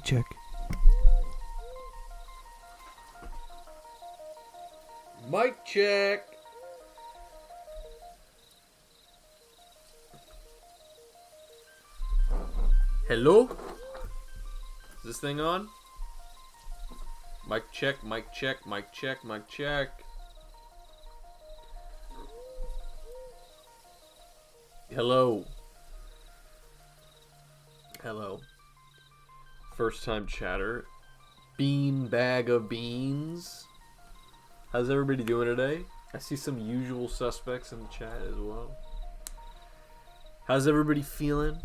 Mic check. Mic check. Hello? Is this thing on? Mic check, mic check, mic check, mic check. Hello. Hello. First time chatter. Bean bag of beans. How's everybody doing today? I see some usual suspects in the chat as well. How's everybody feeling?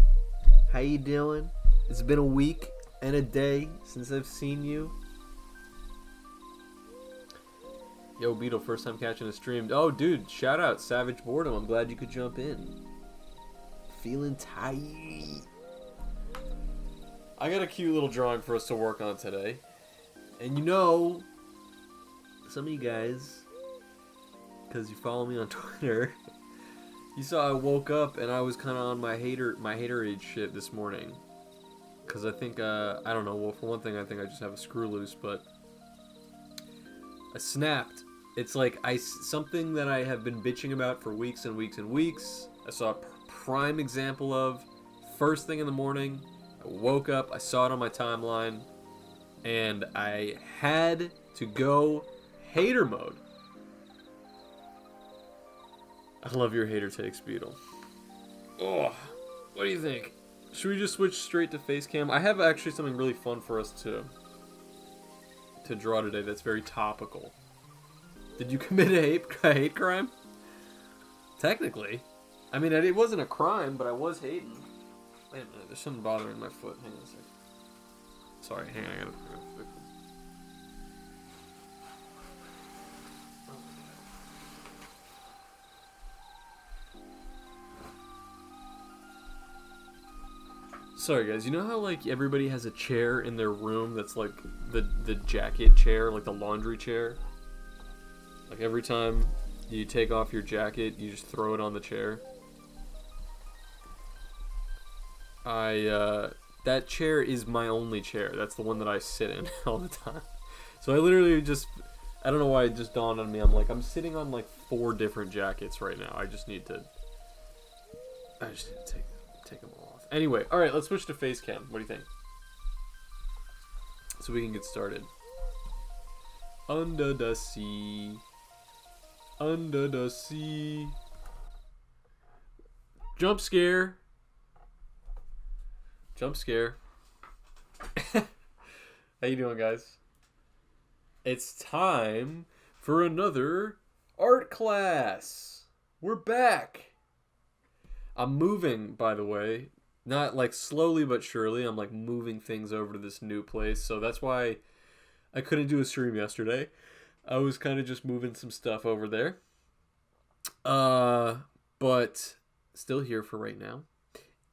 How you doing? It's been a week and a day since I've seen you. Yo, Beetle, first time catching a stream. Oh, dude, shout out Savage Boredom. I'm glad you could jump in. Feeling tight. I got a cute little drawing for us to work on today. And you know, some of you guys, because you follow me on Twitter, you saw I woke up and I was kind of on my haterade shit this morning. Because I think, I don't know, well, for one thing, I think I just have a screw loose, but I snapped. It's like something that I have been bitching about for weeks and weeks and weeks. I saw a prime example of first thing in the morning. I woke up, I saw it on my timeline, and I had to go hater mode. I love your hater takes, Beetle. Oh, what do you think? Should we just switch straight to face cam? I have actually something really fun for us to draw today that's very topical. Did you commit a hate crime? Technically. I mean, it wasn't a crime, but I was hating. Wait a minute, there's something bothering my foot. Hang on a second. Sorry, hang on, I gotta fix it. Sorry guys, you know how like everybody has a chair in their room that's like the jacket chair, like the laundry chair? Like every time you take off your jacket, you just throw it on the chair. That chair is my only chair. That's the one that I sit in all the time. So I literally just, I don't know why it just dawned on me. I'm like, I'm sitting on like 4 different jackets right now. I just need to take them all off. Anyway, all right, let's switch to face cam. What do you think? So we can get started. Under the sea. Under the sea. Jump scare. Jump scare. How you doing, guys? It's time for another art class. We're back. I'm moving, by the way. Not like slowly but surely. I'm like moving things over to this new place. So that's why I couldn't do a stream yesterday. I was kind of just moving some stuff over there. But still here for right now.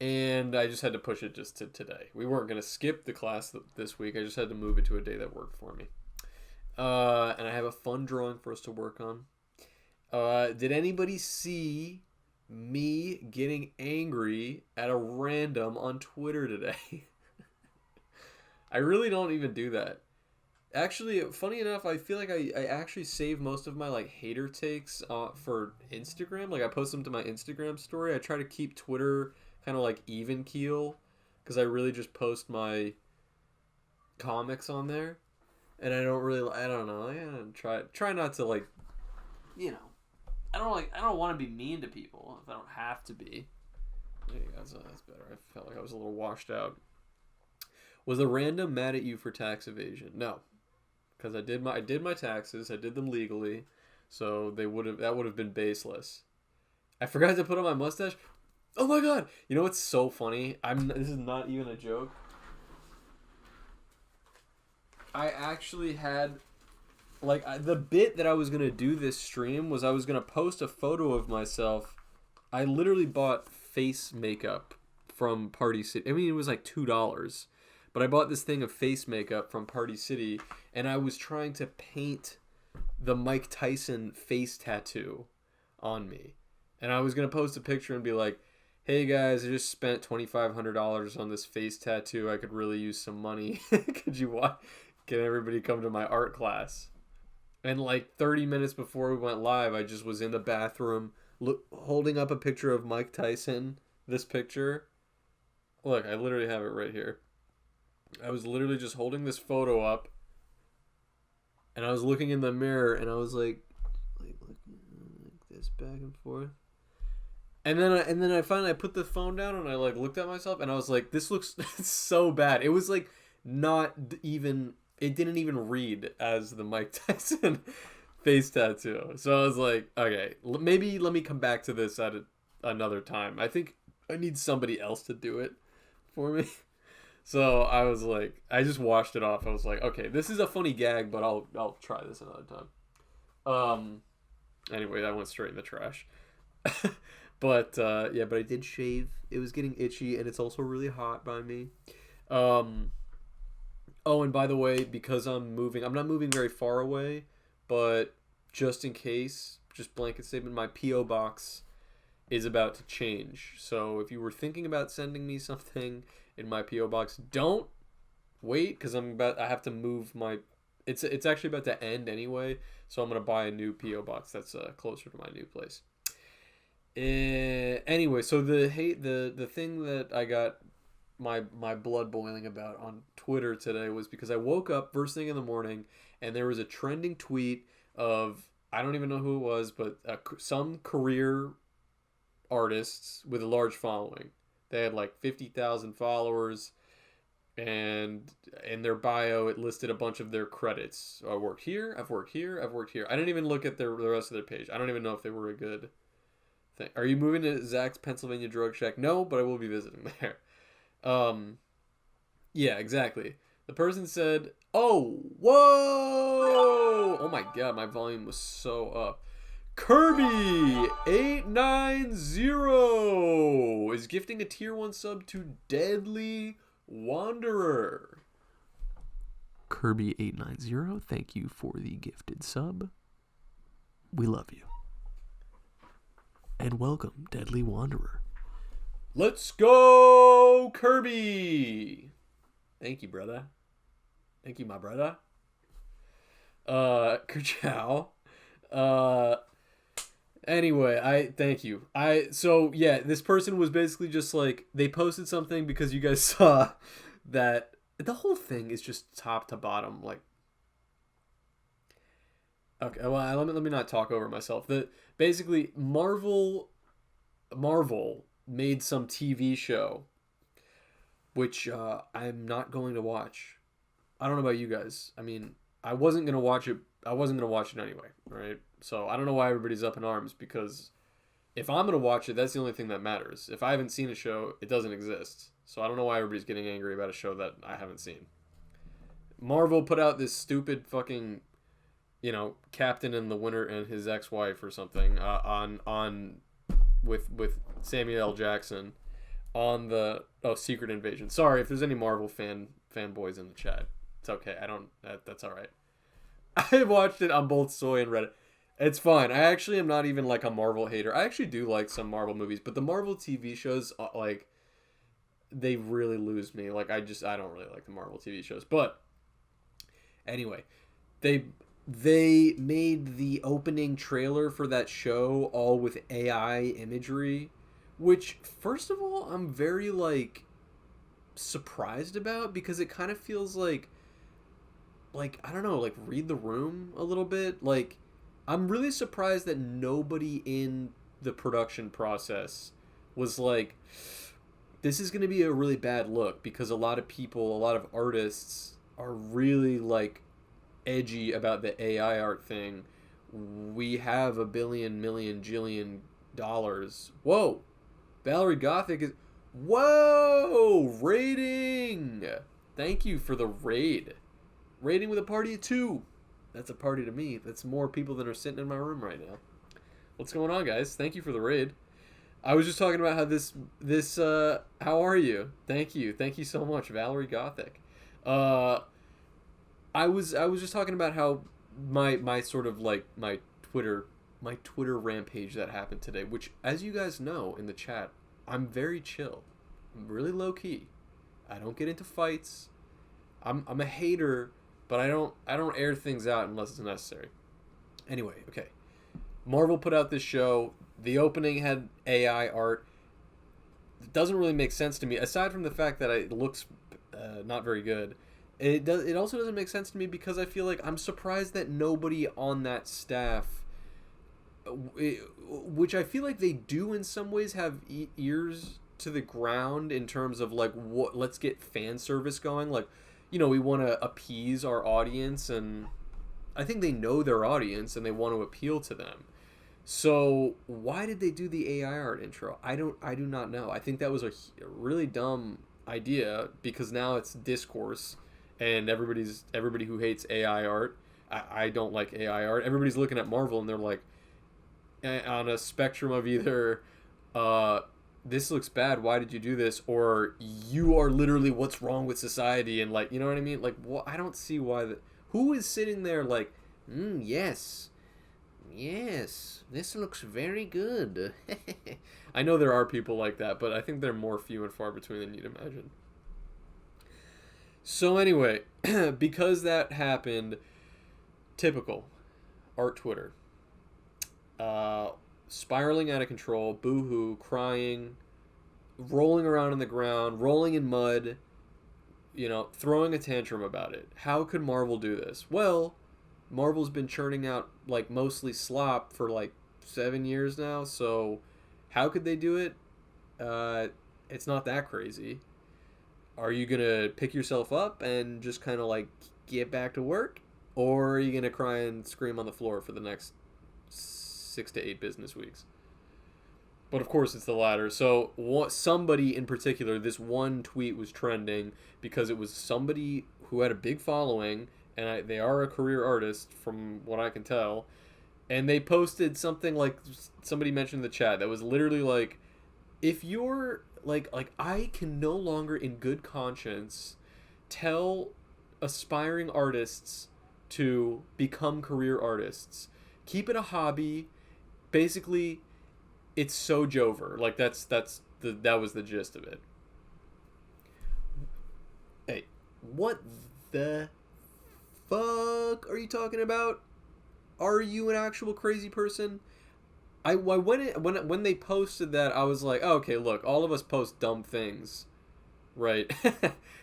And I just had to push it just to today. We weren't going to skip the class this week. I just had to move it to a day that worked for me. And I have a fun drawing for us to work on. Did anybody see me getting angry at a random on Twitter today? I really don't even do that. Actually, funny enough, I feel like I actually save most of my like hater takes for Instagram. Like I post them to my Instagram story. I try to keep Twitter kind of like even keel because I really just post my comics on there, and I don't know. I try not to like, you know, I don't want to be mean to people if I don't have to be. There you go, that's better. I felt like I was a little washed out. Was a random mad at you for tax evasion? No, because I did my taxes. I did them legally, so that would have been baseless. I forgot to put on my mustache. Oh my god! You know what's so funny? This is not even a joke. I actually had, the bit that I was gonna do this stream was I was gonna post a photo of myself. I literally bought face makeup from Party City. I mean, it was like $2, but I bought this thing of face makeup from Party City, and I was trying to paint the Mike Tyson face tattoo on me, and I was gonna post a picture and be like, hey guys, I just spent $2,500 on this face tattoo. I could really use some money. Could you watch? Can everybody come to my art class? And like 30 minutes before we went live, I just was in the bathroom holding up a picture of Mike Tyson. This picture. Look, I literally have it right here. I was literally just holding this photo up, and I was looking in the mirror, and I was like this back and forth. And then I finally put the phone down, and I like looked at myself, and I was like, this looks so bad. It was like not even. It didn't even read as the Mike Tyson face tattoo. So I was like, okay, maybe let me come back to this at another time. I think I need somebody else to do it for me. So I was like, I just washed it off. I was like, okay, this is a funny gag, but I'll try this another time. Anyway, that went straight in the trash. But yeah, but I did shave. It was getting itchy, and it's also really hot by me. Oh, and by the way, because I'm not moving very far away, but just in case, just blanket statement, my P.O. box is about to change. So if you were thinking about sending me something in my P.O. box, don't wait, because I have to move my, it's actually about to end anyway, so I'm going to buy a new P.O. box that's closer to my new place. Anyway, so the thing that I got my blood boiling about on Twitter today was because I woke up first thing in the morning, and there was a trending tweet of, I don't even know who it was, but some career artists with a large following. They had like 50,000 followers, and in their bio it listed a bunch of their credits. I worked here, I've worked here, I've worked here. I didn't even look at the rest of their page. I don't even know if they were a good thing. Are you moving to Zach's Pennsylvania Drug Shack? No, but I will be visiting there. Yeah, exactly. The person said, oh, whoa! Oh my god, my volume was so up. Kirby890 is gifting a tier 1 sub to Deadly Wanderer. Kirby890, thank you for the gifted sub. We love you. And welcome, Deadly Wanderer. Let's go, Kirby! Thank you, brother. Thank you, my brother. Kerchow. Anyway, thank you. So yeah, this person was basically just like, they posted something because you guys saw that the whole thing is just top to bottom, like, okay, well, let me not talk over myself. Basically Marvel made some TV show, which I'm not going to watch. I don't know about you guys. I mean, I wasn't gonna watch it anyway, right? So I don't know why everybody's up in arms, because if I'm gonna watch it, that's the only thing that matters. If I haven't seen a show, it doesn't exist. So I don't know why everybody's getting angry about a show that I haven't seen. Marvel put out this stupid fucking, Captain and the Winter and his ex-wife or something with Samuel L. Jackson on the Secret Invasion. Sorry if there's any Marvel fanboys in the chat. It's okay. That's all right. I watched it on both Soy and Reddit. It's fine. I actually am not even like a Marvel hater. I actually do like some Marvel movies, but the Marvel TV shows, like, they really lose me. Like, I don't really like the Marvel TV shows. But anyway, they made the opening trailer for that show all with AI imagery, which, first of all, I'm very, like, surprised about, because it kind of feels like, I don't know, like, Read the Room a little bit. Like, I'm really surprised that nobody in the production process was like, this is going to be a really bad look, because a lot of people, a lot of artists are really, like, edgy about the AI art thing. We have $1 billion, million, jillion dollars. Whoa! Valerie Gothic is... Whoa! Rating! Thank you for the raid. Rating with a party of 2. That's a party to me. That's more people than are sitting in my room right now. What's going on, guys? Thank you for the raid. I was just talking about how this how are you? Thank you so much, Valerie Gothic. I was just talking about how my sort of like my Twitter rampage that happened today, which, as you guys know in the chat, I'm very chill. I'm really low key. I don't get into fights. I'm a hater, but I don't air things out unless it's necessary. Anyway, okay. Marvel put out this show. The opening had AI art. It doesn't really make sense to me, aside from the fact that it looks not very good. It also doesn't make sense to me because I feel like I'm surprised that nobody on that staff, which I feel like they do in some ways, have ears to the ground in terms of like what. Let's get fan service going. Like, we want to appease our audience, and I think they know their audience and they want to appeal to them. So why did they do the AI art intro? I do not know. I think that was a really dumb idea because now it's discourse, and everybody who hates AI art. I don't like AI art. Everybody's looking at Marvel and they're like, on a spectrum of either, this looks bad, why did you do this, or you are literally what's wrong with society, and like, you know what I mean? Like, I don't see why who is sitting there like, yes, this looks very good. I know there are people like that, but I think they're more few and far between than you'd imagine. So anyway, because that happened, typical art Twitter. Spiraling out of control, boo-hoo, crying, rolling around on the ground, rolling in mud, throwing a tantrum about it. How could Marvel do this? Well, Marvel's been churning out like mostly slop for like 7 years now, so how could they do it? It's not that crazy. Are you gonna pick yourself up and just kind of like get back to work, or are you gonna cry and scream on the floor for the next 6 to 8 business weeks? But of course it's the latter. So somebody in particular, this one tweet was trending because it was somebody who had a big following, and they are a career artist from what I can tell, and they posted something like, somebody mentioned in the chat, that was literally like, if you're like I can no longer in good conscience tell aspiring artists to become career artists. Keep it a hobby. Basically, it's so Jover. Like that was the gist of it. Hey, what the fuck are you talking about? Are you an actual crazy person? When they posted that, I was like, oh, okay, look, all of us post dumb things, right?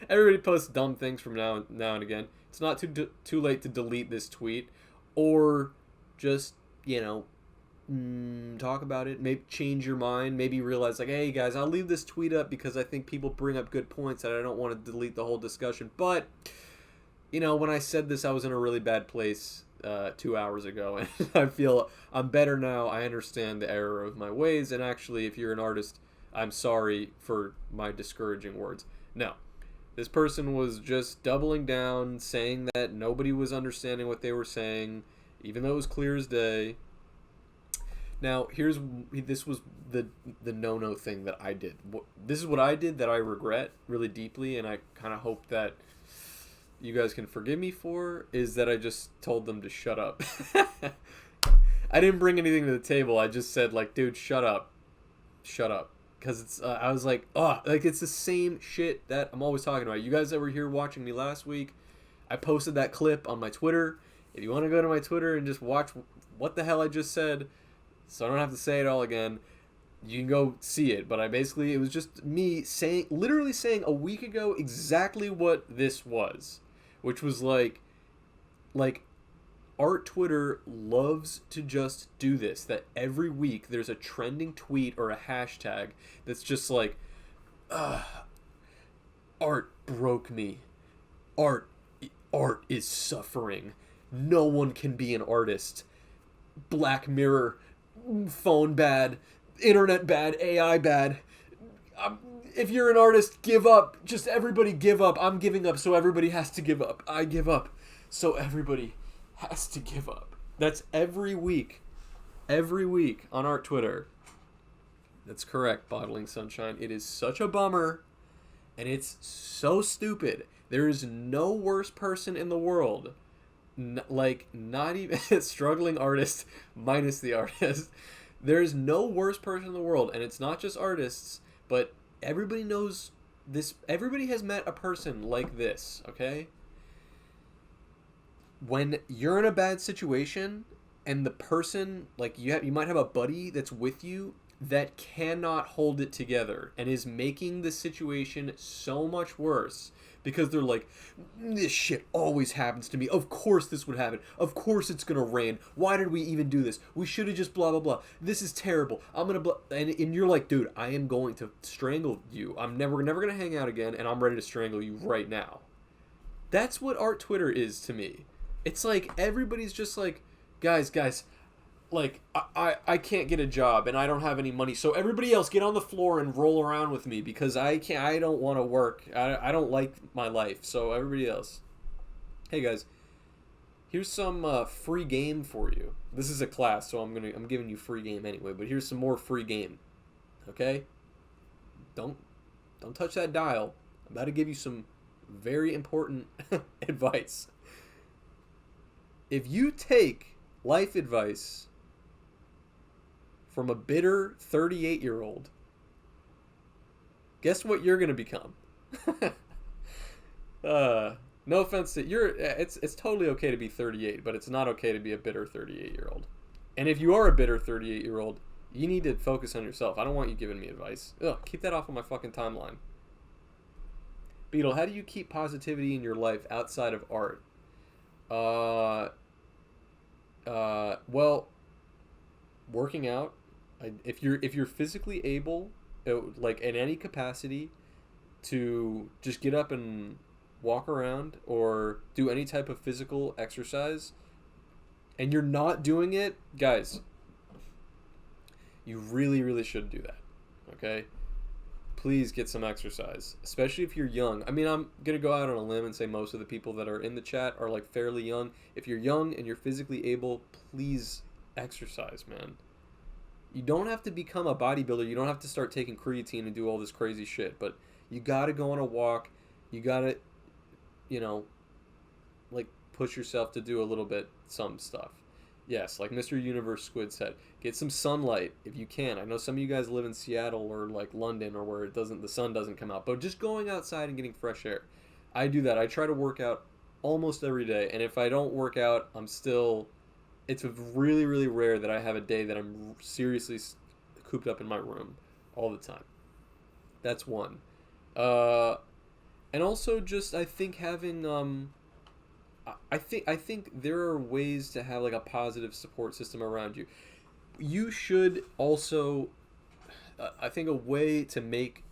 Everybody posts dumb things from now and again. It's not too late to delete this tweet, or just talk about it. Maybe change your mind. Maybe realize like, hey guys, I'll leave this tweet up because I think people bring up good points and I don't want to delete the whole discussion. But when I said this, I was in a really bad place 2 hours ago, and I feel I'm better now. I understand the error of my ways, and actually, if you're an artist, I'm sorry for my discouraging words. No, this person was just doubling down, saying that nobody was understanding what they were saying, even though it was clear as day. Now, this was the no thing that I did. This is what I did that I regret really deeply, and I kind of hope that you guys can forgive me for, is that I just told them to shut up. I didn't bring anything to the table. I just said like, dude, shut up, because it's I was like, it's the same shit that I'm always talking about. You guys that were here watching me last week, I posted that clip on my Twitter. If you want to go to my Twitter and just watch what the hell I just said, so I don't have to say it all again, you can go see it. But it was just me literally saying a week ago exactly what this was, which was like art Twitter loves to just do this, that every week there's a trending tweet or a hashtag that's just like, art broke me, art is suffering, no one can be an artist, Black Mirror, phone bad, internet bad, AI bad, if you're an artist, give up. Just everybody give up. I'm giving up, so everybody has to give up. I give up, so everybody has to give up. That's every week. Every week on art Twitter. That's correct, Bottling Sunshine. It is such a bummer, and it's so stupid. There is no worse person in the world. Not even struggling artist minus the artist. There is no worse person in the world, and it's not just artists, But everybody knows this. Everybody has met a person like this, okay? When you're in a bad situation and the person, like you might have a buddy that's with you that cannot hold it together and is making the situation so much worse because they're like, this shit always happens to me. Of course this would happen. Of course it's gonna rain. Why did we even do this? We should have just blah blah blah. This is terrible. I'm gonna blah. And you're like, dude, I am going to strangle you. I'm never gonna hang out again, and I'm ready to strangle you right now. That's what art Twitter is to me. It's like everybody's just like, guys, like I can't get a job and I don't have any money, so everybody else get on the floor and roll around with me because I don't want to work. I don't like my life, so everybody else. Hey guys, here's some free game for you. This is a class, so I'm giving you free game anyway, but here's some more free game. Okay? Don't touch that dial. I'm about to give you some very important advice. If you take life advice from a bitter 38-year-old, guess what you're going to become? No offense to it's totally okay to be 38, but it's not okay to be a bitter 38-year-old. And if you are a bitter 38-year-old, you need to focus on yourself. I don't want you giving me advice. Ugh, keep that off of my fucking timeline. Beetle, how do you keep positivity in your life outside of art? Well, working out. If you're physically able, like in any capacity, to just get up and walk around or do any type of physical exercise, and you're not doing it, guys, you really, really should do that. Okay? Please get some exercise, especially if you're young. I mean, I'm going to go out on a limb and say most of the people that are in the chat are like fairly young. If you're young and you're physically able, please exercise, man. You don't have to become a bodybuilder. You don't have to start taking creatine and do all this crazy shit, but you got to go on a walk. You got to, like push yourself to do a little bit, some stuff. Yes, like Mr. Universe Squid said, get some sunlight if you can. I know some of you guys live in Seattle or like London or where the sun doesn't come out, but just going outside and getting fresh air. I do that. I try to work out almost every day, and if I don't work out, it's really, really rare that I have a day that I'm seriously cooped up in my room all the time. That's one. And also just, I think having, I think there are ways to have like a positive support system around you. You should also, I think a way to make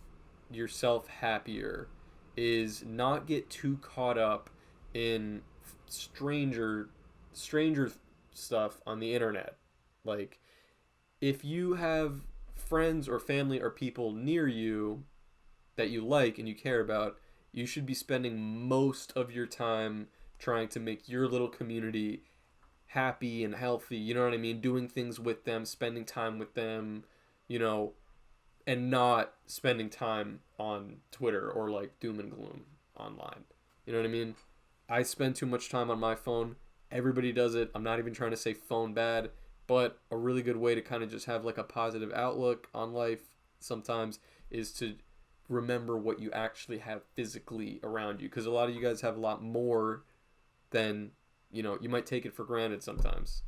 yourself happier is not get too caught up in stranger stuff on the internet. Like, if you have friends or family or people near you that you like and you care about, you should be spending most of your time trying to make your little community happy and healthy, you know what I mean? Doing things with them, spending time with them, and not spending time on Twitter or like doom and gloom online. You know what I mean? I spend too much time on my phone. Everybody does it. I'm not even trying to say phone bad, but a really good way to kind of just have like a positive outlook on life sometimes is to remember what you actually have physically around you, because a lot of you guys have a lot more than, you might take it for granted sometimes.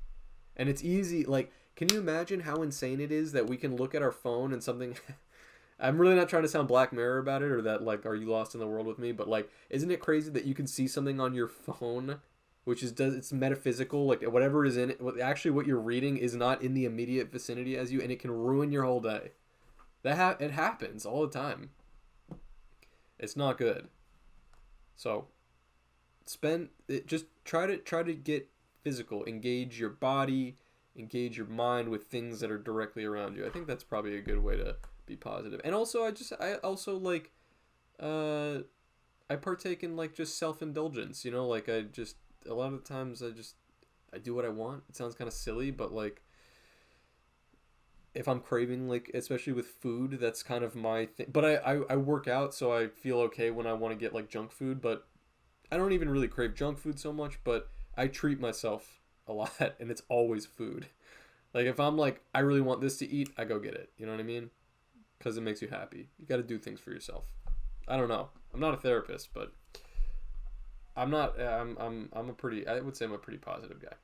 And it's easy, like, can you imagine how insane it is that we can look at our phone and something I'm really not trying to sound Black Mirror about it, or that like, are you lost in the world with me, but like, isn't it crazy that you can see something on your phone which it's metaphysical, like whatever is in it, actually what you're reading is not in the immediate vicinity as you, and it can ruin your whole day. It happens all the time. It's not good. So just try to get physical, engage your body, engage your mind with things that are directly around you. I think that's probably a good way to be positive. And also I also like I partake in like just self-indulgence, like a lot of the times I do what I want. It sounds kind of silly, but like if I'm craving, like especially with food, that's kind of my thing. But I work out, so I feel okay when I want to get like junk food, but I don't even really crave junk food so much, but I treat myself a lot, and it's always food. Like if I'm like, I really want this to eat, I go get it. You know what I mean? because it makes you happy. You got to do things for yourself. I don't know. I'm not a therapist, but I'm not. I'm a pretty. I would say I'm a pretty positive guy.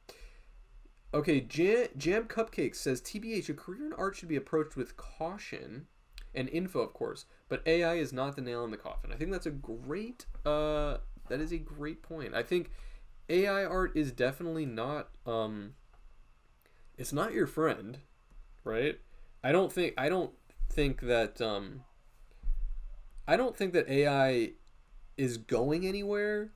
Okay, Jam Cupcake says, TBH, a career in art should be approached with caution and info, of course, but AI is not the nail in the coffin. I think that's a great, that is a great point. I think AI art is definitely not, it's not your friend, right? I don't think that, I don't think that AI is going anywhere,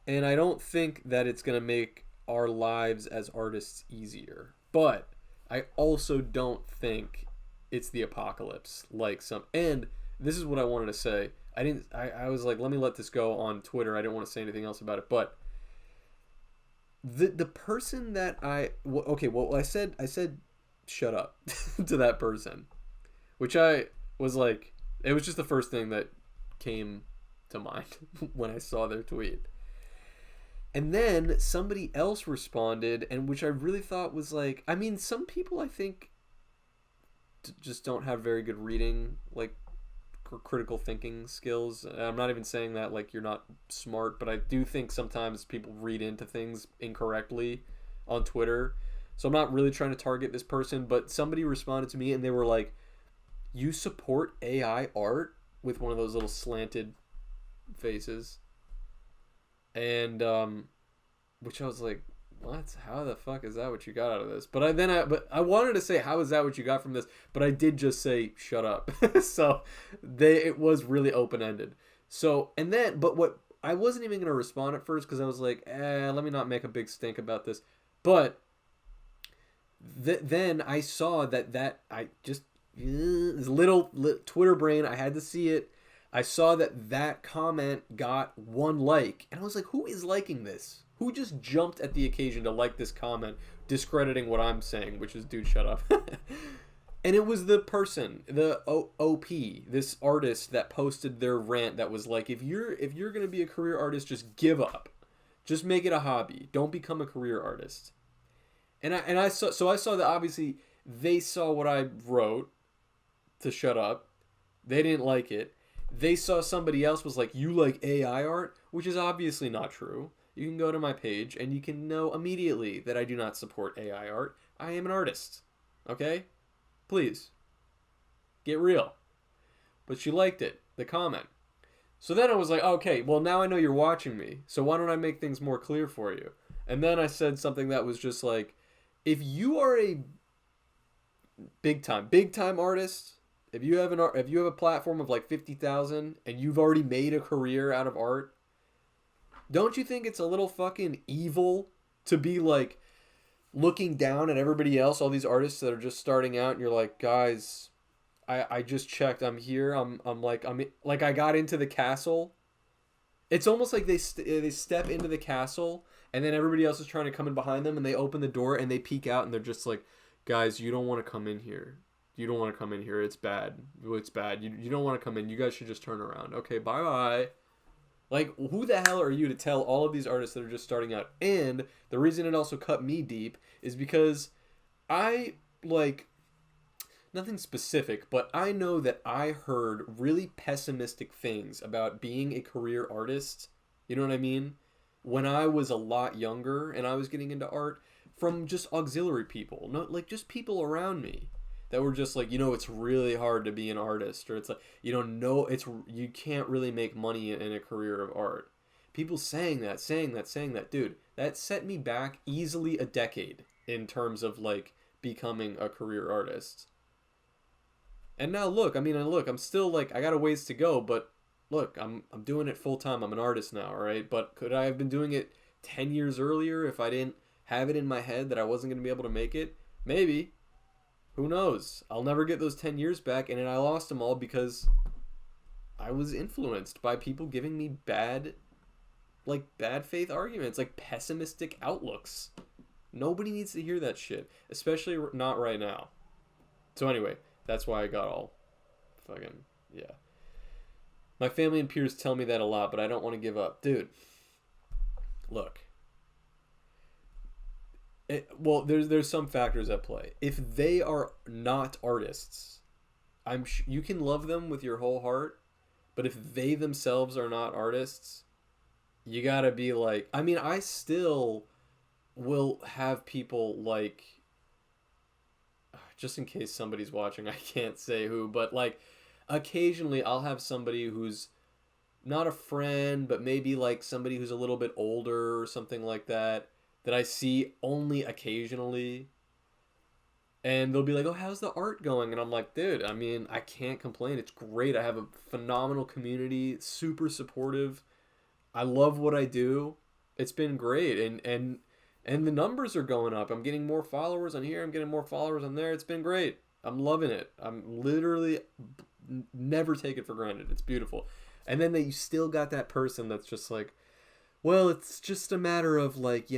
and I don't think that it's going to make our lives as artists easier. But I also don't think it's the apocalypse like some. And this is what I wanted to say. I was like, let me let this go on Twitter. I didn't want to say anything else about it. But the person that I said shut up to that person, which I was like, it was just the first thing that came to mind when I saw their tweet. And then somebody else responded, and which I really thought was like, I mean, some people I think just don't have very good reading, like critical thinking skills. And I'm not even saying that like you're not smart, but I do think sometimes people read into things incorrectly on Twitter. So I'm not really trying to target this person, but somebody responded to me and they were like, you support AI art, with one of those little slanted faces. And which I was like, what? How the fuck is that what you got out of this? But I wanted to say, how is that what you got from this? But I did just say, shut up. So it was really open ended. So but what I wasn't even gonna respond at first because I was like, let me not make a big stink about this. But then I saw that I just this little Twitter brain, I had to see it. I saw that comment got 1 like, and I was like, who is liking this? Who just jumped at the occasion to like this comment, discrediting what I'm saying, which is, dude, shut up. And it was the person, the OP, this artist that posted their rant that was like, if you're going to be a career artist, just give up. Just make it a hobby. Don't become a career artist. And I saw that obviously they saw what I wrote to shut up. They didn't like it. They saw somebody else was like, you like AI art? Which is obviously not true. You can go to my page and you can know immediately that I do not support AI art. I am an artist. Okay? Please. Get real. But she liked it, the comment. So then I was like, okay, well now I know you're watching me. So why don't I make things more clear for you? And then I said something that was just like, if you are a big time artist, if you have a platform of like 50,000 and you've already made a career out of art, don't you think it's a little fucking evil to be like looking down at everybody else, all these artists that are just starting out, and you're like, guys, I just checked, I'm here, I'm I got into the castle. It's almost like they step into the castle and then everybody else is trying to come in behind them, and they open the door and they peek out and they're just like, guys, you don't want to come in here. You don't want to come in here. It's bad. It's bad. You don't want to come in. You guys should just turn around. Okay, bye-bye. Like, who the hell are you to tell all of these artists that are just starting out? And the reason it also cut me deep is because I, like, nothing specific, but I know that I heard really pessimistic things about being a career artist, you know what I mean, when I was a lot younger and I was getting into art, from just auxiliary people, not like just people around me that were just like, it's really hard to be an artist, or it's like, you can't really make money in a career of art. People saying that, dude, that set me back easily a decade in terms of like becoming a career artist. And now look, I'm still like, I got a ways to go, but look, I'm doing it full time. I'm an artist now, all right? But could I have been doing it 10 years earlier if I didn't have it in my head that I wasn't going to be able to make it? Maybe. Who knows? I'll never get those 10 years back, and then I lost them all because I was influenced by people giving me bad faith arguments, like pessimistic outlooks. Nobody needs to hear that shit, especially not right now. So anyway, that's why I got all fucking, yeah. My family and peers tell me that a lot, but I don't want to give up. Dude, look. There's some factors at play. If they are not artists, you can love them with your whole heart, but if they themselves are not artists, you gotta be like, I mean, I still will have people like, just in case somebody's watching, I can't say who, but like occasionally I'll have somebody who's not a friend, but maybe like somebody who's a little bit older or something like that, that I see only occasionally. And they'll be like, "Oh, how's the art going?" And I'm like, "Dude, I mean, I can't complain. It's great. I have a phenomenal community, super supportive. I love what I do. It's been great, and the numbers are going up. I'm getting more followers on here. I'm getting more followers on there. It's been great. I'm loving it. I'm literally never take it for granted. It's beautiful. And then you still got that person that's just like, well, it's just a matter of like,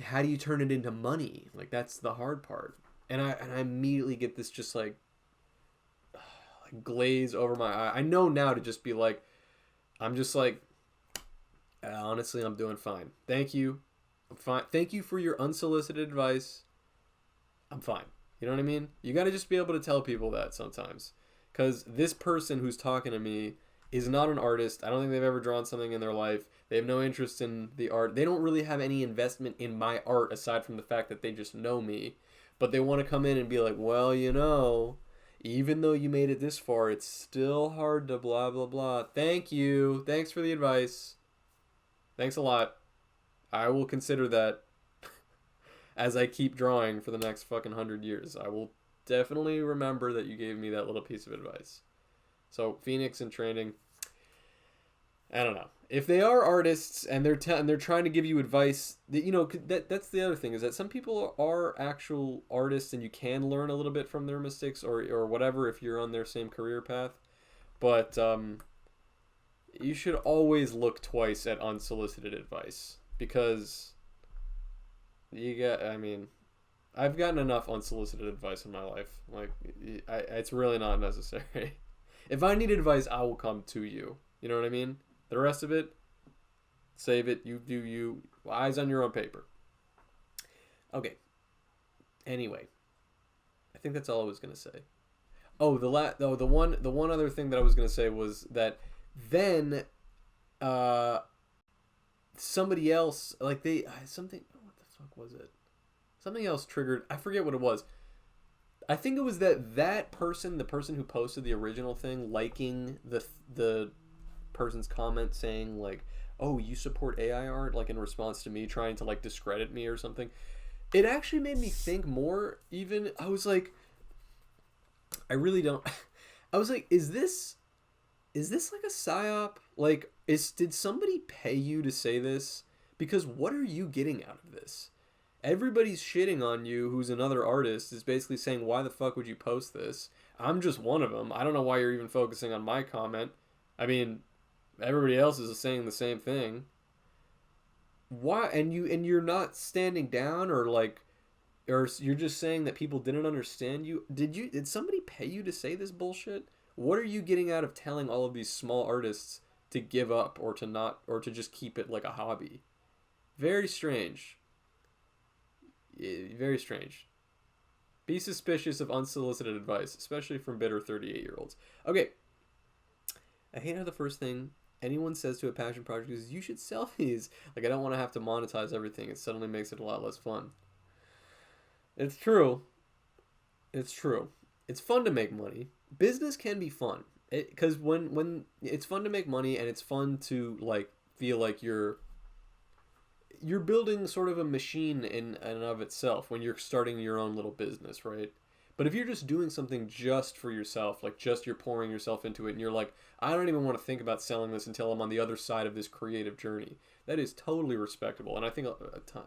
how do you turn it into money? Like that's the hard part. And I immediately get this just like glaze over my eye. I know now to just be like, I'm just like, honestly, I'm doing fine. Thank you. I'm fine. Thank you for your unsolicited advice. I'm fine. You know what I mean? You got to just be able to tell people that sometimes. Because this person who's talking to me is not an artist. I don't think they've ever drawn something in their life. They have no interest in the art. They don't really have any investment in my art aside from the fact that they just know me. But they want to come in and be like, well, even though you made it this far, it's still hard to blah, blah, blah. Thank you. Thanks for the advice. Thanks a lot. I will consider that as I keep drawing for the next fucking 100 years. I will definitely remember that you gave me that little piece of advice. So, Phoenix in training, I don't know. If they are artists and they're trying to give you advice, that's the other thing, is that some people are actual artists and you can learn a little bit from their mistakes or whatever if you're on their same career path. But you should always look twice at unsolicited advice because I've gotten enough unsolicited advice in my life. Like, it's really not necessary. If I need advice, I will come to you. You know what I mean? The rest of it, save it. You do you. Eyes on your own paper. Okay. Anyway, I think that's all I was gonna say. Oh, the one other thing that I was gonna say was that then, somebody else like something. What the fuck was it? Something else triggered. I forget what it was. I think it was that person, the person who posted the original thing, liking the person's comment saying like, "Oh, you support AI art," like in response to me trying to like discredit me or something. It actually made me think more. Even I was like, I really don't. I was like, is this like a psyop? Like, did somebody pay you to say this? Because what are you getting out of this? Everybody's shitting on you who's another artist is basically saying, why the fuck would you post this? I'm just one of them. I don't know why you're even focusing on my comment. I mean, everybody else is saying the same thing. Why? And you're not standing down or you're just saying that people didn't understand you. Did somebody pay you to say this bullshit? What are you getting out of telling all of these small artists to give up or to just keep it like a hobby? Very strange. Very strange. Be suspicious of unsolicited advice, especially from bitter 38-year-olds. Okay. I hate how the first thing anyone says to a passion project is, you should sell these. Like, I don't want to have to monetize everything. It suddenly makes it a lot less fun. It's true. It's true. It's fun to make money. Business can be fun. Because when it's fun to make money and it's fun to, like, feel like you're building sort of a machine in and of itself when you're starting your own little business, right? But if you're just doing something just for yourself, like just you're pouring yourself into it and you're like, I don't even want to think about selling this until I'm on the other side of this creative journey, that is totally respectable. And I think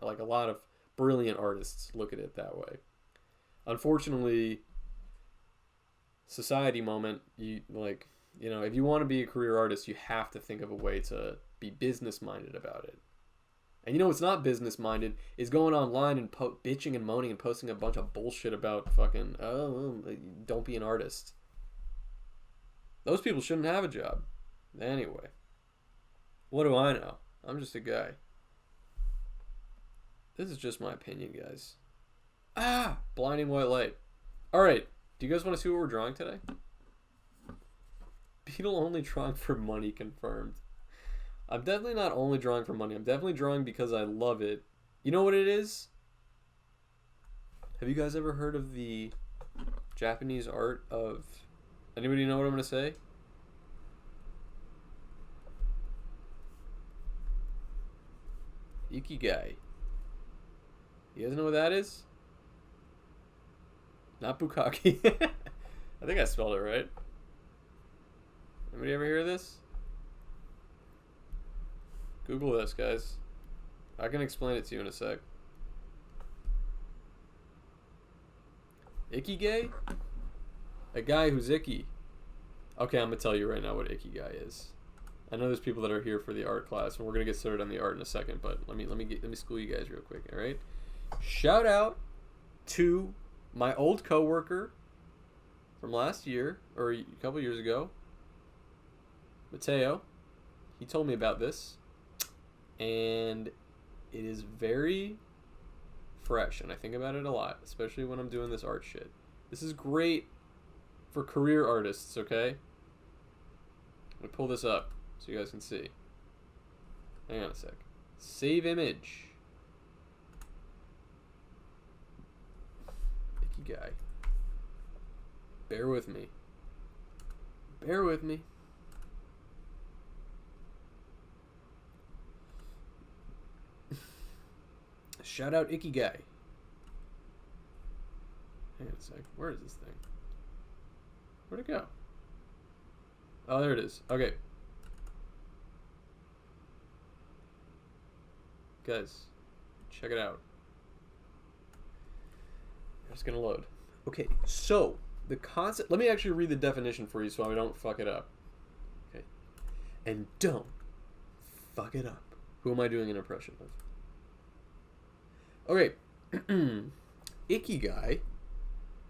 like a lot of brilliant artists look at it that way. Unfortunately, society moment, if you want to be a career artist, you have to think of a way to be business minded about it. And what's not business minded is going online and bitching and moaning and posting a bunch of bullshit about fucking, don't be an artist. Those people shouldn't have a job. Anyway. What do I know? I'm just a guy. This is just my opinion, guys. Blinding white light. Alright. Do you guys want to see what we're drawing today? Beetle only drawing for money confirmed. I'm definitely not only drawing for money. I'm definitely drawing because I love it. You know what it is? Have you guys ever heard of the Japanese art of... Anybody know what I'm going to say? Ikigai. You guys know what that is? Not bukkake. I think I spelled it right. Anybody ever hear of this? Google this, guys. I can explain it to you in a sec. Ikigai? A guy who's icky. Okay, I'm gonna tell you right now what Ikigai is. I know there's people that are here for the art class, and we're gonna get started on the art in a second. But let me school you guys real quick. All right. Shout out to my old coworker from last year or a couple years ago, Mateo. He told me about this, and it is very fresh, and I think about it a lot, especially when I'm doing this art shit. This is great for career artists, okay? I'm gonna pull this up so you guys can see. Hang on a sec. Save image. Ikigai. Bear with me. Bear with me. Shout out Ikigai. Hang on a sec. Where is this thing? Where'd it go? Oh, there it is. Okay. Guys, check it out. It's gonna load. Okay, so the concept. Let me actually read the definition for you so I don't fuck it up. Okay. And don't fuck it up. Who am I doing an impression of? Okay. Ikigai,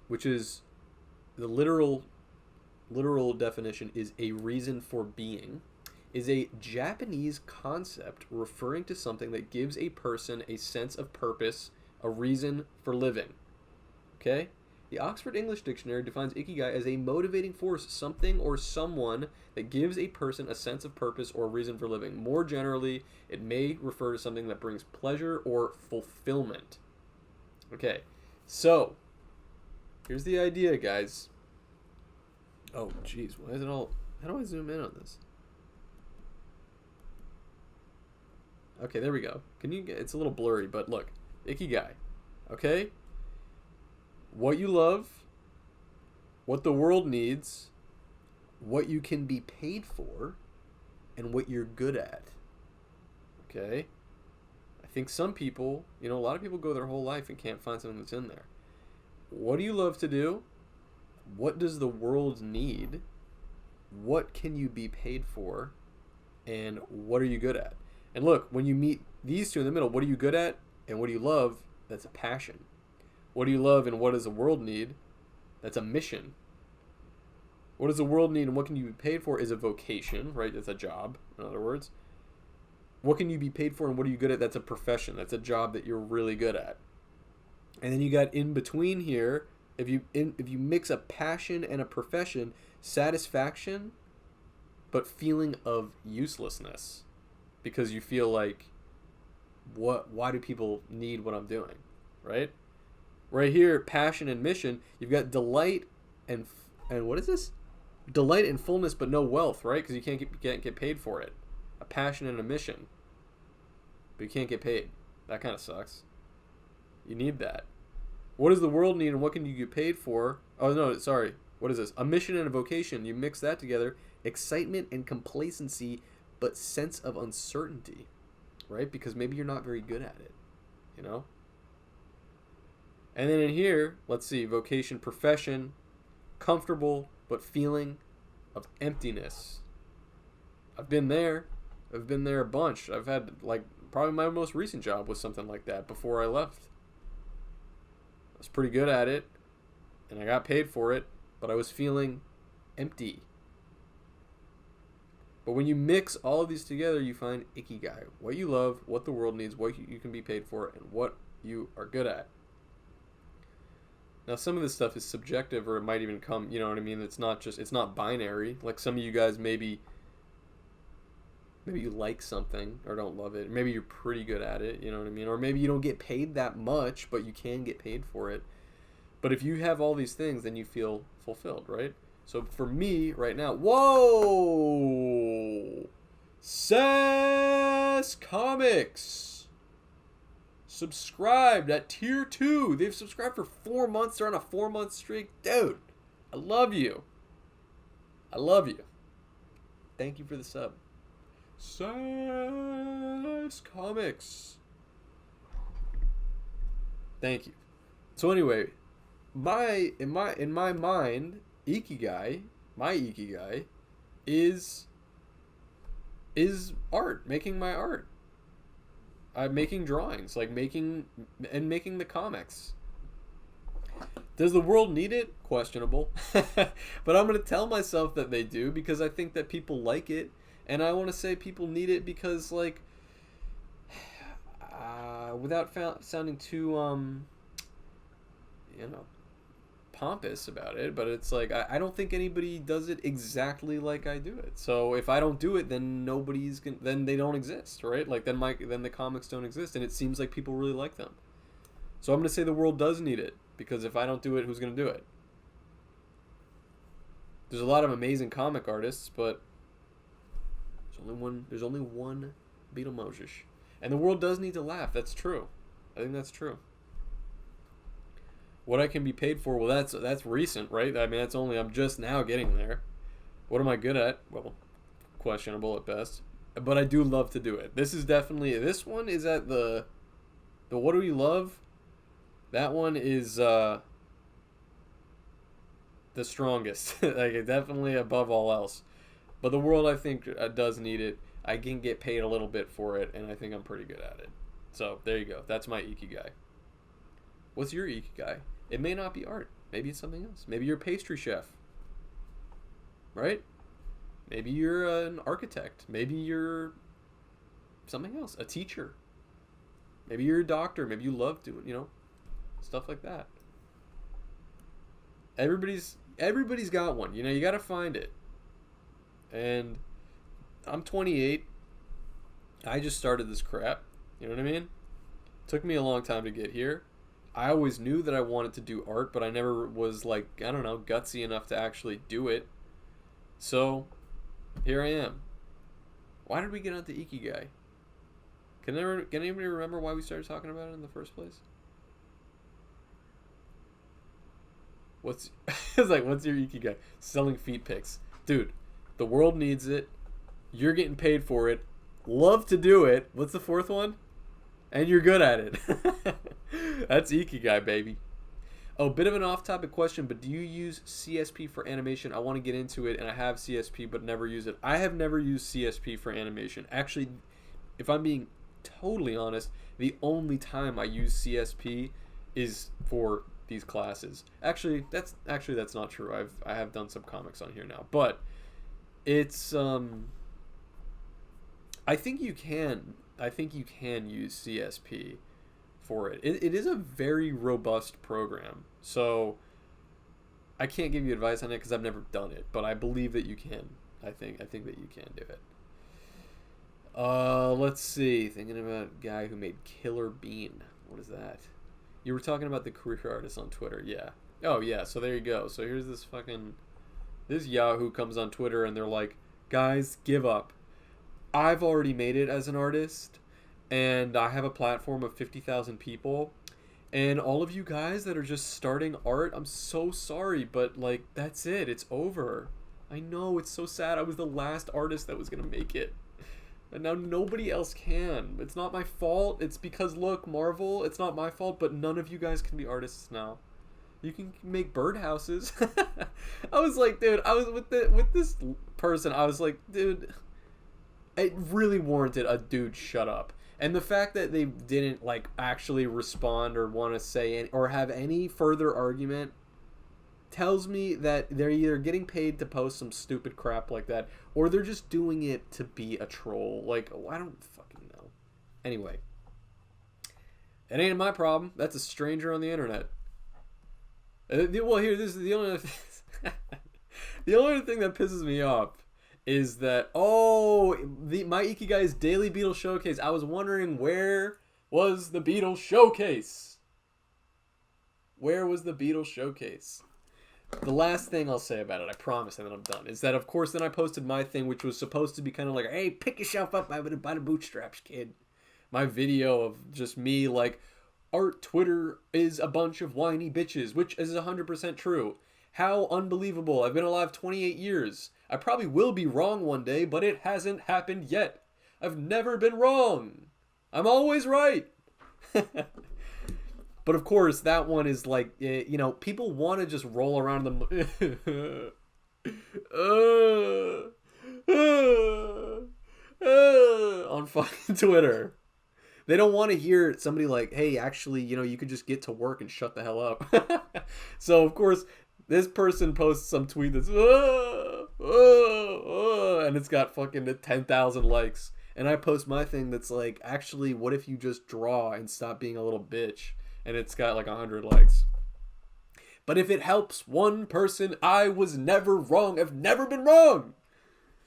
which is the literal definition is a reason for being, is a Japanese concept referring to something that gives a person a sense of purpose, a reason for living. Okay? The Oxford English Dictionary defines Ikigai as a motivating force, something or someone that gives a person a sense of purpose or reason for living. More generally, it may refer to something that brings pleasure or fulfillment. Okay, so here's the idea, guys. Oh, jeez, why is it all... How do I zoom in on this? Okay, there we go. Can you get... It's a little blurry, but look. Ikigai. Okay? What you love, what the world needs, what you can be paid for, and what you're good at. Okay? I think some people, a lot of people go their whole life and can't find something that's in there. What do you love to do? What does the world need? What can you be paid for? And what are you good at? And look, when you meet these two in the middle, what are you good at and what do you love? That's a passion. What do you love and what does the world need? That's a mission. What does the world need and what can you be paid for is a vocation, right? That's a job, in other words. What can you be paid for and what are you good at? That's a profession. That's a job that you're really good at. And then you got in between here, if you mix a passion and a profession, satisfaction, but feeling of uselessness. Because you feel like, why do people need what I'm doing, right? Right here, passion and mission, you've got delight and what is this? Delight and fullness, but no wealth, right? Because you can't get paid for it. A passion and a mission, but you can't get paid. That kind of sucks. You need that. What does the world need and what can you get paid for? Oh, no, sorry. What is this? A mission and a vocation. You mix that together. Excitement and complacency, but sense of uncertainty, right? Because maybe you're not very good at it, And then in here, let's see, vocation, profession, comfortable, but feeling of emptiness. I've been there. I've been there a bunch. I've had, probably my most recent job was something like that before I left. I was pretty good at it, and I got paid for it, but I was feeling empty. But when you mix all of these together, you find Ikigai. What you love, what the world needs, what you can be paid for, and what you are good at. Now, some of this stuff is subjective, or it might even come, you know what I mean? It's not binary. Like some of you guys maybe you like something or don't love it. Maybe you're pretty good at it, you know what I mean? Or maybe you don't get paid that much, but you can get paid for it. But if you have all these things, then you feel fulfilled, right? So for me right now, whoa! Sass Comics subscribed at tier 2. They've subscribed for 4 months. They're on a 4-month streak. Dude, I love you. I love you. Thank you for the sub. Sass Comics. Thank you. So anyway, in my mind, my ikigai is art, making my art. I'm making drawings, like making the comics. Does the world need it? Questionable. But I'm going to tell myself that they do because I think that people like it. And I want to say people need it because, like, without sounding too, pompous about it, but it's like, I don't think anybody does it exactly like I do it. So if I don't do it, then then they don't exist, right? Like, then the comics don't exist, and it seems like people really like them. So I'm going to say the world does need it, because if I don't do it, who's going to do it? There's a lot of amazing comic artists, but there's only one Beetle Moses. And the world does need to laugh. That's true. I think that's true. What I can be paid for, well, that's recent, right? I mean, I'm just now getting there. What am I good at? Well, questionable at best. But I do love to do it. This one is at the what do we love? That one is the strongest. Like, definitely above all else. But the world, I think, does need it. I can get paid a little bit for it, and I think I'm pretty good at it. So, there you go. That's my ikigai. What's your ikigai? It may not be art. Maybe it's something else. Maybe you're a pastry chef. Right? Maybe you're an architect. Maybe you're something else. A teacher. Maybe you're a doctor. Maybe you love doing, stuff like that. Everybody's got one. You got to find it. And I'm 28. I just started this crap. You know what I mean? Took me a long time to get here. I always knew that I wanted to do art, but I never was, like, I don't know, gutsy enough to actually do it. So, here I am. Why did we get onto Ikigai? Can anybody remember why we started talking about it in the first place? It's like, what's your Ikigai? Selling feet pics. Dude, the world needs it. You're getting paid for it. Love to do it. What's the fourth one? And you're good at it. That's Ikigai, baby. Oh, bit of an off-topic question, but do you use CSP for animation? I want to get into it, and I have CSP, but never use it. I have never used CSP for animation. Actually, if I'm being totally honest, the only time I use CSP is for these classes. Actually, that's not true. I have done some comics on here now, but it's I think you can use CSP for it. It is a very robust program. So I can't give you advice on it because I've never done it, but I believe that you can. I think that you can do it. Let's see. Thinking about a guy who made Killer Bean. What is that? You were talking about the career artist on Twitter. Yeah. Oh, yeah. So there you go. So here's this Yahoo comes on Twitter and they're like, guys, give up. I've already made it as an artist, and I have a platform of 50,000 people, and all of you guys that are just starting art, I'm so sorry, but, like, that's it. It's over. I know, it's so sad. I was the last artist that was going to make it, and now nobody else can. It's not my fault. It's because, look, Marvel, it's not my fault, but none of you guys can be artists now. You can make birdhouses. I was like, dude, I was with this person, I was like, dude, it really warranted a dude shut up. And the fact that they didn't, like, actually respond or want to say or have any further argument tells me that they're either getting paid to post some stupid crap like that, or they're just doing it to be a troll. Like, I don't fucking know. Anyway, it ain't my problem. That's a stranger on the internet. Well, here, this is the only the only thing that pisses me off is that my Ikigai's Daily Beetle Showcase. I was wondering, where was the Beetle Showcase? Where was the Beetle Showcase? The last thing I'll say about it, I promise, and then I'm done, is that, of course, then I posted my thing, which was supposed to be kind of like, hey, pick yourself up by the bootstraps, kid. My video of just me, like, art Twitter is a bunch of whiny bitches, which is 100% true. How unbelievable. I've been alive 28 years. I probably will be wrong one day, but it hasn't happened yet. I've never been wrong. I'm always right. But of course, that one is like, people want to just roll around the on fucking Twitter. They don't want to hear somebody like, hey, actually, you could just get to work and shut the hell up. So, of course, this person posts some tweet that's, and it's got fucking 10,000 likes. And I post my thing that's like, actually, what if you just draw and stop being a little bitch? And it's got like 100 likes. But if it helps one person, I was never wrong. I've never been wrong.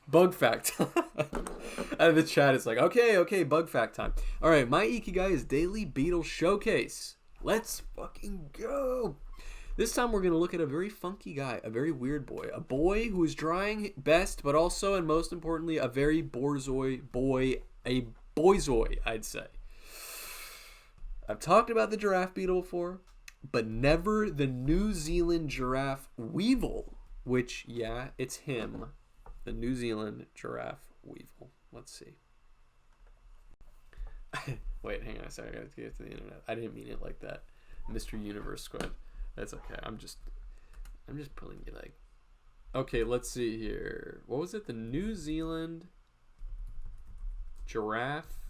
Bug fact. And the chat is like, okay, bug fact time. All right, my Ikigai is Daily Beetle Showcase. Let's fucking go. This time we're going to look at a very funky guy, a very weird boy. A boy who is drawing best, but also, and most importantly, a very borzoi boy. A boyzoi, I'd say. I've talked about the giraffe beetle before, but never the New Zealand giraffe weevil, which, yeah, it's him. The New Zealand giraffe weevil. Let's see. Wait, hang on a second. I gotta get to the internet. I didn't mean it like that. Mr. Universe Squad. That's okay. I'm just pulling you like. Okay, let's see here. What was it? The New Zealand giraffe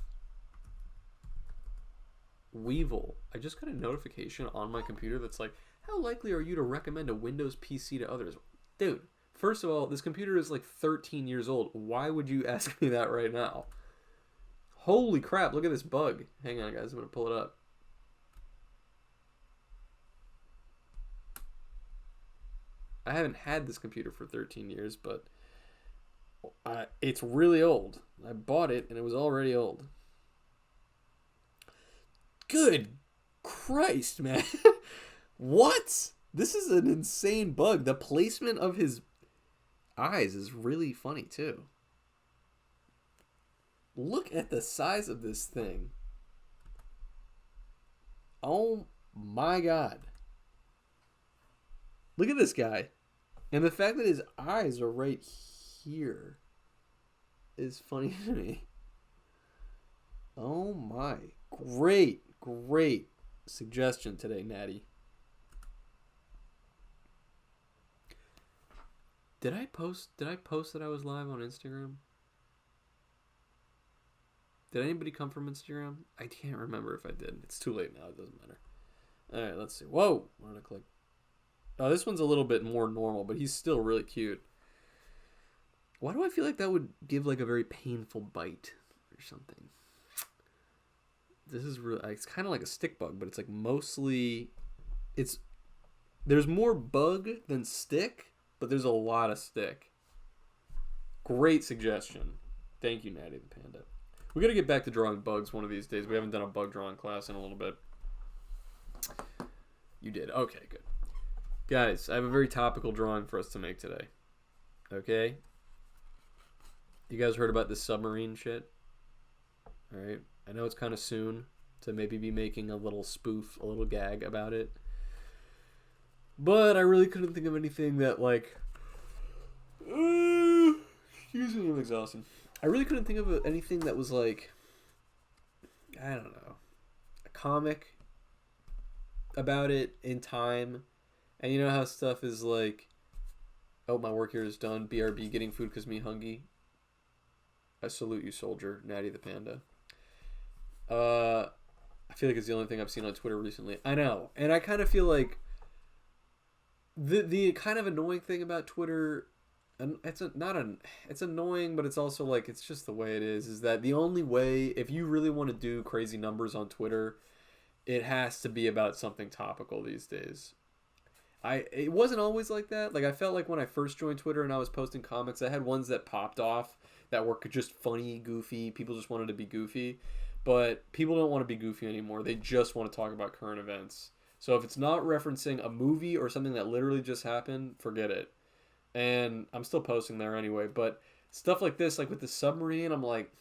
weevil. I just got a notification on my computer that's like, how likely are you to recommend a Windows PC to others? Dude, first of all, this computer is like 13 years old. Why would you ask me that right now? Holy crap, look at this bug. Hang on, guys. I'm going to pull it up. I haven't had this computer for 13 years, but it's really old. I bought it, and it was already old. Good Christ, man. What? This is an insane bug. The placement of his eyes is really funny, too. Look at the size of this thing. Oh, my God. Look at this guy. And the fact that his eyes are right here is funny to me. Oh, my. Great suggestion today, Natty. Did I post that I was live on Instagram? Did anybody come from Instagram? I can't remember if I did. It's too late now. It doesn't matter. All right, let's see. Whoa. I'm going to click. Oh, this one's a little bit more normal, but he's still really cute. Why do I feel like that would give like a very painful bite or something? This is really, it's kind of like a stick bug, but it's like mostly, there's more bug than stick, but there's a lot of stick. Great suggestion. Thank you, Natty the Panda. We got to get back to drawing bugs one of these days. We haven't done a bug drawing class in a little bit. You did. Okay, good. Guys, I have a very topical drawing for us to make today. Okay? You guys heard about this submarine shit? Alright? I know it's kind of soon to maybe be making a little spoof, a little gag about it. But I really couldn't think of anything that, like... excuse me, I'm exhausted. I really couldn't think of anything that was, like... I don't know. A comic about it in time. And you know how stuff is like... Oh, my work here is done. BRB, getting food because me hungry. I salute you, soldier. Natty the Panda. I feel like it's the only thing I've seen on Twitter recently. I know. And I kind of feel like the kind of annoying thing about Twitter, and it's annoying, but it's also like, it's just the way it is that the only way, if you really want to do crazy numbers on Twitter, it has to be about something topical these days. It wasn't always like that. Like I felt like when I first joined Twitter and I was posting comics, I had ones that popped off that were just funny, goofy. People just wanted to be goofy, but people don't want to be goofy anymore. They just want to talk about current events. So if it's not referencing a movie or something that literally just happened, forget it. And I'm still posting there anyway, but stuff like this, like with the submarine, I'm like,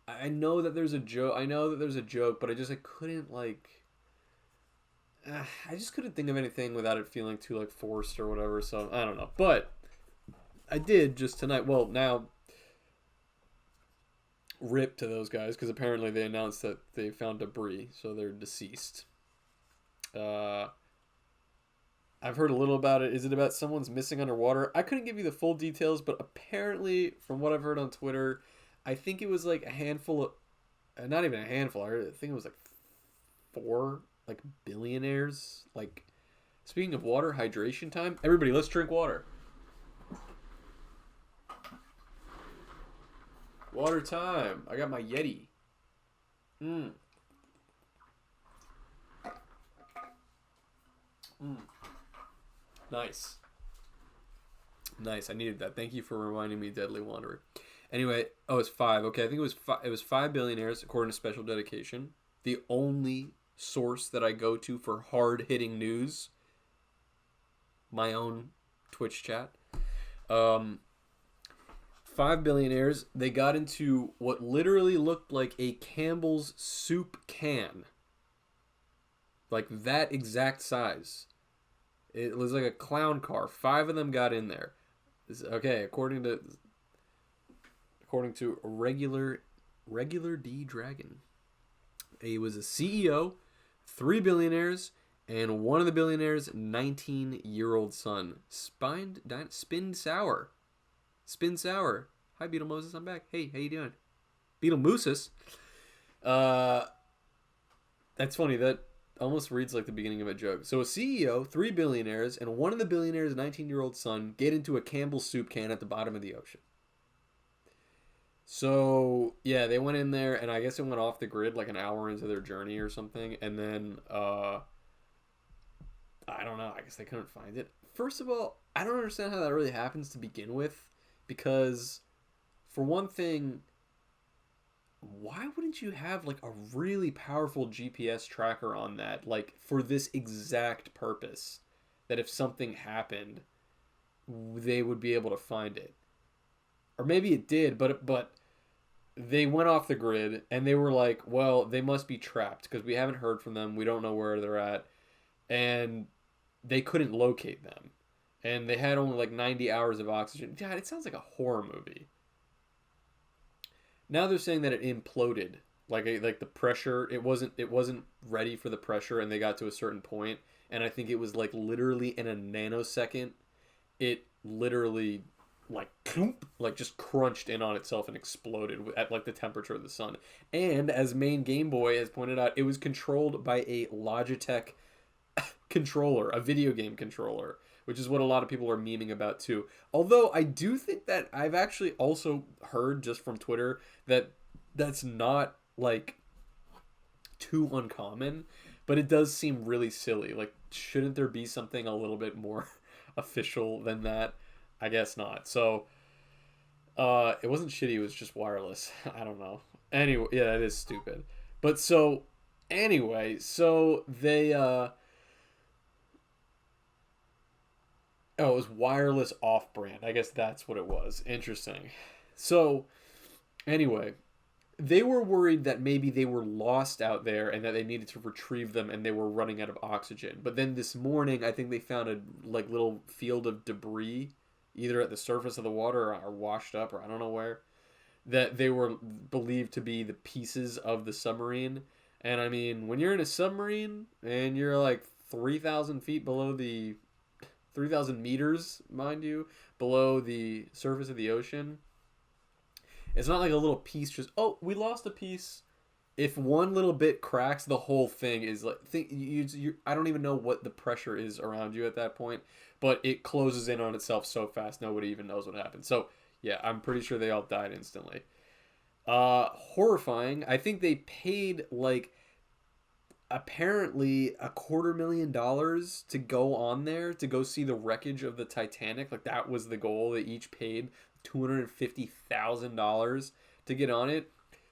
I know that there's a joke. I know that there's a joke, but I couldn't like. I just couldn't think of anything without it feeling too like forced or whatever. So I don't know, but I did just tonight. Well, now rip to those guys because apparently they announced that they found debris, so they're deceased. Uh, I've heard a little about it. Is it about someone's missing underwater? I couldn't give you the full details, but apparently, from what I've heard on Twitter, I think it was like a handful of, not even a handful. I think it was like four like billionaires. Like, speaking of water, hydration time. Everybody, let's drink water. Water time. I got my Yeti. Mm. Mm. Nice. Nice. I needed that. Thank you for reminding me, Deadly Wanderer. Anyway, oh, it's five. Okay, I think it was five. It was five billionaires according to Special Dedication. The only source that I go to for hard hitting news. My own Twitch chat. Five billionaires. They got into what literally looked like a Campbell's soup can. Like that exact size. It was like a clown car. Five of them got in there. Okay, according to regular D Dragon. He was a CEO, three billionaires, and one of the billionaires' 19-year-old son. Spin Sour. Spin Sour. Hi, Beetle Moses. I'm back. Hey, how you doing? Beetle Moses. That's funny. That almost reads like the beginning of a joke. So a CEO, three billionaires, and one of the billionaires' 19-year-old son get into a Campbell's soup can at the bottom of the ocean. So, yeah, they went in there, and I guess it went off the grid like an hour into their journey or something. And then, I don't know. I guess they couldn't find it. First of all, I don't understand how that really happens to begin with. Because, for one thing, why wouldn't you have like a really powerful GPS tracker on that, like for this exact purpose, that if something happened, they would be able to find it? Or maybe it did, but they went off the grid and they were like, well, they must be trapped because we haven't heard from them. We don't know where they're at, and they couldn't locate them. And they had only like 90 hours of oxygen. God, it sounds like a horror movie. Now they're saying that it imploded, like the pressure. It wasn't ready for the pressure, and they got to a certain point, and I think it was like literally in a nanosecond, it literally like just crunched in on itself and exploded at like the temperature of the sun. And as main Game Boy has pointed out, it was controlled by a Logitech controller, a video game controller, which is what a lot of people are memeing about too. Although I do think that I've actually also heard just from Twitter that that's not like too uncommon, but it does seem really silly. Like, shouldn't there be something a little bit more official than that? I guess not. So, it wasn't shitty. It was just wireless. I don't know. Anyway, yeah, that is stupid. But so, anyway, so they, oh, it was wireless off-brand. I guess that's what it was. Interesting. So, anyway, they were worried that maybe they were lost out there and that they needed to retrieve them and they were running out of oxygen. But then this morning, I think they found a like little field of debris, either at the surface of the water or washed up, or I don't know where, that they were believed to be the pieces of the submarine. And I mean, when you're in a submarine and you're like 3,000 feet below the 3,000 meters, mind you, below the surface of the ocean, it's not like a little piece just, oh, we lost a piece. If one little bit cracks, the whole thing is like, I don't even know what the pressure is around you at that point, but it closes in on itself so fast, nobody even knows what happened. So, yeah, I'm pretty sure they all died instantly. Horrifying. I think they paid like apparently $250,000 to go on there to go see the wreckage of the Titanic. Like that was the goal. They each paid $250,000 to get on it.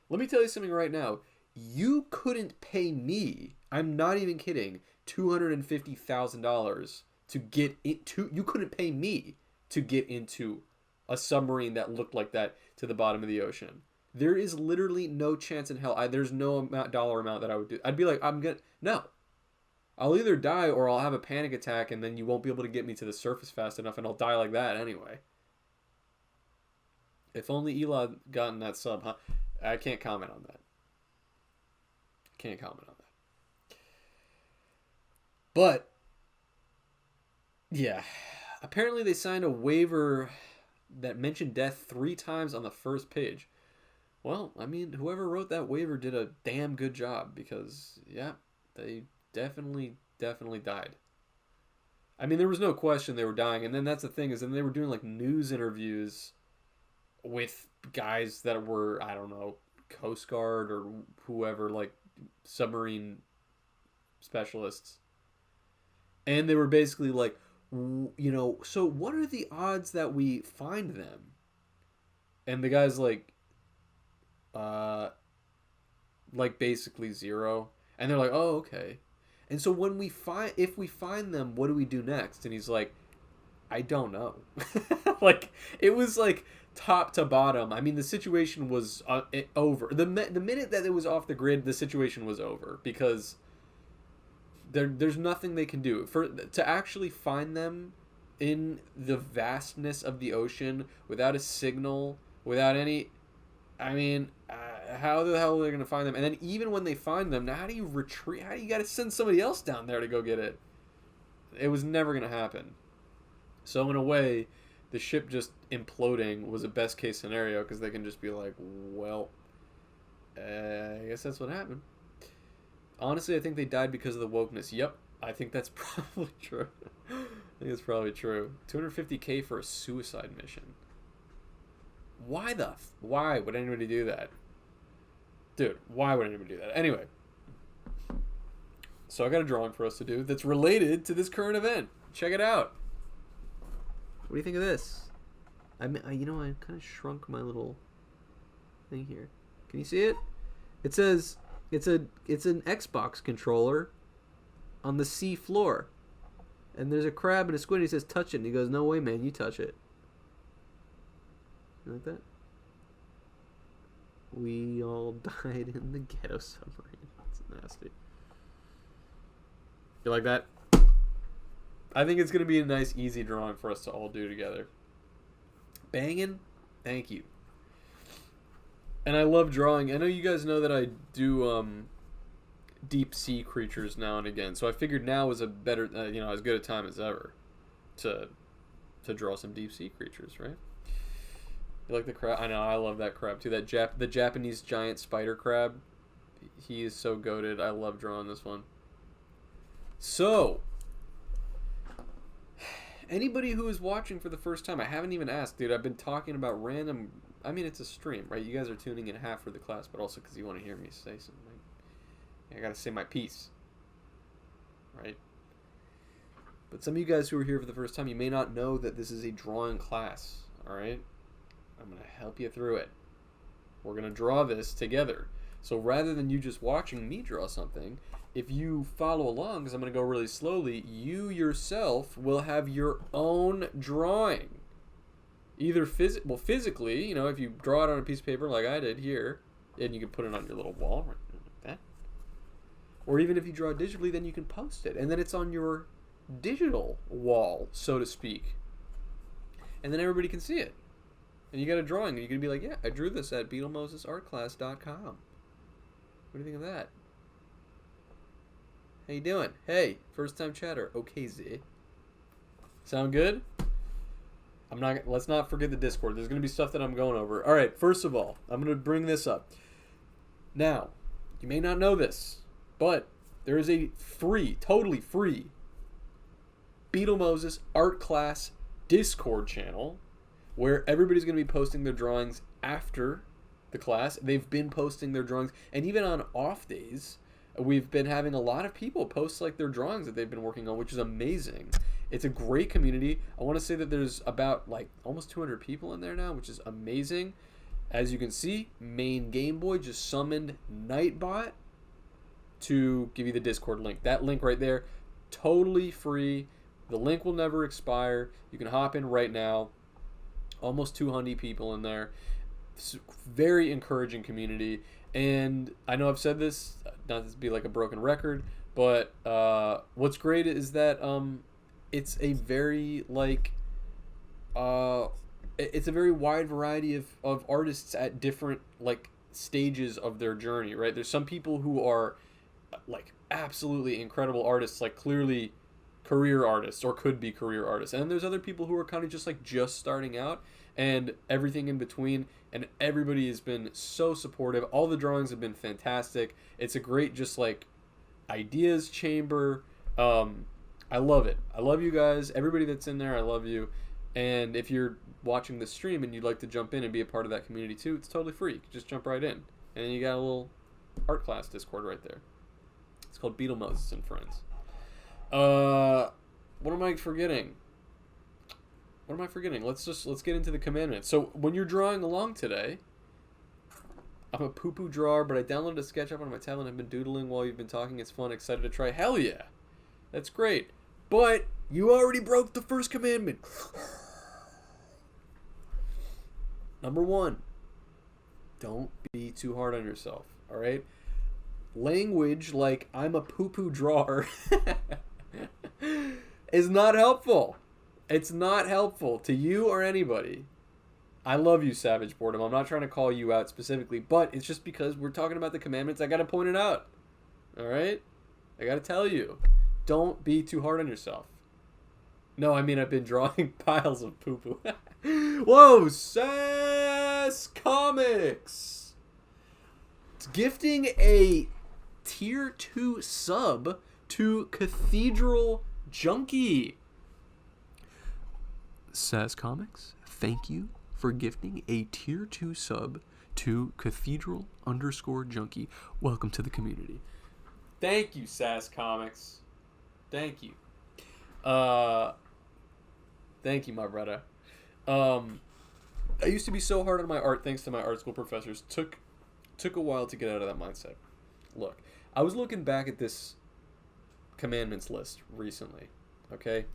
Let me tell you something right now. You couldn't pay me, I'm not even kidding, $250,000 to get into. You couldn't pay me to get into a submarine that looked like that to the bottom of the ocean. There is literally no chance in hell. There's no dollar amount that I would do. I'd be like, no. I'll either die or I'll have a panic attack and then you won't be able to get me to the surface fast enough and I'll die like that anyway. If only Elon got in that sub, huh? I can't comment on that. Can't comment on that. But, yeah. Apparently they signed a waiver that mentioned death 3 times on the first page. Well, I mean, whoever wrote that waiver did a damn good job because, yeah, they definitely died. I mean, there was no question they were dying. And then that's the thing is, then they were doing like news interviews with guys that were, I don't know, Coast Guard or whoever, like submarine specialists. And they were basically like, so what are the odds that we find them? And the guy's like basically 0. And they're like, oh, okay. And so if we find them, what do we do next? And he's like, I don't know. Like, it was like top to bottom. I mean, the situation was over. The minute that it was off the grid, the situation was over because there's nothing they can do to actually find them in the vastness of the ocean without a signal, without any. I mean, how the hell are they going to find them? And then even when they find them, now how do you retreat? How do you got to send somebody else down there to go get it? It was never going to happen. So in a way, the ship just imploding was a best case scenario because they can just be like, well, I guess that's what happened. Honestly, I think they died because of the wokeness. Yep, I think that's probably true. I think it's probably true. $250K for a suicide mission. Why would anybody do that? Dude, why would anybody do that? Anyway, so I got a drawing for us to do that's related to this current event. Check it out. What do you think of this? I kind of shrunk my little thing here. Can you see it? It says it's an Xbox controller on the sea floor. And there's a crab and a squid and he says touch it and he goes, no way man, you touch it. You like that? We all died in the ghetto submarine. That's nasty. You like that? I think it's going to be a nice, easy drawing for us to all do together. Banging? Thank you. And I love drawing. I know you guys know that I do deep sea creatures now and again. So I figured now was a better, as good a time as ever to draw some deep sea creatures, right? You like the crab? I know, I love that crab too. The Japanese giant spider crab. He is so goated. I love drawing this one. So, anybody who is watching for the first time, I haven't even asked, dude. I've been talking about random. I mean, it's a stream, right? You guys are tuning in half for the class, but also because you want to hear me say something. I gotta say my piece, right? But some of you guys who are here for the first time, you may not know that this is a drawing class, all right? I'm going to help you through it. We're going to draw this together. So rather than you just watching me draw something, if you follow along, because I'm going to go really slowly, you yourself will have your own drawing. Either physically, if you draw it on a piece of paper like I did here, and you can put it on your little wall right like that. Or even if you draw it digitally, then you can post it. And then it's on your digital wall, so to speak. And then everybody can see it. And you got a drawing, and you can be like, yeah, I drew this at BeetleMosesArtClass.com. What do you think of that? How you doing? Hey, first time chatter. Okay, Z. Sound good? Let's not forget the Discord. There's going to be stuff that I'm going over. All right, first of all, I'm going to bring this up. Now, you may not know this, but there is a totally free Beetle Moses Art Class Discord channel where everybody's going to be posting their drawings after the class. They've been posting their drawings, and even on off days, We've been having a lot of people post like their drawings that they've been working on, which is amazing. It's a great community. I want to say that there's about like almost 200 people in there now, which is amazing. As you can see, main Game Boy just summoned Nightbot to give you the Discord link. That link right there, totally free. The link will never expire. You can hop in right now. Almost 200 people in there. It's very encouraging community. And I know I've said this, not to be like a broken record, but what's great is that it's a very like it's a very wide variety of artists at different like stages of their journey, right? There's some people who are like absolutely incredible artists, like clearly career artists or could be career artists, and then there's other people who are kind of just like just starting out and everything in between, and everybody has been so supportive. All the drawings have been fantastic. It's a great just like ideas chamber. I love it. I love you guys. Everybody that's in there, I love you. And if you're watching the stream and you'd like to jump in and be a part of that community too, it's totally free. You can just jump right in. And then you got a little art class Discord right there. It's called Beetle, Moses and Friends. What am I forgetting? Let's get into the commandments. So when you're drawing along today, I'm a poo-poo drawer, but I downloaded a SketchUp on my tablet and I've been doodling while you've been talking. It's fun, excited to try. Hell yeah. That's great. But you already broke the first commandment. Number 1, don't be too hard on yourself, all right? Language like I'm a poo-poo drawer is not helpful. It's not helpful to you or anybody. I love you, Savage Boredom. I'm not trying to call you out specifically, but it's just because we're talking about the commandments, I got to point it out. All right? I got to tell you. Don't be too hard on yourself. No, I mean, I've been drawing piles of poo-poo. Whoa, Sass Comics! It's gifting a tier 2 sub to Cathedral Junkie. Sass Comics, thank you for gifting a tier 2 sub to Cathedral_Junkie. Welcome to the community. Thank you, Sass Comics. Thank you. Thank you, my brother. I used to be so hard on my art thanks to my art school professors. Took a while to get out of that mindset. Look, I was looking back at this commandments list recently, okay?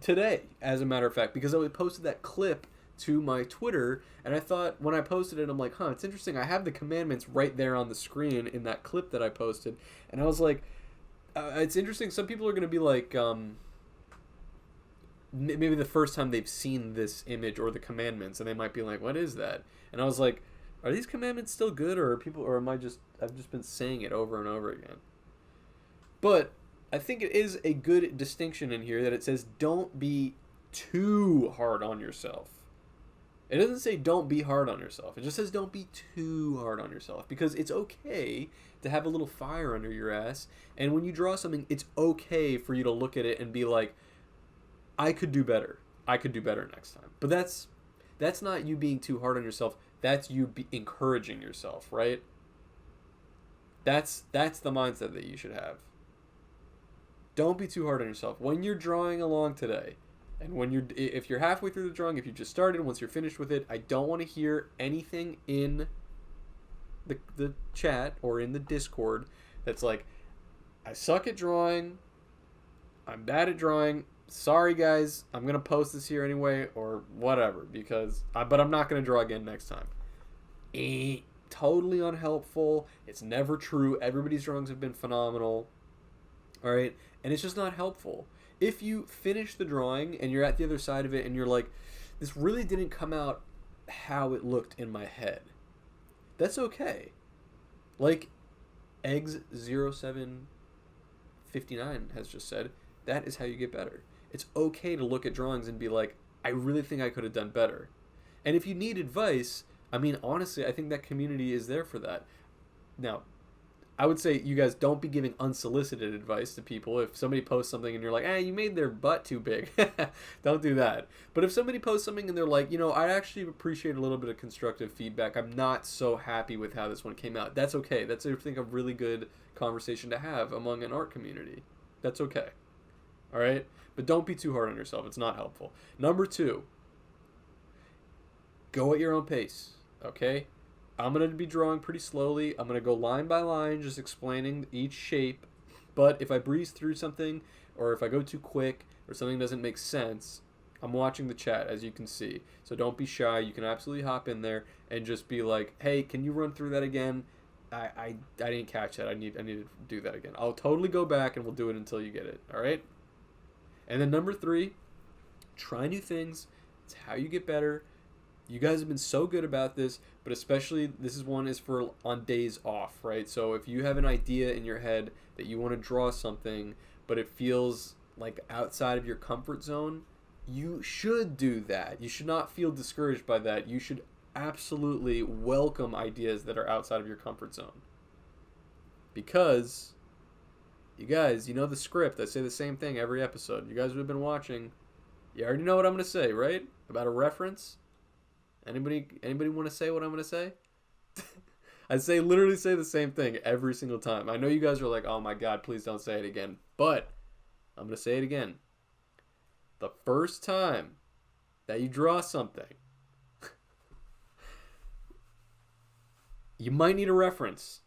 Today, as a matter of fact, because I posted that clip to my Twitter, and I thought when I posted it, I'm like, it's interesting. I have the commandments right there on the screen in that clip that I posted, and I was like, it's interesting. Some people are going to be like, maybe the first time they've seen this image or the commandments, and they might be like, what is that? And I was like, are these commandments still good, or I've just been saying it over and over again? But I think it is a good distinction in here that it says don't be too hard on yourself. It doesn't say don't be hard on yourself. It just says don't be too hard on yourself, because it's okay to have a little fire under your ass, and when you draw something, it's okay for you to look at it and be like, I could do better. I could do better next time. But that's not you being too hard on yourself. That's you encouraging yourself, right? That's the mindset that you should have. Don't be too hard on yourself. When you're drawing along today, and if you're halfway through the drawing, if you just started, once you're finished with it, I don't want to hear anything in the chat or in the Discord that's like, I suck at drawing, I'm bad at drawing, sorry guys, I'm going to post this here anyway, or whatever, but I'm not going to draw again next time. Totally unhelpful. It's never true. Everybody's drawings have been phenomenal. All right? And it's just not helpful. If you finish the drawing and you're at the other side of it and you're like, this really didn't come out how it looked in my head, that's okay. Like Eggs0759 has just said, that is how you get better. It's okay to look at drawings and be like, I really think I could have done better. And if you need advice, I mean, honestly, I think that community is there for that. Now, I would say you guys don't be giving unsolicited advice to people. If somebody posts something and you're like, you made their butt too big, don't do that. But if somebody posts something and they're like, I'd actually appreciate a little bit of constructive feedback. I'm not so happy with how this one came out. That's okay. That's, I think, a really good conversation to have among an art community. That's okay. All right? But don't be too hard on yourself. It's not helpful. Number 2, go at your own pace. Okay? I'm going to be drawing pretty slowly. I'm going to go line by line, just explaining each shape. But if I breeze through something, or if I go too quick, or something doesn't make sense, I'm watching the chat, as you can see. So don't be shy. You can absolutely hop in there and just be like, hey, can you run through that again? I didn't catch that. I need to do that again. I'll totally go back and we'll do it until you get it. All right? And then number 3, try new things. It's how you get better. You guys have been so good about this, but especially this one is for on days off, right? So if you have an idea in your head that you want to draw something, but it feels like outside of your comfort zone, you should do that. You should not feel discouraged by that. You should absolutely welcome ideas that are outside of your comfort zone. Because, you guys, you know the script. I say the same thing every episode. You guys who have been watching, you already know what I'm going to say, right? About a reference? Anybody want to say what I'm going to say? Literally say the same thing every single time. I know you guys are like, oh my God, please don't say it again. But I'm going to say it again. The first time that you draw something, you might need a reference.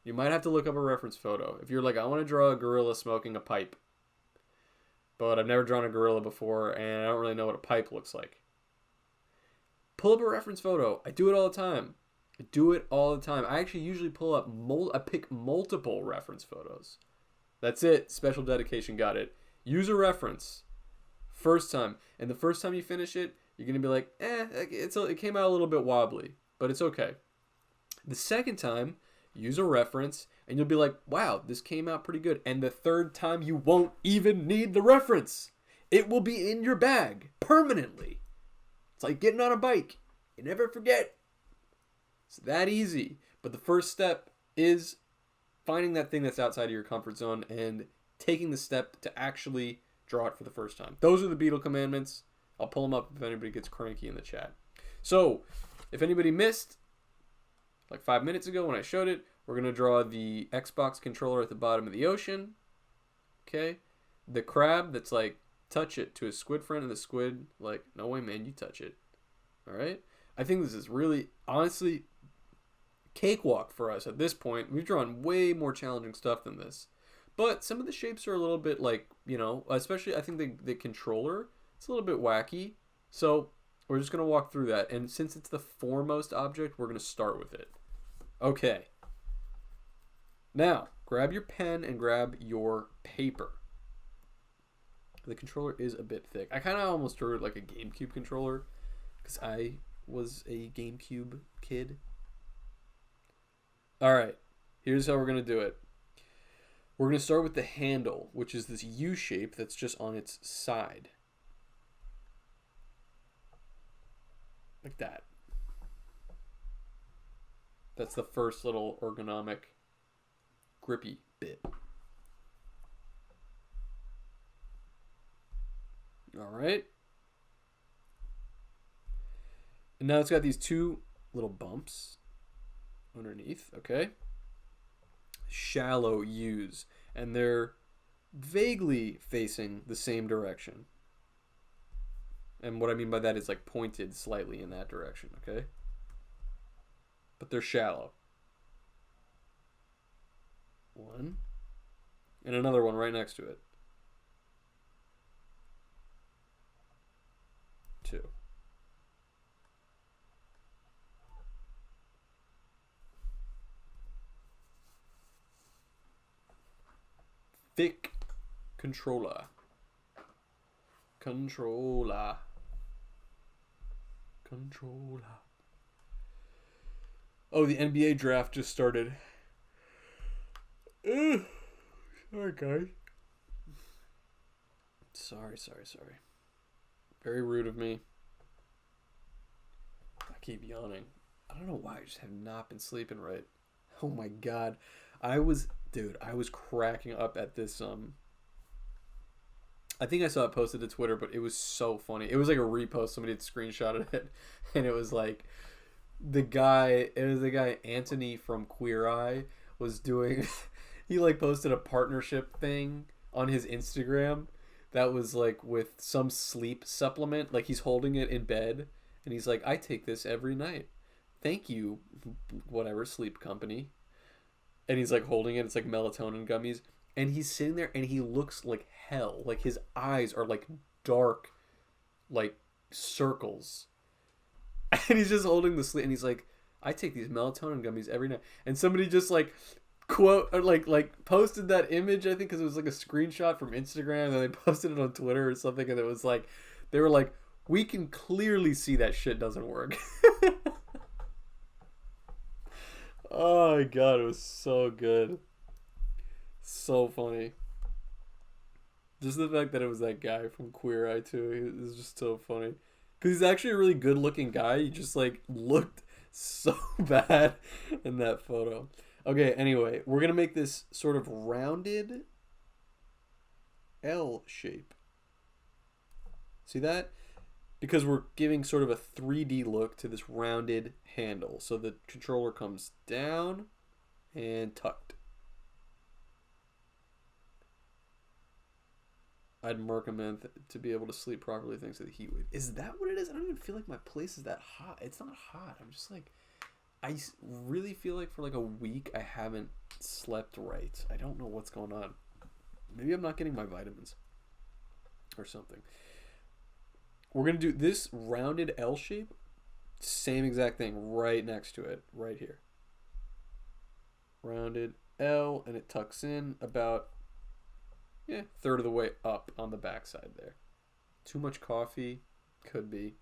You might have to look up a reference photo. If you're like, I want to draw a gorilla smoking a pipe, but I've never drawn a gorilla before and I don't really know what a pipe looks like. Pull up a reference photo. I do it all the time. I actually usually pull up, I pick multiple reference photos. That's it. Special dedication, got it. Use a reference. First time. And the first time you finish it, you're going to be like, it came out a little bit wobbly, but it's okay. The second time, use a reference, and you'll be like, wow, this came out pretty good. And the third time, you won't even need the reference. It will be in your bag permanently. It's like getting on a bike. You never forget. It's that easy. But the first step is finding that thing that's outside of your comfort zone and taking the step to actually draw it for the first time. Those are the Beetle commandments. I'll pull them up if anybody gets cranky in the chat. So, if anybody missed, like 5 minutes ago when I showed it, we're going to draw the Xbox controller at the bottom of the ocean. Okay? The crab that's like, touch it to a squid friend, and the squid like, no way, man, you touch it. All right? I think this is really, honestly, cakewalk for us at this point. We've drawn way more challenging stuff than this. But some of the shapes are a little bit like, especially I think the controller, it's a little bit wacky. So we're just going to walk through that. And since it's the foremost object, we're going to start with it. Okay. Now, grab your pen and grab your paper. The controller is a bit thick. I kind of almost drew it like a GameCube controller because I was a GameCube kid. All right, here's how we're going to do it. We're going to start with the handle, which is this U shape that's just on its side. Like that. That's the first little ergonomic, grippy bit. All right. And now it's got these 2 little bumps underneath, okay? Shallow U's. And they're vaguely facing the same direction. And what I mean by that is like pointed slightly in that direction, okay? But they're shallow. 1. And another one right next to it. 2. Thick controller. Oh, the NBA draft just started. Ugh. Sorry, guys. Sorry. Very rude of me. I keep yawning. I don't know why. I just have not been sleeping right. Oh my God. I was cracking up at this. I think I saw it posted to Twitter, but it was so funny. It was like a repost. Somebody had screenshotted it, and it was like the guy Anthony from Queer Eye was doing. He like posted a partnership thing on his Instagram that was like with some sleep supplement. Like he's holding it in bed, and he's like, "I take this every night. Thank you, whatever sleep company." And he's like holding it. It's like melatonin gummies, and he's sitting there, and he looks like hell. Like his eyes are like dark, like circles, and he's just holding the sleep. And he's like, "I take these melatonin gummies every night." And somebody just like quote or like posted that image, I think, because it was like a screenshot from Instagram, and they posted it on Twitter or something, and it was like they were like, "We can clearly see that shit doesn't work." Oh my god, it was so good. So funny. Just the fact that it was that guy from Queer Eye too. He was just so funny. Because he's actually a really good looking guy. He just like looked so bad in that photo. Okay, anyway, we're going to make this sort of rounded L shape. See that? Because we're giving sort of a 3D look to this rounded handle. So the controller comes down and tucked. I'd recommend to be able to sleep properly thanks to the heat wave. Is that what it is? I don't even feel like my place is that hot. It's not hot. I'm just like, I really feel like for like a week I haven't slept right. I don't know what's going on. Maybe I'm not getting my vitamins or something. We're going to do this rounded L shape. Same exact thing right next to it. Right here. Rounded L, and it tucks in about third of the way up on the backside there. Too much coffee? Could be.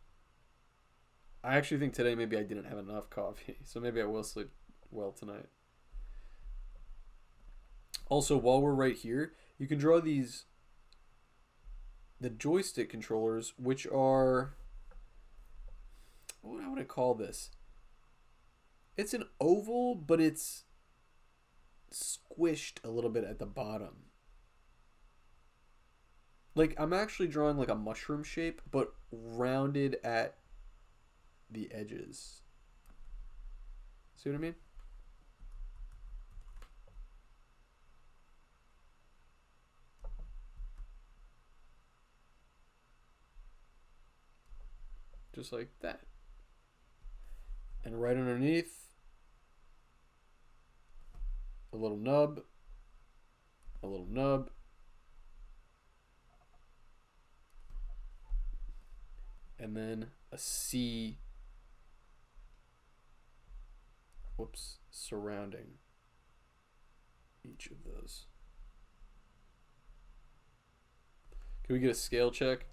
I actually think today maybe I didn't have enough coffee, so maybe I will sleep well tonight. Also, while we're right here, you can draw the joystick controllers, which are, what would I call this? It's an oval, but it's squished a little bit at the bottom. Like, I'm actually drawing like a mushroom shape, but rounded at the edges. See what I mean? Just like that. And right underneath, a little nub, a little nub, and then a C, surrounding each of those. Can we get a scale check?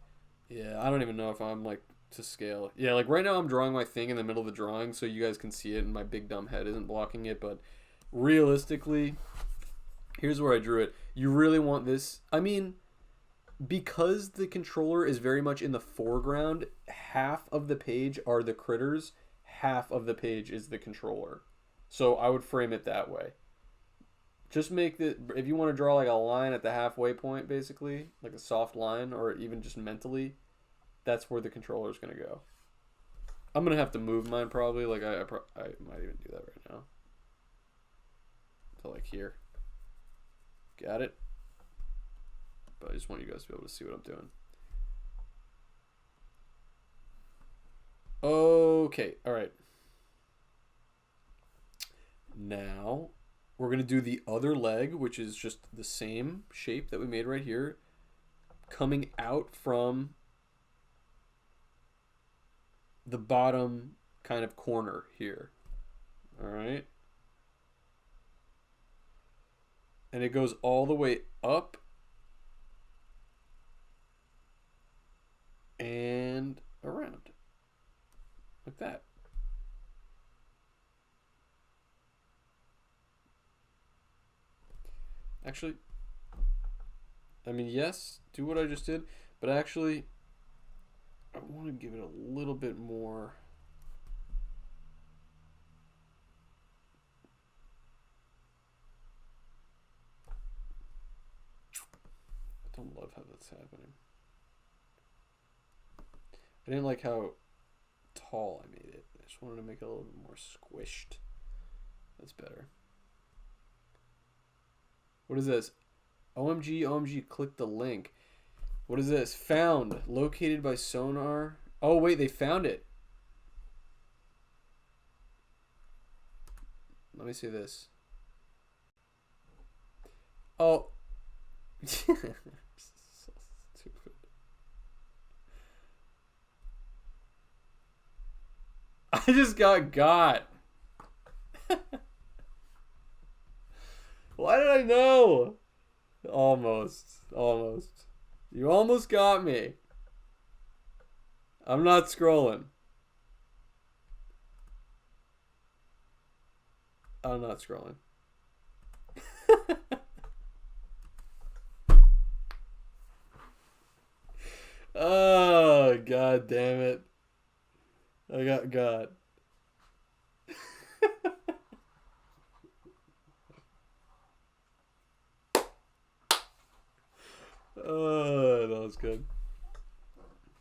Yeah, I don't even know if I'm like to scale. Yeah, like right now I'm drawing my thing in the middle of the drawing so you guys can see it and my big dumb head isn't blocking it, but realistically, here's where I drew it. You really want this, I mean, because the controller is very much in the foreground, half of the page are the critters, half of the page is the controller. So I would frame it that way. Just make the, if you want to draw like a line at the halfway point, basically, like a soft line, or even just mentally, that's where the controller is going to go. I'm going to have to move mine probably, like I might even do that right now. To like here. Got it? But I just want you guys to be able to see what I'm doing. Okay, all right. Now, we're going to do the other leg, which is just the same shape that we made right here, coming out from the bottom kind of corner here. All right. And it goes all the way up and around like that. Actually, I mean, yes, do what I just did, but actually I want to give it a little bit more. don't love how that's happening. I didn't like how tall I made it. I just wanted to make it a little bit more squished. That's better. What is this? OMG, OMG, click the link. What is this? Found. Located by sonar. Oh, wait, they found it. Let me see this. Oh. So stupid. I just got. Why did I know? Almost. You almost got me. I'm not scrolling. I'm not scrolling. Oh, god damn it. I got. Oh, that was good.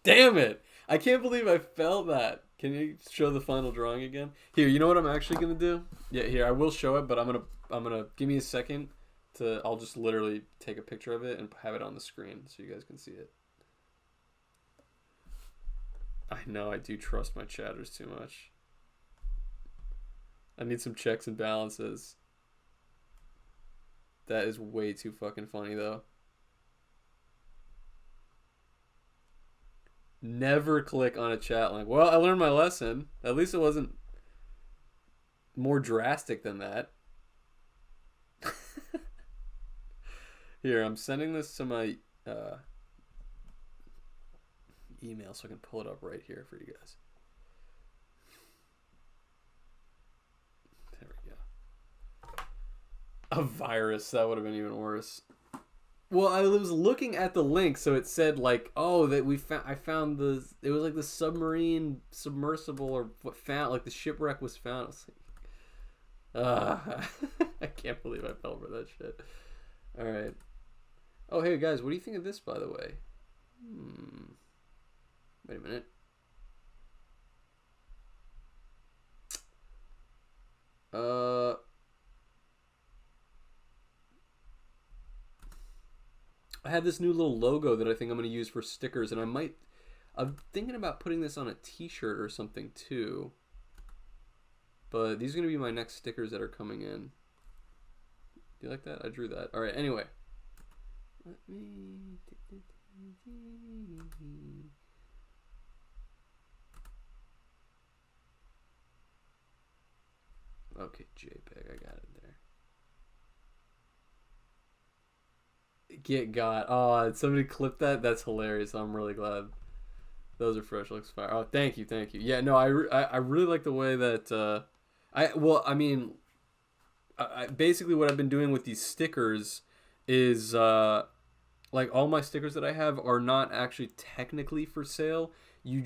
Damn it! I can't believe I felt that. Can you show the final drawing again? Here, you know what I'm actually gonna do? Yeah, here, I will show it, but I'm gonna give me a second to. I'll just literally take a picture of it and have it on the screen so you guys can see it. I know I do trust my chatters too much. I need some checks and balances. That is way too fucking funny though. Never click on a chat link. Well, I learned my lesson. At least it wasn't more drastic than that. Here, I'm sending this to my email so I can pull it up right here for you guys. There we go. A virus, that would have been even worse. Well, I was looking at the link, so it said like, "Oh, that we found." I found the. It was like the submersible, or what found like the shipwreck was found. I was like, I can't believe I fell for that shit. All right. Oh, hey guys, what do you think of this, by the way? Wait a minute. I have this new little logo that I think I'm going to use for stickers, and I'm thinking about putting this on a t-shirt or something too. But these are going to be my next stickers that are coming in. Do you like that? I drew that. All right, anyway. Let me... Okay, JPEG, I got it there. Got. Oh, somebody clipped that? That's hilarious. I'm really glad. Those are fresh. Looks fire. Oh, thank you. Yeah, no, I really like the way that... basically what I've been doing with these stickers is... like, all my stickers that I have are not actually technically for sale. You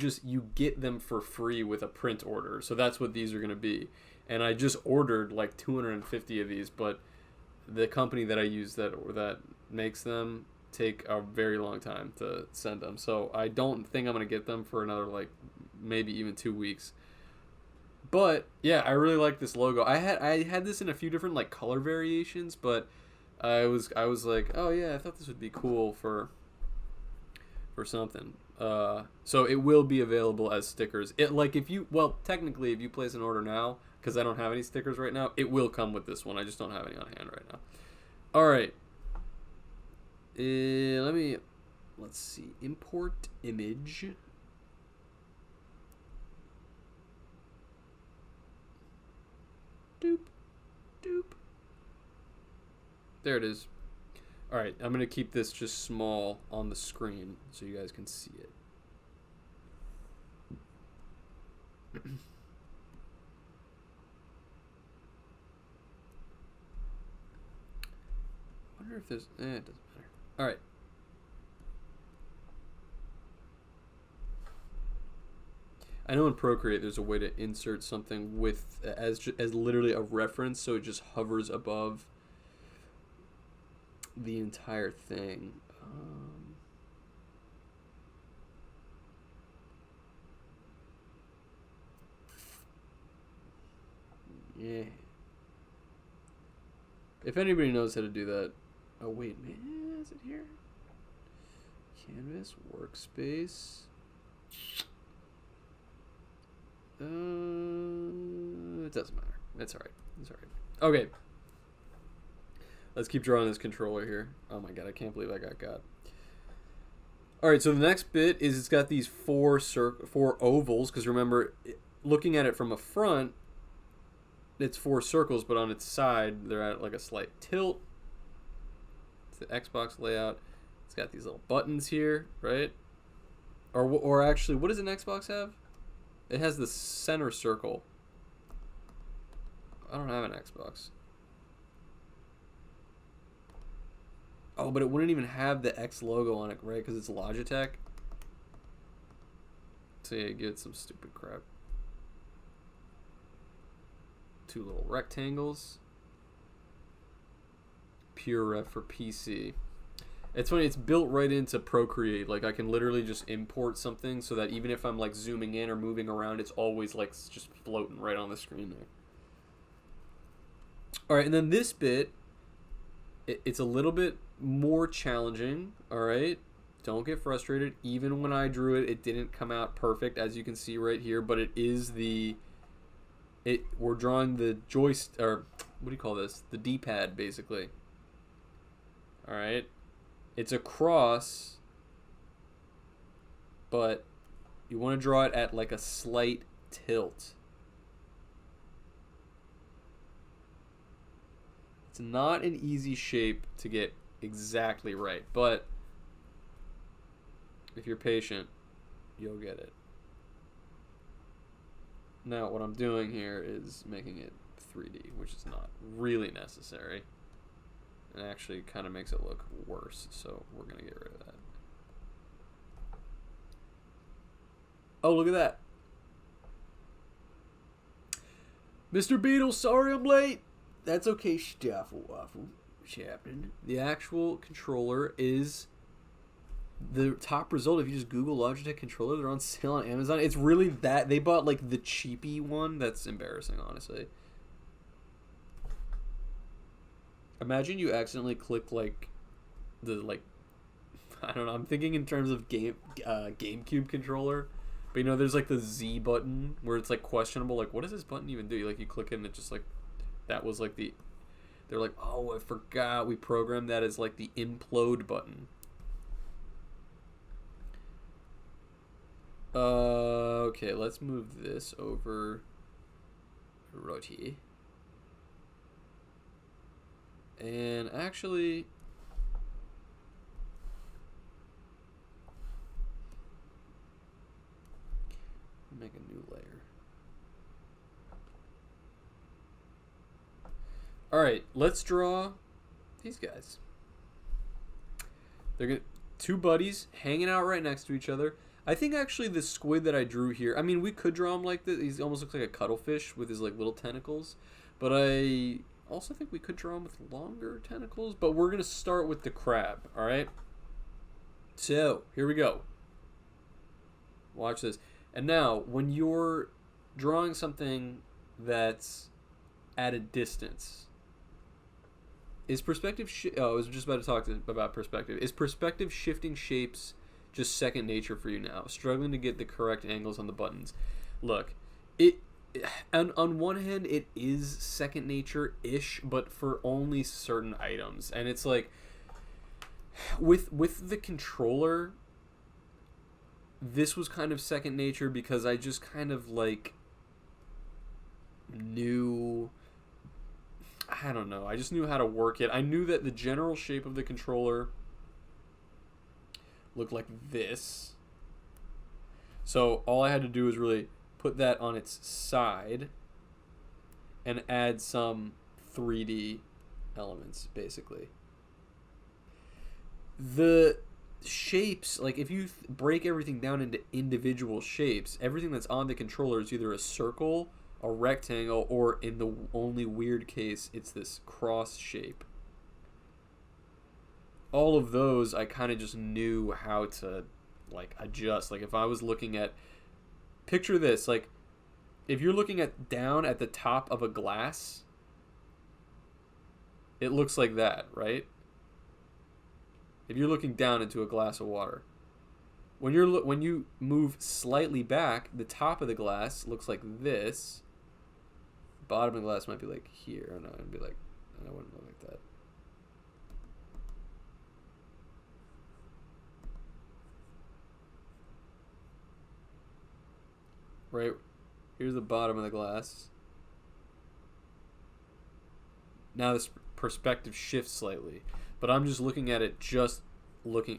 get them for free with a print order. So that's what these are going to be. And I just ordered like 250 of these, but the company that I use that makes them take a very long time to send them. So I don't think I'm going to get them for another like maybe even 2 weeks. But yeah, I really like this logo. I had this in a few different like color variations, but I was like, oh yeah, I thought this would be cool for something. So it will be available as stickers. Technically if you place an order now, because I don't have any stickers right now, it will come with this one. I just don't have any on hand right now. All right. Let's see. Import image. Doop. There it is. All right. I'm going to keep this just small on the screen so you guys can see it. I wonder if there's... it doesn't matter. All right. I know in Procreate there's a way to insert something with as literally a reference, so it just hovers above the entire thing. Yeah. If anybody knows how to do that. Oh, wait, man. Is it here? Canvas, workspace. It doesn't matter. It's alright. It's alright. Okay. Let's keep drawing this controller here. Oh my god, I can't believe I got. Alright, so the next bit is it's got these four ovals, because remember, looking at it from a front, it's 4 circles, but on its side, they're at like a slight tilt. It's the Xbox layout. It's got these little buttons here, right? Or actually, what does an Xbox have? It has the center circle. I don't have an Xbox. Oh, but it wouldn't even have the X logo on it, right? Because it's Logitech. So yeah, get some stupid crap. 2 little rectangles. Pure ref for PC. It's funny, it's built right into Procreate. Like, I can literally just import something so that even if I'm like zooming in or moving around, it's always like just floating right on the screen there. Alright, and then this bit, it's a little bit more challenging, alright? Don't get frustrated. Even when I drew it, it didn't come out perfect, as you can see right here, but it is we're drawing the joystick, or what do you call this? The D-pad, basically. Alright? It's a cross, but you want to draw it at like a slight tilt. It's not an easy shape to get exactly right, but if you're patient, you'll get it. Now, what I'm doing here is making it 3D, which is not really necessary. It actually kind of makes it look worse, so we're going to get rid of that. Oh, look at that. Mr. Beetle, sorry I'm late. That's okay, Staffel Waffle. Chapman. The actual controller is the top result. If you just Google Logitech controller, they're on sale on Amazon. It's really that. They bought like the cheapy one. That's embarrassing, honestly. Imagine you accidentally click like I don't know, I'm thinking in terms of GameCube controller. But you know, there's like the Z button where it's like questionable, like what does this button even do? Like you click it and it just like that was like they're like, oh, I forgot we programmed that as like the implode button. Okay, let's move this over right here. And actually, make a new layer. Alright, let's draw these guys. They're gonna, 2 buddies hanging out right next to each other. I think actually the squid that I drew here, I mean, we could draw him like this. He almost looks like a cuttlefish with his like little tentacles. But I also think we could draw him with longer tentacles. But we're going to start with the crab, alright? So, here we go. Watch this. And now, when you're drawing something that's at a distance, is perspective... I was just about to talk about perspective. Is perspective shifting shapes just second nature for you now? Struggling to get the correct angles on the buttons. Look, on one hand, it is second nature-ish, but for only certain items. And it's like, with the controller, this was kind of second nature because I just kind of like knew, I don't know, I just knew how to work it. I knew that the general shape of the controller looked like this. So all I had to do was really put that on its side and add some 3D elements, basically. The shapes, like if you break everything down into individual shapes, everything that's on the controller is either a circle, a rectangle, or in the only weird case, it's this cross shape. all of those, I kind of just knew how to like adjust. Like if I was looking at, picture this, like if you're looking at down at the top of a glass, it looks like that, right? If you're looking down into a glass of water, when you move slightly back, the top of the glass looks like this. Bottom of the glass might be like here. No, it'd be like, I wouldn't look like that. Right, here's the bottom of the glass. Now this perspective shifts slightly, but I'm just looking at it,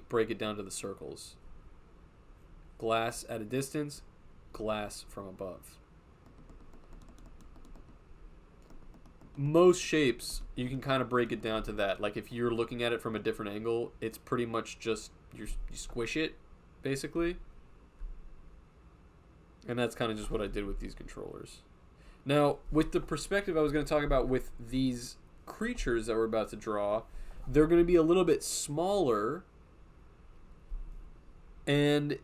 break it down to the circles. Glass at a distance, glass from above. Most shapes, you can kind of break it down to that. Like if you're looking at it from a different angle, it's pretty much just, you squish it, basically. And that's kind of just what I did with these controllers. Now, with the perspective I was going to talk about with these creatures that we're about to draw, they're going to be a little bit smaller. And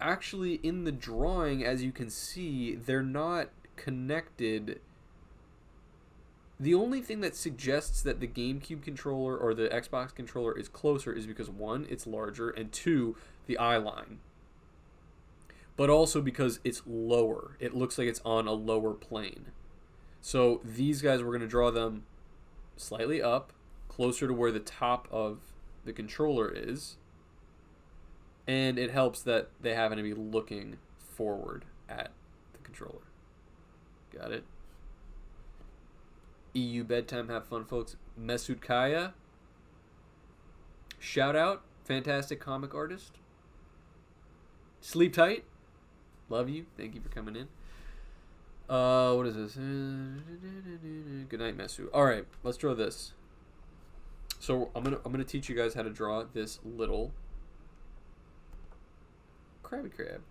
actually in the drawing, as you can see, they're not connected. The only thing that suggests that the GameCube controller or the Xbox controller is closer is because, one, it's larger, and two, the eye line. But also because it's lower. It looks like it's on a lower plane. So these guys, we're going to draw them slightly up, closer to where the top of the controller is. And it helps that they happen to be looking forward at the controller. Got it? EU bedtime, have fun, folks. Mesut Kaya. Shout out. Fantastic comic artist. Sleep tight. Love you. Thank you for coming in. What is this? Good night, Mesut. All right, let's draw this. So I'm gonna teach you guys how to draw this little Krabby Crab.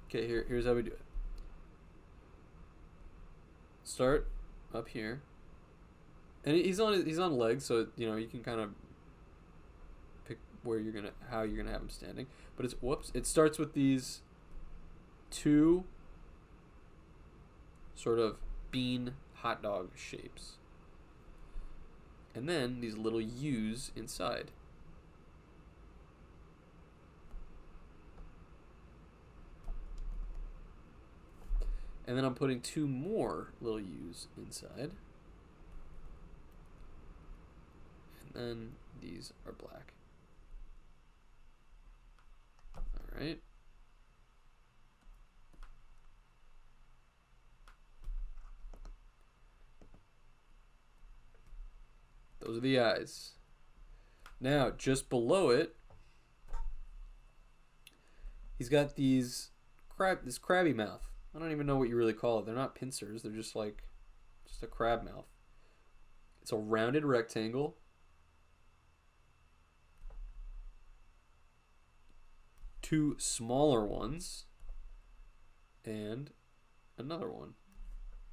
Okay, here's how we do it. Start up here, and he's on legs, so you know you can kind of pick how you're gonna have him standing. But it starts with these two sort of bean hot dog shapes, and then these little U's inside. And then I'm putting two more little U's inside. And then these are black. All right. Those are the eyes. Now, just below it, he's got this crabby mouth. I don't even know what you really call it. They're not pincers. They're just a crab mouth. It's a rounded rectangle. Two smaller ones. And another one.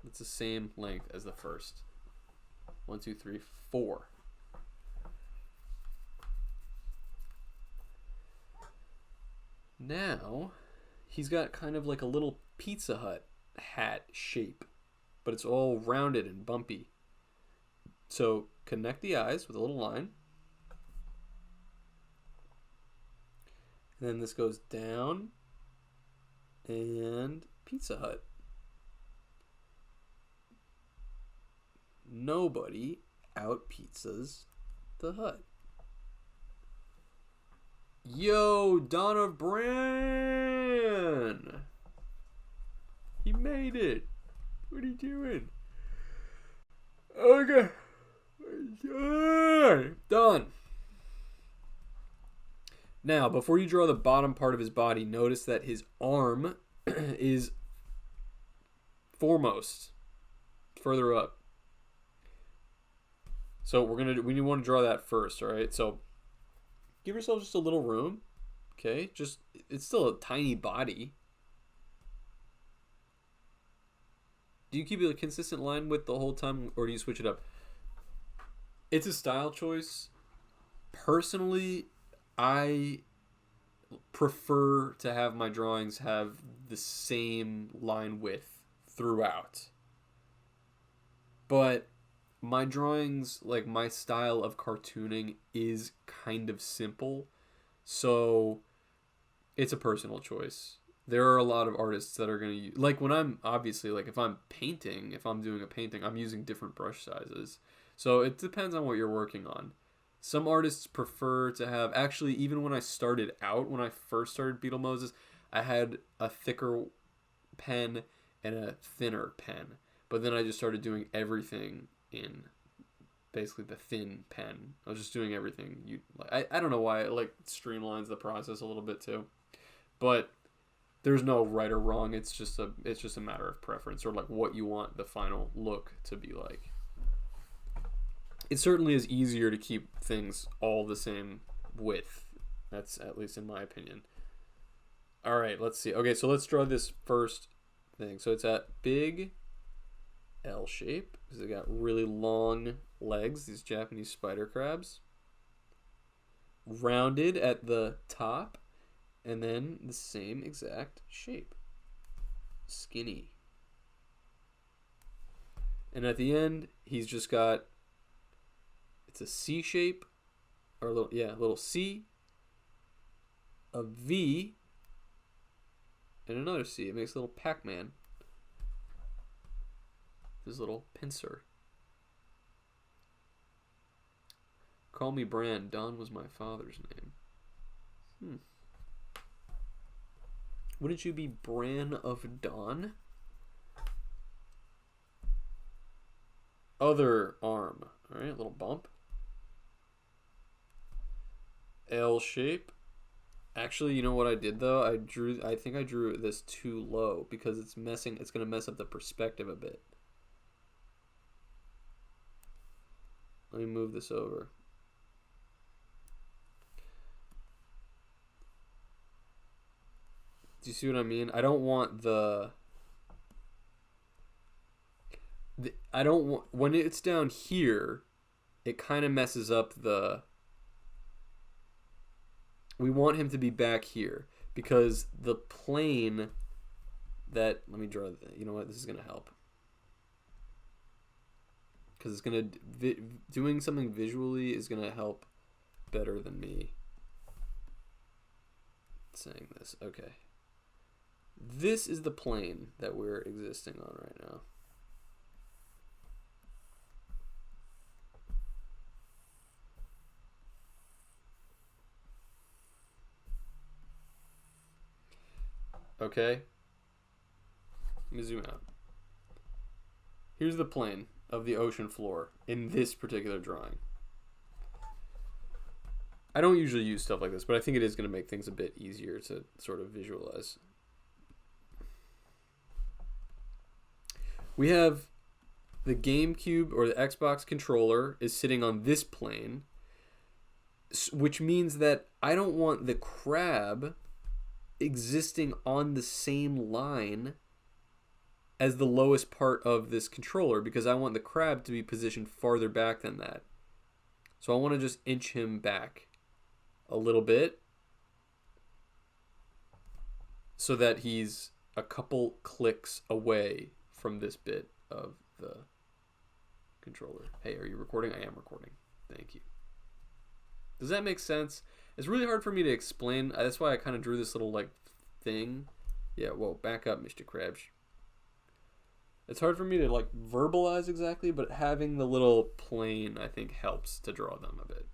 It's the same length as the first. 1, 2, 3, 4. Now, he's got kind of like a little Pizza Hut hat shape, but it's all rounded and bumpy. So connect the eyes with a little line. And then this goes down and Pizza Hut. Nobody out pizzas the Hut. Yo, Donna Bran! He made it. What are you doing? Okay. Done. Now, before you draw the bottom part of his body, notice that his arm is foremost, further up. So we want to draw that first, all right? So give yourself just a little room, okay? It's still a tiny body. Do you keep a consistent line width the whole time, or do you switch it up? It's a style choice. Personally, I prefer to have my drawings have the same line width throughout. But my drawings, like my style of cartooning is kind of simple. So it's a personal choice. There are a lot of artists that are going to use, like when I'm obviously like if I'm painting, if I'm doing a painting, I'm using different brush sizes. So it depends on what you're working on. Some artists prefer to have, actually, even when I started out, when I first started Beetle Moses, I had a thicker pen and a thinner pen. But then I just started doing everything in basically the thin pen. I was just doing everything. I don't know why it like streamlines the process a little bit too. But there's no right or wrong. It's just a matter of preference, or like what you want the final look to be like. It certainly is easier to keep things all the same width. That's at least in my opinion. All right, let's see. Okay, so let's draw this first thing. So it's at big L shape because they got really long legs, these Japanese spider crabs. Rounded at the top, and then the same exact shape. Skinny. And at the end, he's just got, it's a C shape, or a little C, a V, and another C. It makes a little Pac-Man. His little pincer. Call me Bran. Don was my father's name. Wouldn't you be Bran of Dawn? Other arm. Alright, little bump. L shape. Actually, you know what I did though? I think I drew this too low because it's gonna mess up the perspective a bit. Let me move this over. Do you see what I mean? I don't want when it's down here, it kind of messes up we want him to be back here because the plane let me draw, you know what, this is going to help. Because it's going to, doing something visually is going to help better than me saying this. Okay. This is the plane that we're existing on right now. Okay. Let me zoom out. Here's the plane of the ocean floor in this particular drawing. I don't usually use stuff like this, but I think it is going to make things a bit easier to sort of visualize. We have the GameCube or the Xbox controller is sitting on this plane, which means that I don't want the crab existing on the same line as the lowest part of this controller because I want the crab to be positioned farther back than that. So I want to just inch him back a little bit so that he's a couple clicks away from this bit of the controller. Hey, are you recording? I am recording. Thank you. Does that make sense? It's really hard for me to explain. That's why I kind of drew this little like thing. Yeah, whoa, back up, Mr. Krabs. It's hard for me to like verbalize exactly, but having the little plane I think helps to draw them a bit.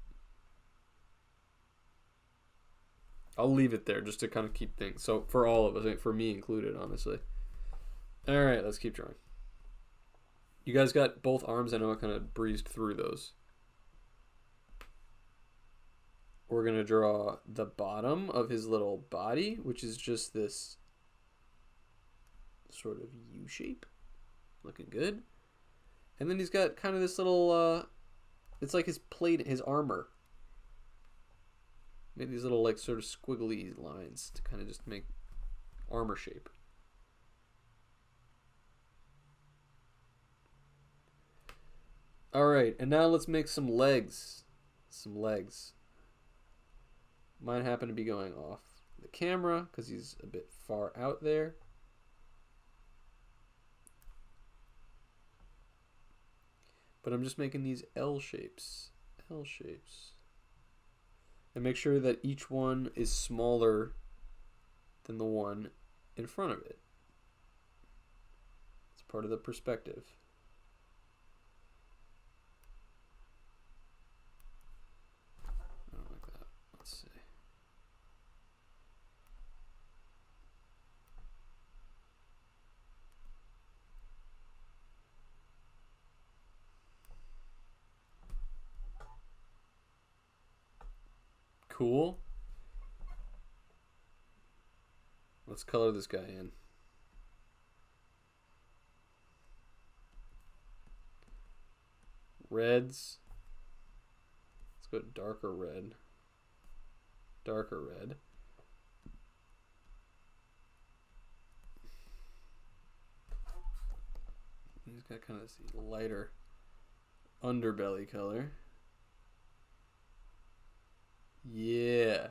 I'll leave it there just to kind of keep things. So for all of us, for me included, honestly. All right, let's keep drawing. You guys got both arms? I know I kind of breezed through those. We're going to draw the bottom of his little body, which is just this sort of U shape. Looking good. And then he's got kind of this little, it's like his plate, his armor. Made these little like sort of squiggly lines to kind of just make armor shape. All right, and now let's make some legs. Some legs. Mine happen to be going off the camera because he's a bit far out there. But I'm just making these L shapes. L shapes. And make sure that each one is smaller than the one in front of it. It's part of the perspective. I don't like that. Let's see. Cool. Let's color this guy in. Reds. Let's go darker red. Darker red. He's got kind of this lighter underbelly color. Yeah.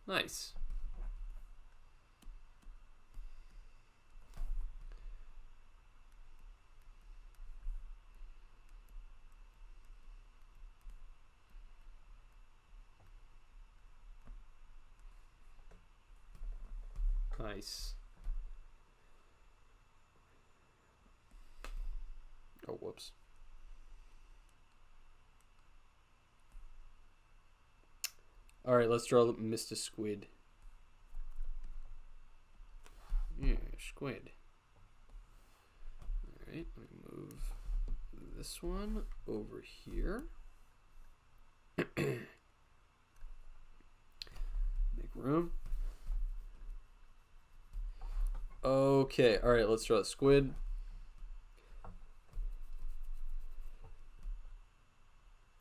Nice. Nice. Oh, whoops. All right, let's draw Mr. Squid. Yeah, squid. All right, let me move this one over here. Make room. Okay, all right, let's draw the squid.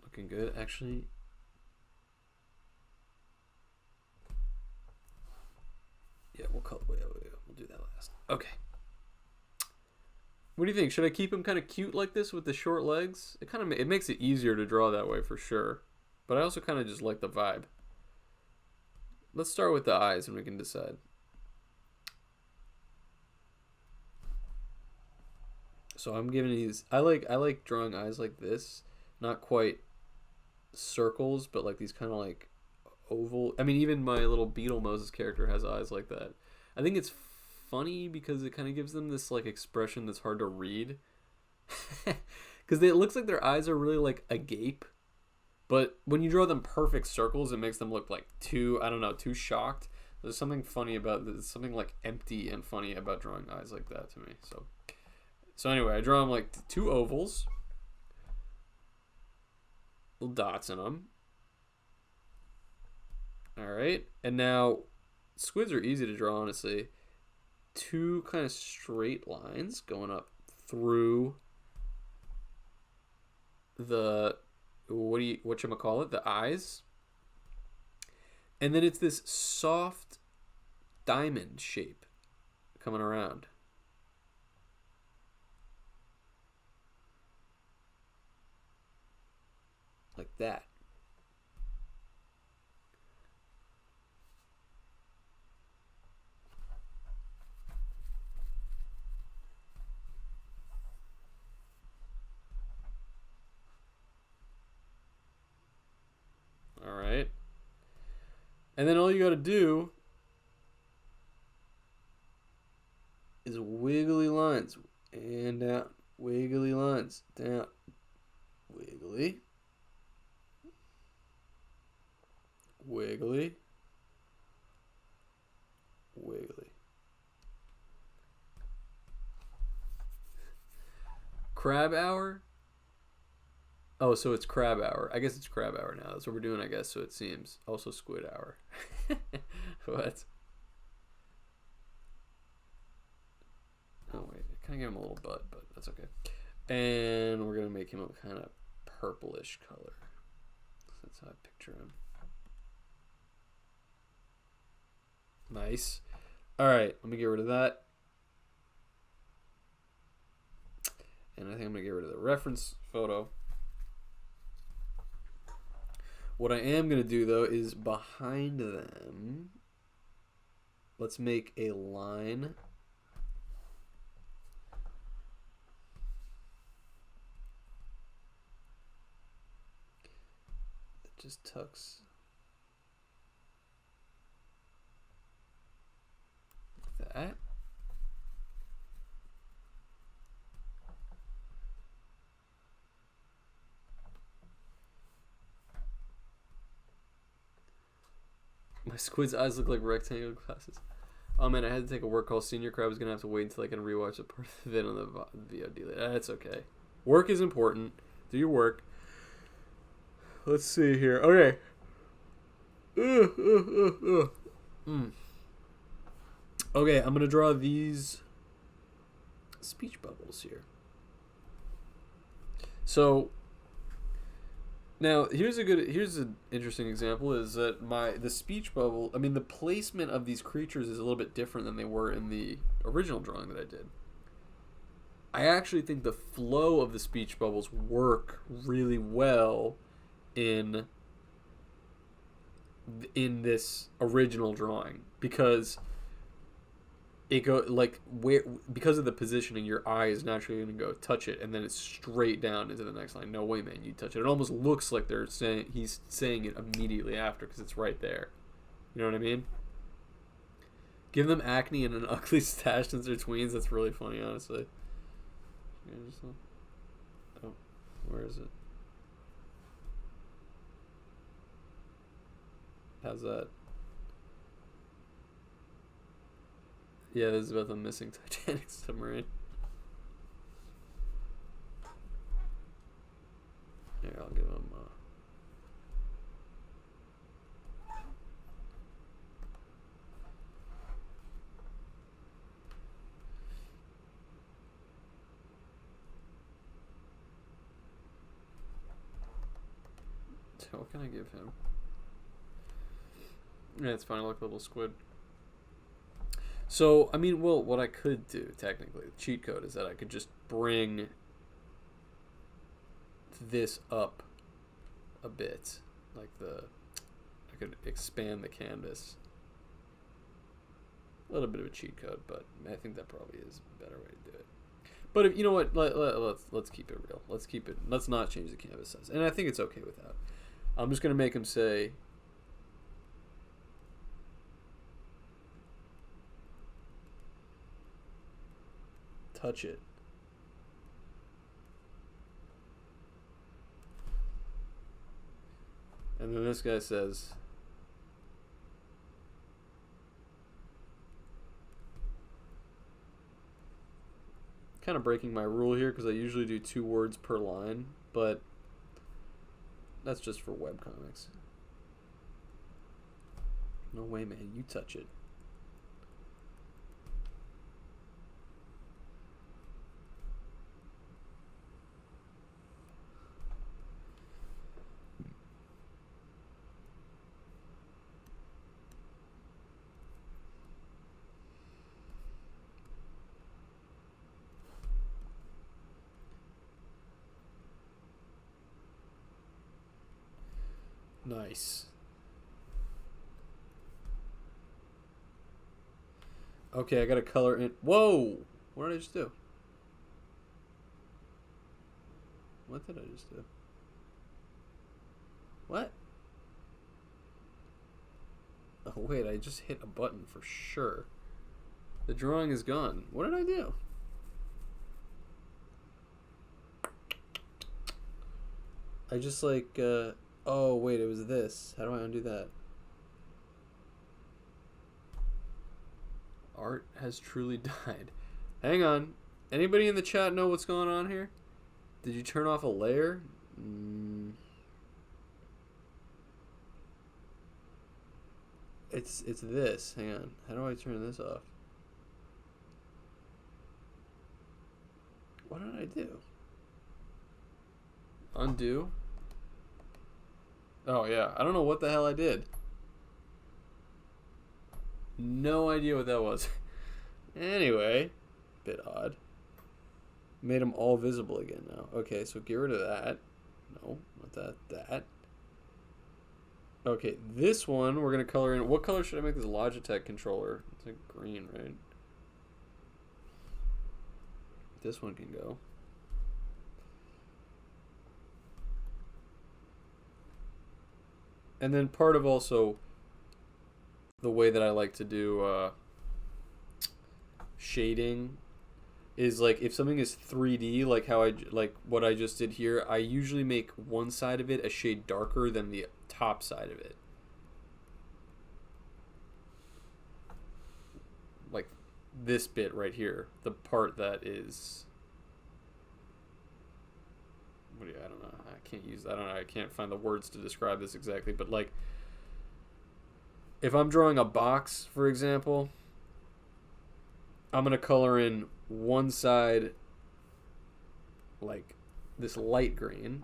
Looking good, actually. Yeah, we'll do that last. Okay. What do you think? Should I keep him kind of cute like this with the short legs? It makes it easier to draw that way for sure. But I also kind of just like the vibe. Let's start with the eyes and we can decide. So I'm giving these. I like drawing eyes like this, not quite circles, but like these kind of like oval. I mean, even my little Beetle Moses character has eyes like that. I think it's funny because it kind of gives them this like expression that's hard to read. Because it looks like their eyes are really like agape, but when you draw them perfect circles, it makes them look like too shocked. There's something funny about this, something like empty and funny about drawing eyes like that to me. So anyway, I draw them like two ovals, little dots in them. All right, and now squids are easy to draw, honestly. Two kind of straight lines going up through the whatchamacallit, the eyes. And then it's this soft diamond shape coming around. Like that. All right. And then all you got to do is wiggly lines and down, wiggly lines down, wiggly, wiggly, wiggly. Crab hour? Oh, so it's crab hour. I guess it's crab hour now. That's what we're doing, I guess, so it seems. Also squid hour. What? Oh, wait. I kind of gave him a little butt, but that's okay. And we're going to make him a kind of purplish color. That's how I picture him. Nice. All right, let me get rid of that. And I think I'm going to get rid of the reference photo. What I am going to do, though, is behind them, let's make a line. That just tucks like that. My squid's eyes look like rectangular glasses. Oh man, I had to take a work call. Senior crowd was gonna have to wait until I can rewatch the part of it on the VOD. That's okay. Work is important. Do your work. Let's see here. Okay. Okay, I'm gonna draw these speech bubbles here. So now here's an interesting example is that the speech bubble, I mean the placement of these creatures is a little bit different than they were in the original drawing that I did. I actually think the flow of the speech bubbles work really well in this original drawing because it go like where because of the positioning, your eye is naturally going to go touch it, and then it's straight down into the next line. No way, man, you touch it. It almost looks like he's saying it immediately after because it's right there. You know what I mean? Give them acne and an ugly stash since they're tweens. That's really funny, honestly. Oh, where is it? How's that? Yeah, this is about the missing Titanic submarine. Here, I'll give him so what can I give him? Yeah, it's fine. I like little squid. So, I mean, well, what I could do, technically, the cheat code is that I could just bring this up a bit. Like I could expand the canvas. A little bit of a cheat code, but I think that probably is a better way to do it. But if you know what, let's keep it real. Let's not change the canvas size. And I think it's okay with that. I'm just going to make him say... touch it. And then this guy says, kind of breaking my rule here because I usually do 2 words per line, but that's just for webcomics. No way, man, you touch it. Nice. Okay, I gotta color in. Whoa! What did I just do? What did I just do? What? Oh, wait, I just hit a button for sure. The drawing is gone. What did I do? I just like, oh, wait, it was this. How do I undo that? Art has truly died. Hang on. Anybody in the chat know what's going on here? Did you turn off a layer? It's this. Hang on. How do I turn this off? What did I do? Undo? Oh, yeah. I don't know what the hell I did. No idea what that was. Anyway, bit odd. Made them all visible again now. Okay, so get rid of that. No, not that. That. Okay, this one we're going to color in. What color should I make this Logitech controller? It's like green, right? This one can go. And then part of also the way that I like to do shading is like if something is 3D, like how like what I just did here, I usually make one side of it a shade darker than the top side of it. Like this bit right here, the part that is I don't know. I can't use. I don't know. I can't find the words to describe this exactly. But like, if I'm drawing a box, for example, I'm gonna color in one side like this light green,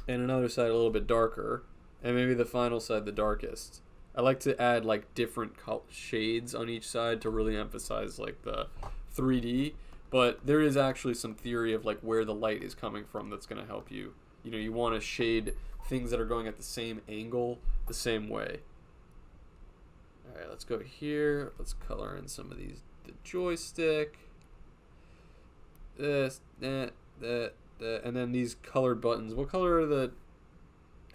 and another side a little bit darker, and maybe the final side the darkest. I like to add like different shades on each side to really emphasize like the 3D. But there is actually some theory of like where the light is coming from that's going to help you. You know, you want to shade things that are going at the same angle the same way. All right, let's go here. Let's color in some of these. The joystick. This, that, and then these colored buttons. What color are the...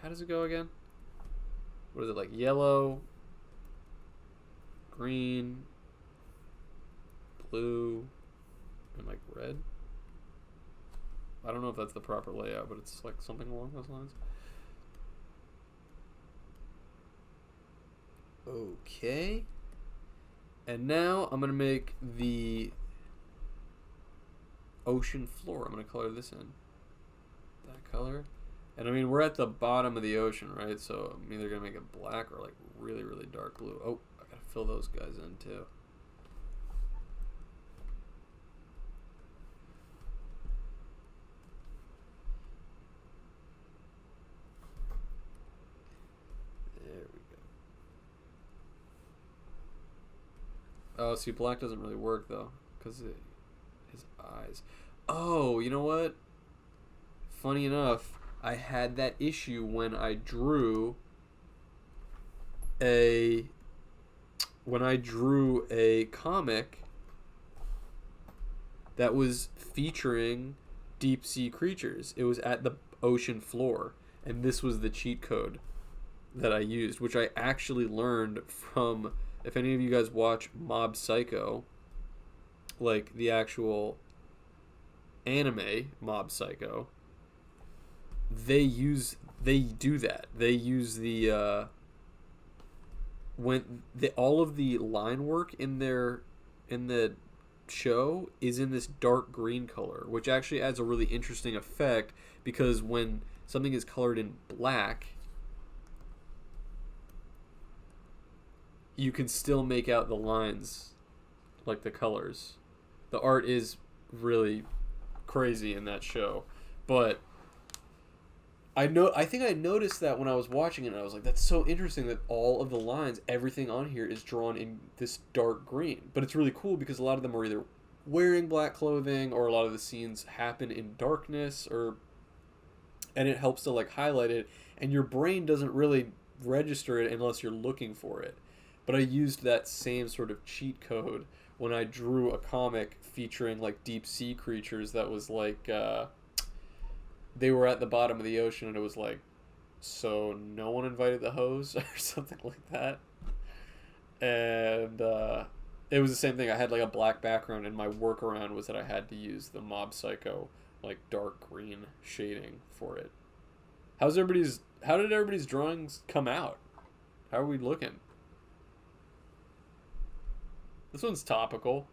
How does it go again? What is it, like yellow, green, blue, and like red? I don't know if that's the proper layout, but it's like something along those lines. Okay. And now I'm going to make the ocean floor. I'm going to color this in. That color. And I mean, we're at the bottom of the ocean, right? So I'm either going to make it black or like really, really dark blue. Oh, I got to fill those guys in too. There we go. Oh, see, black doesn't really work though, because his eyes. Oh, you know what? Funny enough, I had that issue when I drew a comic that was featuring deep sea creatures. It was at the ocean floor, and this was the cheat code that I used, which I actually learned from, if any of you guys watch Mob Psycho, like the actual anime Mob Psycho, they do that. They use the all of the line work in the show is in this dark green color, which actually adds a really interesting effect, because when something is colored in black, you can still make out the lines, like the colors. The art is really crazy in that show, but I think I noticed that when I was watching it, and I was like, that's so interesting that all of the lines, everything on here is drawn in this dark green. But it's really cool because a lot of them are either wearing black clothing, or a lot of the scenes happen in darkness, and it helps to like highlight it, and your brain doesn't really register it unless you're looking for it. But I used that same sort of cheat code when I drew a comic featuring like deep sea creatures that was like they were at the bottom of the ocean, and it was like, so no one invited the hoes or something like that. And it was the same thing. I had like a black background, and my workaround was that I had to use the Mob Psycho like dark green shading for it. How did everybody's drawings come out? How are we looking? This one's topical.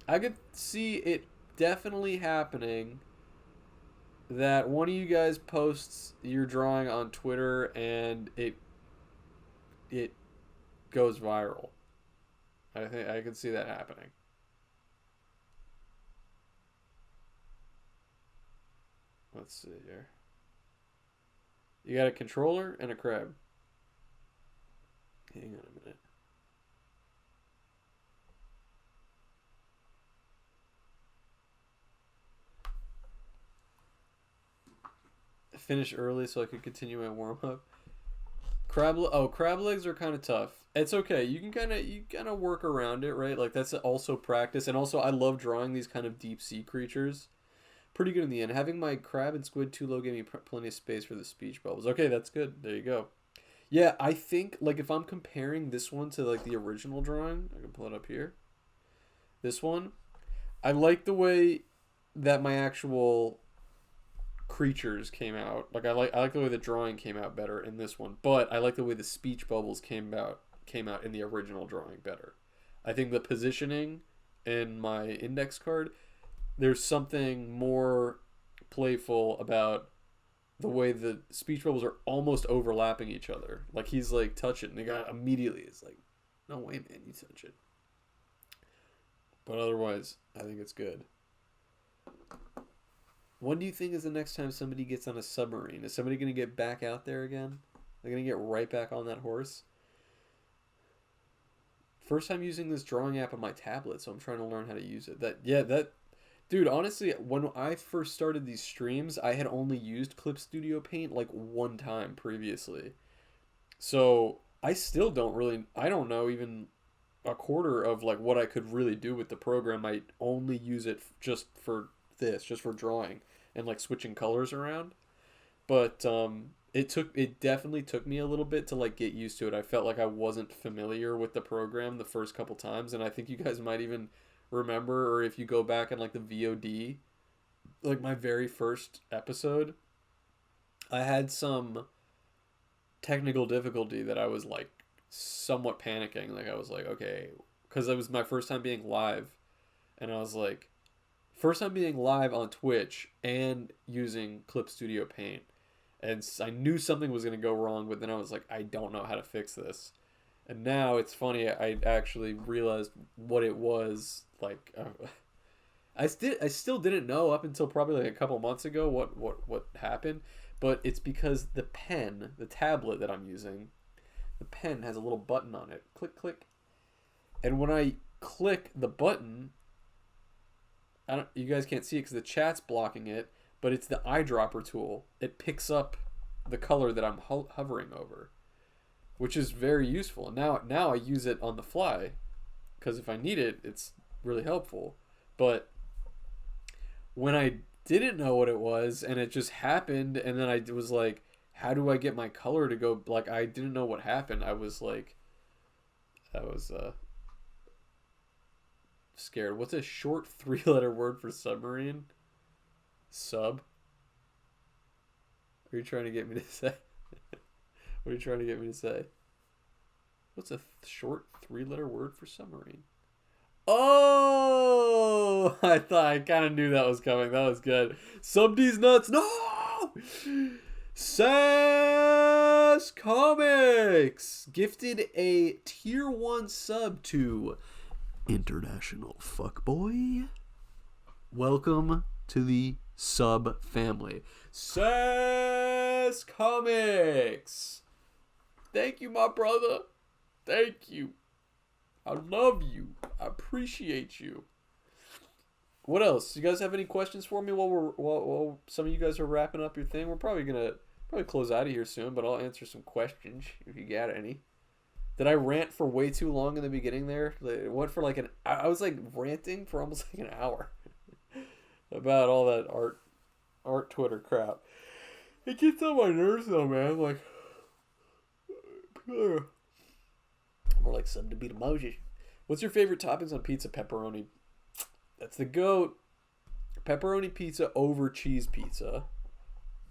I could see it definitely happening that one of you guys posts your drawing on Twitter and it goes viral. I think I could see that happening. Let's see here. You got a controller and a crab. Hang on a minute. Finish early so I could continue my warm up. Crab legs are kind of tough. It's okay. You kind of work around it, right? Like that's also practice, and also I love drawing these kind of deep sea creatures. Pretty good in the end. Having my crab and squid too low gave me plenty of space for the speech bubbles. Okay, that's good. There you go. Yeah, I think like if I'm comparing this one to like the original drawing, I can pull it up here. This one, I like the way that my actual creatures came out. Like I like the way the drawing came out better in this one, but I like the way the speech bubbles came out in the original drawing better. I think the positioning in my index card, there's something more playful about the way the speech bubbles are almost overlapping each other. Like he's like touch it, and the guy immediately is like, "No way, man, you touch it." But otherwise, I think it's good. When do you think is the next time somebody gets on a submarine? Is somebody going to get back out there again? They're going to get right back on that horse? First time using this drawing app on my tablet, so I'm trying to learn how to use it. Dude, honestly, when I first started these streams, I had only used Clip Studio Paint like one time previously. So I still I don't know even a quarter of like what I could really do with the program. I only use it just for drawing and like switching colors around. But it definitely took me a little bit to like get used to it. I felt like I wasn't familiar with the program the first couple times, and I think you guys might even remember, or if you go back in like the VOD, like my very first episode, I had some technical difficulty that I was like somewhat panicking. Like I was like, okay, because it was my first time being live, and I was like, first time being live on Twitch and using Clip Studio Paint. And I knew something was going to go wrong, but then I was like, I don't know how to fix this. And now it's funny, I actually realized what it was. Like, I still didn't know up until probably like a couple months ago what happened. But it's because the tablet that I'm using, the pen has a little button on it. Click, click. And when I click the button, you guys can't see it because the chat's blocking it, but it's the eyedropper tool. It picks up the color that I'm hovering over, which is very useful. And now I use it on the fly because if I need it, it's really helpful. But when I didn't know what it was and it just happened, and then I was like, how do I get my color to go? Like, I didn't know what happened. I was like, scared. What's a short 3-letter word for submarine? Sub? Are you trying to get me to say? What are you trying to get me to say? What's a short 3-letter word for submarine? Oh! I kind of knew that was coming. That was good. Sub D's nuts. No! Sass Comics gifted a tier 1 sub to International Fuckboy. Welcome to the sub family. Sass Comics. Thank you, my brother. Thank you. I love you. I appreciate you. What else? You guys have any questions for me while some of you guys are wrapping up your thing? We're probably gonna close out of here soon, but I'll answer some questions if you got any. Did I rant for way too long in the beginning there? It went for like I was like ranting for almost like an hour about all that art Twitter crap. It gets on my nerves though, man. Like, more like something to beat emoji. What's your favorite toppings on pizza? Pepperoni. That's the GOAT. Pepperoni pizza over cheese pizza,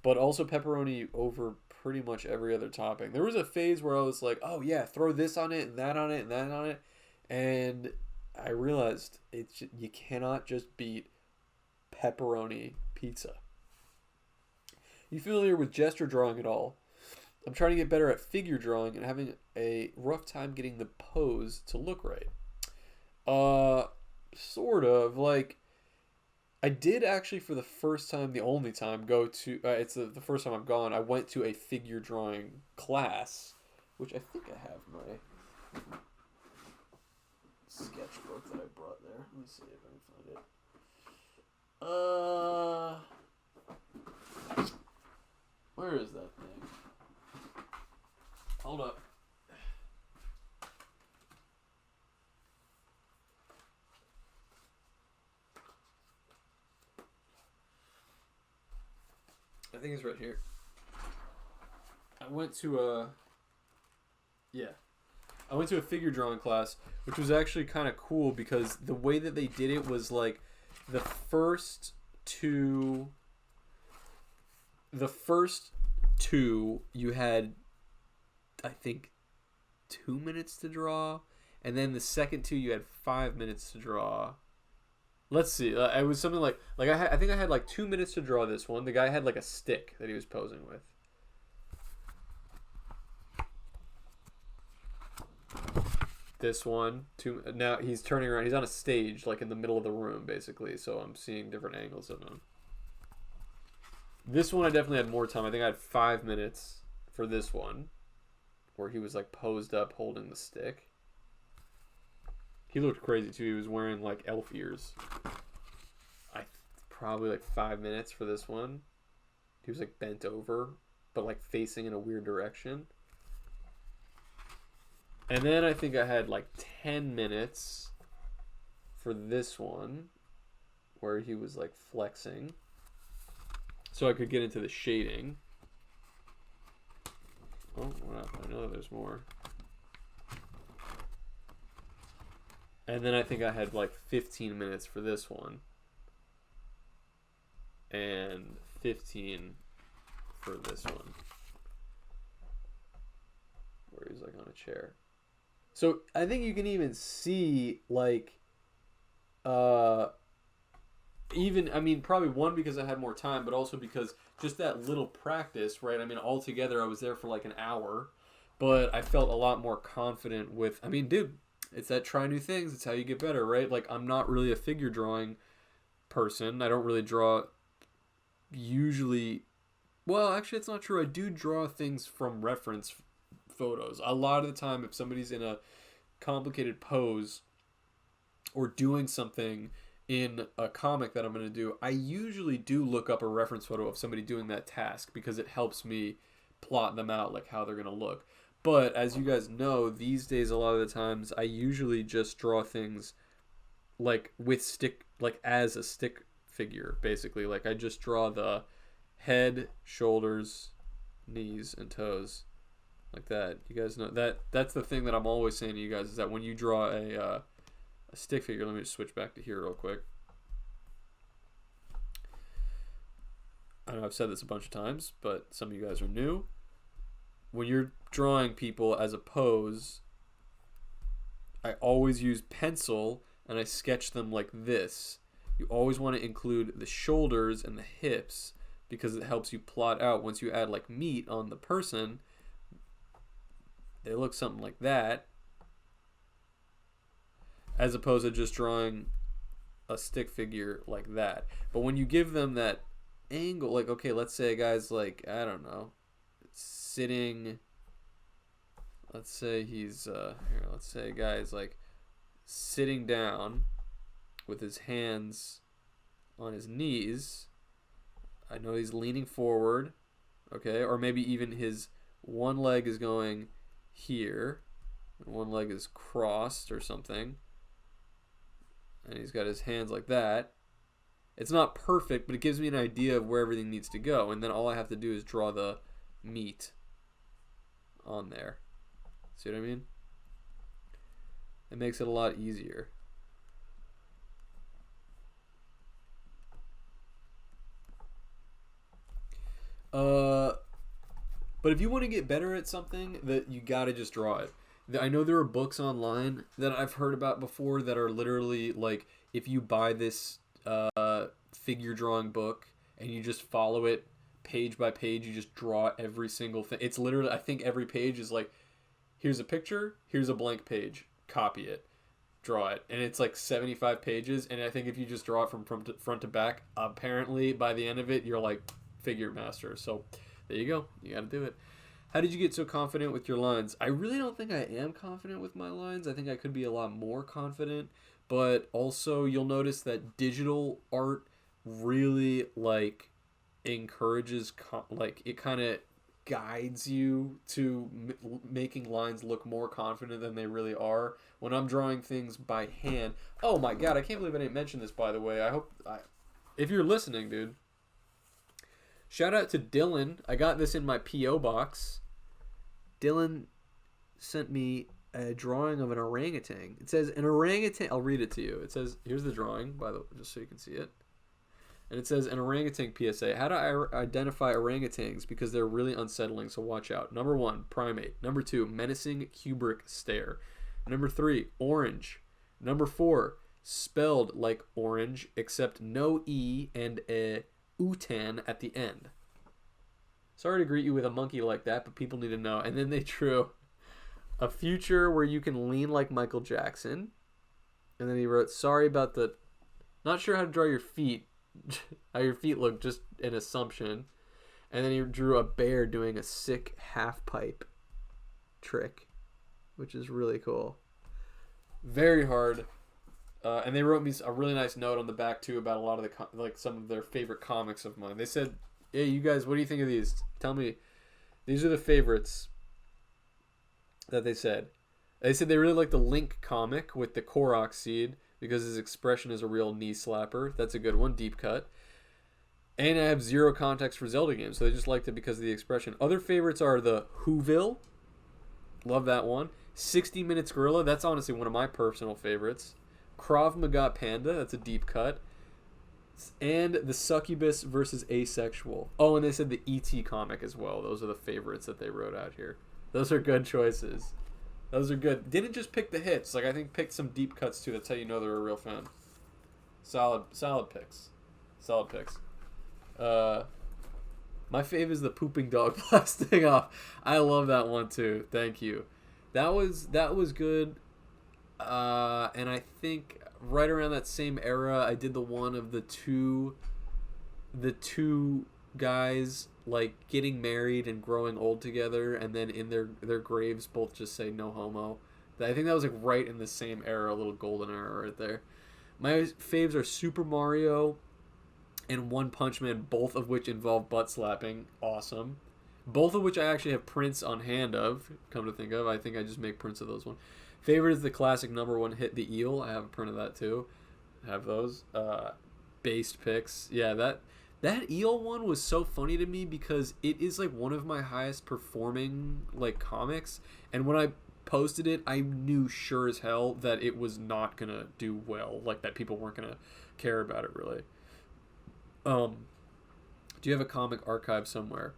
but also pepperoni over pretty much every other topping. There was a phase where I was like, oh yeah, throw this on it and that on it and that on it, and I realized you cannot just beat pepperoni pizza. You familiar with gesture drawing at all? I'm trying to get better at figure drawing and having a rough time getting the pose to look right. Sort of. Like, I did actually for the first time, the only time, go to, it's the first time I've gone, I went to a figure drawing class, which I think I have sketchbook that I brought there. Let me see if I can find it. Where is that thing? Hold up. I think it's right here. I went to a figure drawing class, which was actually kind of cool because the way that they did it was like the first two you had, I think, 2 minutes to draw, and then the second two you had 5 minutes to draw. Let's see. It was something like I think I had like 2 minutes to draw this one. The guy had like a stick that he was posing with. This one, now he's turning around. He's on a stage, like in the middle of the room, basically. So I'm seeing different angles of him. This one I definitely had more time. I think I had 5 minutes for this one, where he was like posed up holding the stick. He looked crazy too. He was wearing like elf ears. Probably like 5 minutes for this one. He was like bent over, but like facing in a weird direction. And then I think I had like 10 minutes for this one, where he was like flexing, so I could get into the shading. Oh, wow, I know there's more. And then I think I had like 15 minutes for this one. And 15 for this one. Where he's like on a chair. So I think you can even see like probably one, because I had more time, but also because just that little practice, right? I mean, altogether I was there for like an hour, but I felt a lot more confident with, dude, it's that try new things. It's how you get better, right? Like, I'm not really a figure drawing person. I don't really draw usually. Well, actually, it's not true. I do draw things from reference photos. A lot of the time, if somebody's in a complicated pose or doing something in a comic that I'm going to do, I usually do look up a reference photo of somebody doing that task because it helps me plot them out, like how they're going to look. But as you guys know, these days, a lot of the times, I usually just draw things like with stick, like as a stick figure, basically. Like I just draw the head, shoulders, knees, and toes, like that. You guys know that. That's the thing that I'm always saying to you guys, is that when you draw a stick figure, let me just switch back to here real quick. I know I've said this a bunch of times, but some of you guys are new. When you're drawing people as a pose, I always use pencil and I sketch them like this. You always want to include the shoulders and the hips because it helps you plot out. Once you add like meat on the person, they look something like that, as opposed to just drawing a stick figure like that. But when you give them that angle, like, okay, let's say a guy's like, I don't know, sitting, let's say he's here, let's say a guy is like sitting down with his hands on his knees. I know he's leaning forward, okay, or maybe even his one leg is going here and one leg is crossed or something, and he's got his hands like that. It's not perfect, but it gives me an idea of where everything needs to go, and then all I have to do is draw the meat on there. See what I mean? It makes it a lot easier. But if you want to get better at something, that you gotta just draw it. I know there are books online that I've heard about before that are literally like, if you buy this figure drawing book and you just follow it page by page, you just draw every single thing. It's literally, I think every page is like, here's a picture, here's a blank page, copy it, draw it, and it's like 75 pages. And I think if you just draw it from front to back, apparently by the end of it, you're like figure master. So there you go, you got to do it. How did you get so confident with your lines? I really don't think I am confident with my lines. I think I could be a lot more confident. But also, you'll notice that digital art really, like, encourages, like, it kind of guides you to making lines look more confident than they really are. When I'm drawing things by hand. Oh my god, I can't believe I didn't mention this, by the way. If you're listening, dude. Shout out to Dylan. I got this in my P.O. box. Dylan sent me a drawing of an orangutan. It says an orangutan. I'll read it to you. It says, here's the drawing, by the way, just so you can see it. And it says an orangutan PSA. How do I identify orangutans? Because they're really unsettling, so watch out. Number 1, primate. Number 2, menacing Kubrick stare. Number 3, orange. Number 4, spelled like orange, except no E and a utan at the end. Sorry to greet you with a monkey like that, but people need to know. And then they drew a future where you can lean like Michael Jackson. And then he wrote, sorry about the... Not sure how to draw your feet. How your feet look, just an assumption. And then he drew a bear doing a sick half pipe trick, which is really cool. Very hard. And they wrote me a really nice note on the back too about a lot of the some of their favorite comics of mine. They said, "Hey, you guys, what do you think of these? Tell me. These are the favorites." That they said. They said they really like the Link comic with the Korok seed because his expression is a real knee slapper. That's a good one, deep cut. And I have zero context for Zelda games, so they just liked it because of the expression. Other favorites are the Whoville. Love that one. 60 Minutes Gorilla. That's honestly one of my personal favorites. Krav Maga Panda, that's a deep cut. And the Succubus versus Asexual. Oh, and they said the E.T. comic as well. Those are the favorites that they wrote out here. Those are good choices. Those are good. Didn't just pick the hits. Like, I think picked some deep cuts too. That's how you know they're a real fan. Solid picks. Solid picks. My fave is the pooping dog blasting off. I love that one too. Thank you. That was good. And I think right around that same era, I did the one of the two guys like getting married and growing old together, and then in their graves both just say no homo. I think that was like right in the same era, a little golden era right there. My faves are Super Mario and One Punch Man, both of which involve butt slapping. Awesome. Both of which I actually have prints on hand of, come to think of. I think I just make prints of those ones. Favorite is the classic number 1 hit, the eel. I have a print of that too. I have those. Based picks. Yeah, that eel one was so funny to me because it is like one of my highest performing like comics. And when I posted it, I knew sure as hell that it was not going to do well. Like that people weren't going to care about it really. Do you have a comic archive somewhere?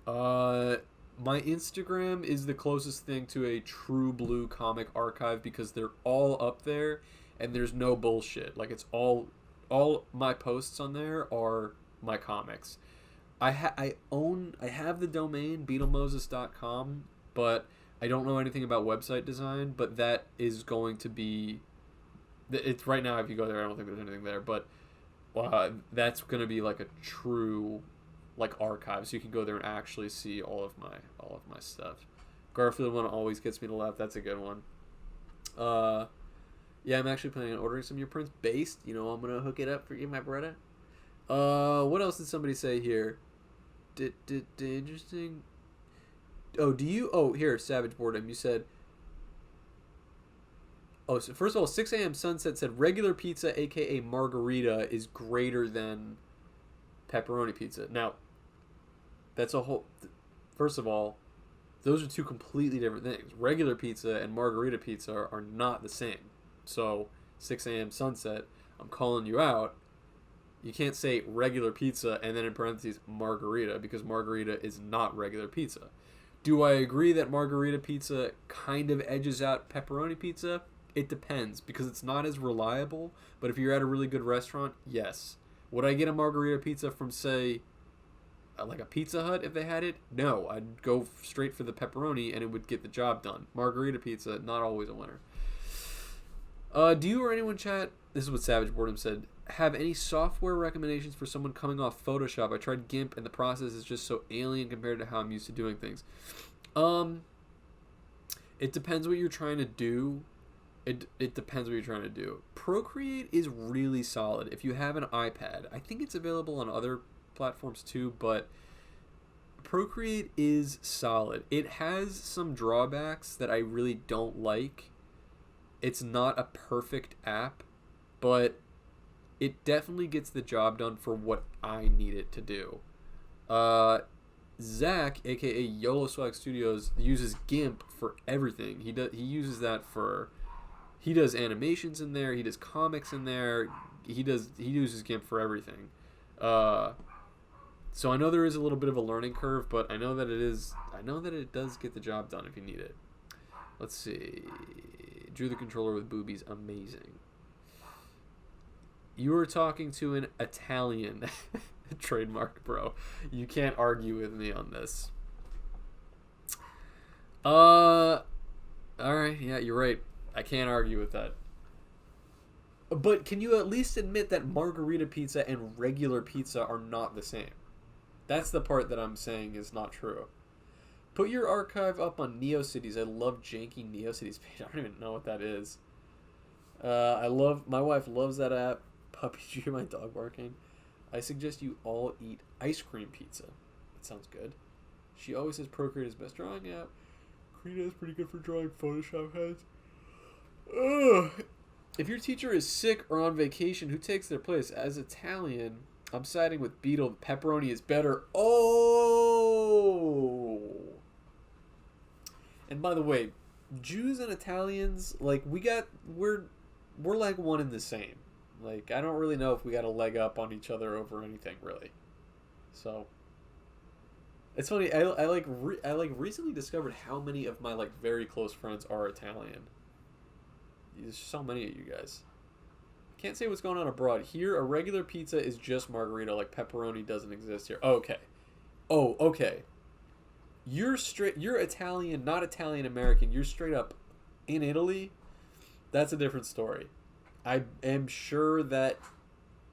My Instagram is the closest thing to a true blue comic archive because they're all up there and there's no bullshit. Like it's all my posts on there are my comics. I have the domain beetlemoses.com, but I don't know anything about website design, but that is going to be it's right now if you go there I don't think there's anything there, but that's going to be like a true like archive, so you can go there and actually see all of my stuff. Garfield one always gets me to laugh. That's a good one. Yeah, I'm actually planning on ordering some of your prints based. You know, I'm gonna hook it up for you, my brother. What else did somebody say here? Interesting. Here, Savage Boredom. You said. Oh, so first of all, 6 a.m. Sunset said regular pizza, aka margarita, is greater than pepperoni pizza. Now, that's a whole... First of all, those are two completely different things. Regular pizza and margarita pizza are not the same. So, 6 a.m. Sunset, I'm calling you out. You can't say regular pizza and then in parentheses margarita, because margarita is not regular pizza. Do I agree that margarita pizza kind of edges out pepperoni pizza? It depends, because it's not as reliable. But if you're at a really good restaurant, yes. Would I get a margarita pizza from, say, like a Pizza Hut if they had it? No, I'd go straight for the pepperoni and it would get the job done. Margarita pizza, not always a winner. Do you or anyone chat, this is what Savage Boredom said, have any software recommendations for someone coming off Photoshop? I tried GIMP and the process is just so alien compared to how I'm used to doing things. Um, it depends what you're trying to do. It depends what you're trying to do. Procreate is really solid. If you have an iPad, I think it's available on other platforms too, but Procreate is solid. It has some drawbacks that I really don't like. It's not a perfect app, but it definitely gets the job done for what I need it to do. Zach, aka YOLO Swag Studios, uses GIMP for everything. He uses that for, he does animations in there, he does comics in there, he uses GIMP for everything. So I know there is a little bit of a learning curve, but I know that it does get the job done if you need it. Let's see. Drew the controller with boobies, amazing. You were talking to an Italian. Trademark, bro. You can't argue with me on this. Alright, yeah, you're right. I can't argue with that. But can you at least admit that margarita pizza and regular pizza are not the same? That's the part that I'm saying is not true. Put your archive up on NeoCities. I love janky NeoCities page. I don't even know what that is. My wife loves that app. Puppy, did you hear my dog barking? I suggest you all eat ice cream pizza. That sounds good. She always says Procreate is best drawing app. Krita is pretty good for drawing Photoshop heads. Ugh. If your teacher is sick or on vacation, who takes their place? As Italian, I'm siding with Beetle. Pepperoni is better. Oh! And by the way, Jews and Italians, like, we're like one and the same. Like, I don't really know if we got a leg up on each other over anything, really. So, it's funny. I recently discovered how many of my like very close friends are Italian. There's so many of you guys. Can't say what's going on abroad. Here, a regular pizza is just margarita. Like, pepperoni doesn't exist here. Okay. Oh, okay. You're Italian, not Italian American. You're straight up in Italy. That's a different story. I am sure that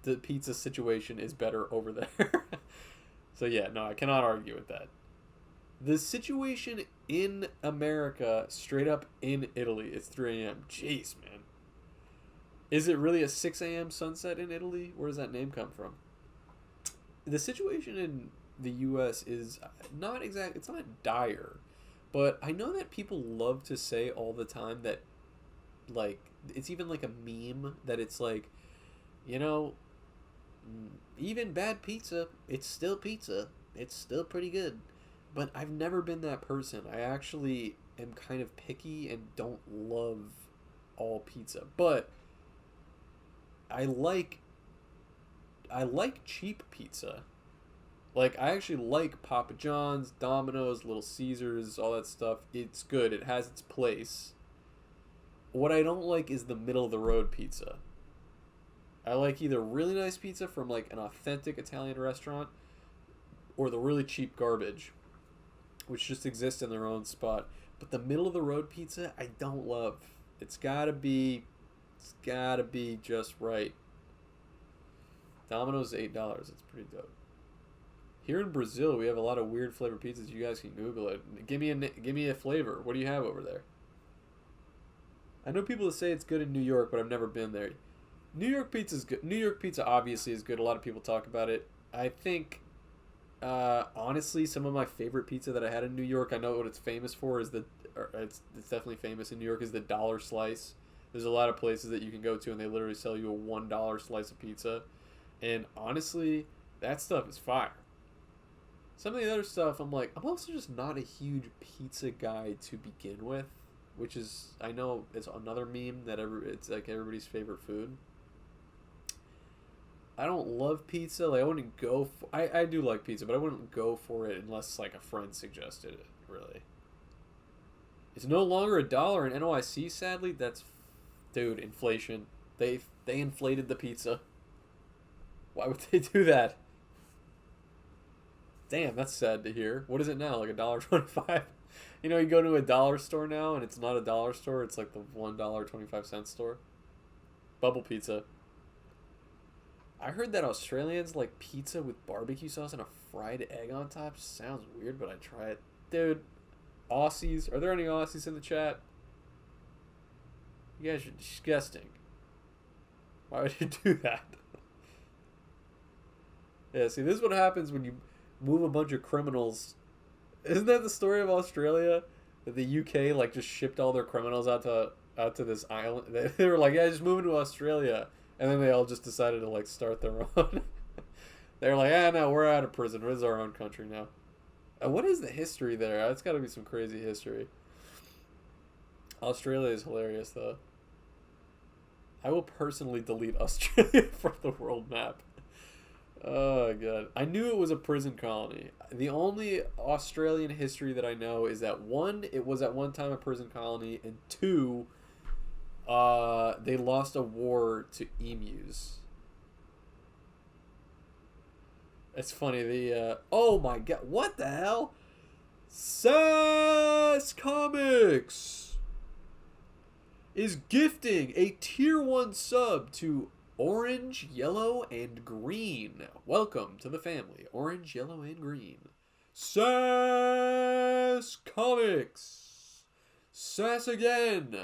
the pizza situation is better over there. So yeah, no, I cannot argue with that. The situation in America, straight up in Italy, it's 3 a.m. Jeez, man. Is it really a 6 a.m. sunset in Italy? Where does that name come from? The situation in the U.S. is not exact. It's not dire. But I know that people love to say all the time that, like, it's even like a meme that it's like, you know, even bad pizza, it's still pizza. It's still pretty good. But I've never been that person. I actually am kind of picky and don't love all pizza. But I like cheap pizza. Like, I actually like Papa John's, Domino's, Little Caesars, all that stuff. It's good. It has its place. What I don't like is the middle-of-the-road pizza. I like either really nice pizza from, like, an authentic Italian restaurant or the really cheap garbage, which just exists in their own spot. But the middle-of-the-road pizza, I don't love. It's gotta be just right. Domino's is $8. It's pretty dope. Here in Brazil, we have a lot of weird flavored pizzas. You guys can Google it. Give me a flavor. What do you have over there? I know people that say it's good in New York, but I've never been there. New York pizza is good. New York pizza obviously is good. A lot of people talk about it. I think, honestly, some of my favorite pizza that I had in New York, I know what it's famous for, is it's definitely famous in New York, is the dollar slice. There's a lot of places that you can go to, and they literally sell you a $1 slice of pizza. And honestly, that stuff is fire. Some of the other stuff, I'm also just not a huge pizza guy to begin with, which is, I know it's another meme that it's like everybody's favorite food. I don't love pizza. Like, I wouldn't go for, I do like pizza, but I wouldn't go for it unless like a friend suggested it, really. It's no longer $1 in NYC, sadly. Dude, inflation. They inflated the pizza. Why would they do that? Damn, that's sad to hear. What is it now? Like $1.25? You know, you go to a dollar store now, and it's not a dollar store. It's like the $1.25 store. Bubble pizza. I heard that Australians like pizza with barbecue sauce and a fried egg on top. Sounds weird, but I'd try it. Dude, Aussies. Are there any Aussies in the chat? You guys are disgusting. Why would you do that? Yeah, see, this is what happens when you move a bunch of criminals. Isn't that the story of Australia? That the UK like just shipped all their criminals out to this island. They were like, yeah, just moving to Australia, and then they all just decided to like start their own. They were like, ah, no, we're out of prison. This is our own country now. What is the history there? It's got to be some crazy history. Australia is hilarious, though. I will personally delete Australia from the world map. Oh, God. I knew it was a prison colony. The only Australian history that I know is that, one, it was at one time a prison colony, and two, they lost a war to emus. It's funny, oh my god, what the hell? Sass Comics is gifting a tier 1 sub to Orange, Yellow, and Green. Welcome to the family, Orange, Yellow, and Green. Sass Comics. Sass again.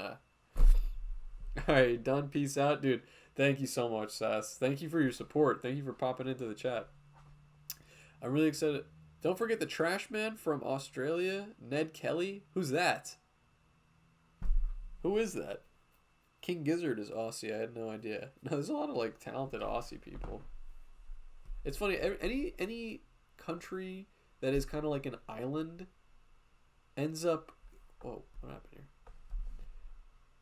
Alright, done. Peace out, dude. Thank you so much, Sass. Thank you for your support. Thank you for popping into the chat. I'm really excited. Don't forget the trash man from Australia, Ned Kelly. Who's that? Who is that? King Gizzard is Aussie. I had no idea. No, there's a lot of like talented Aussie people. It's funny. Any country that is kind of like an island ends up. Whoa, what happened here?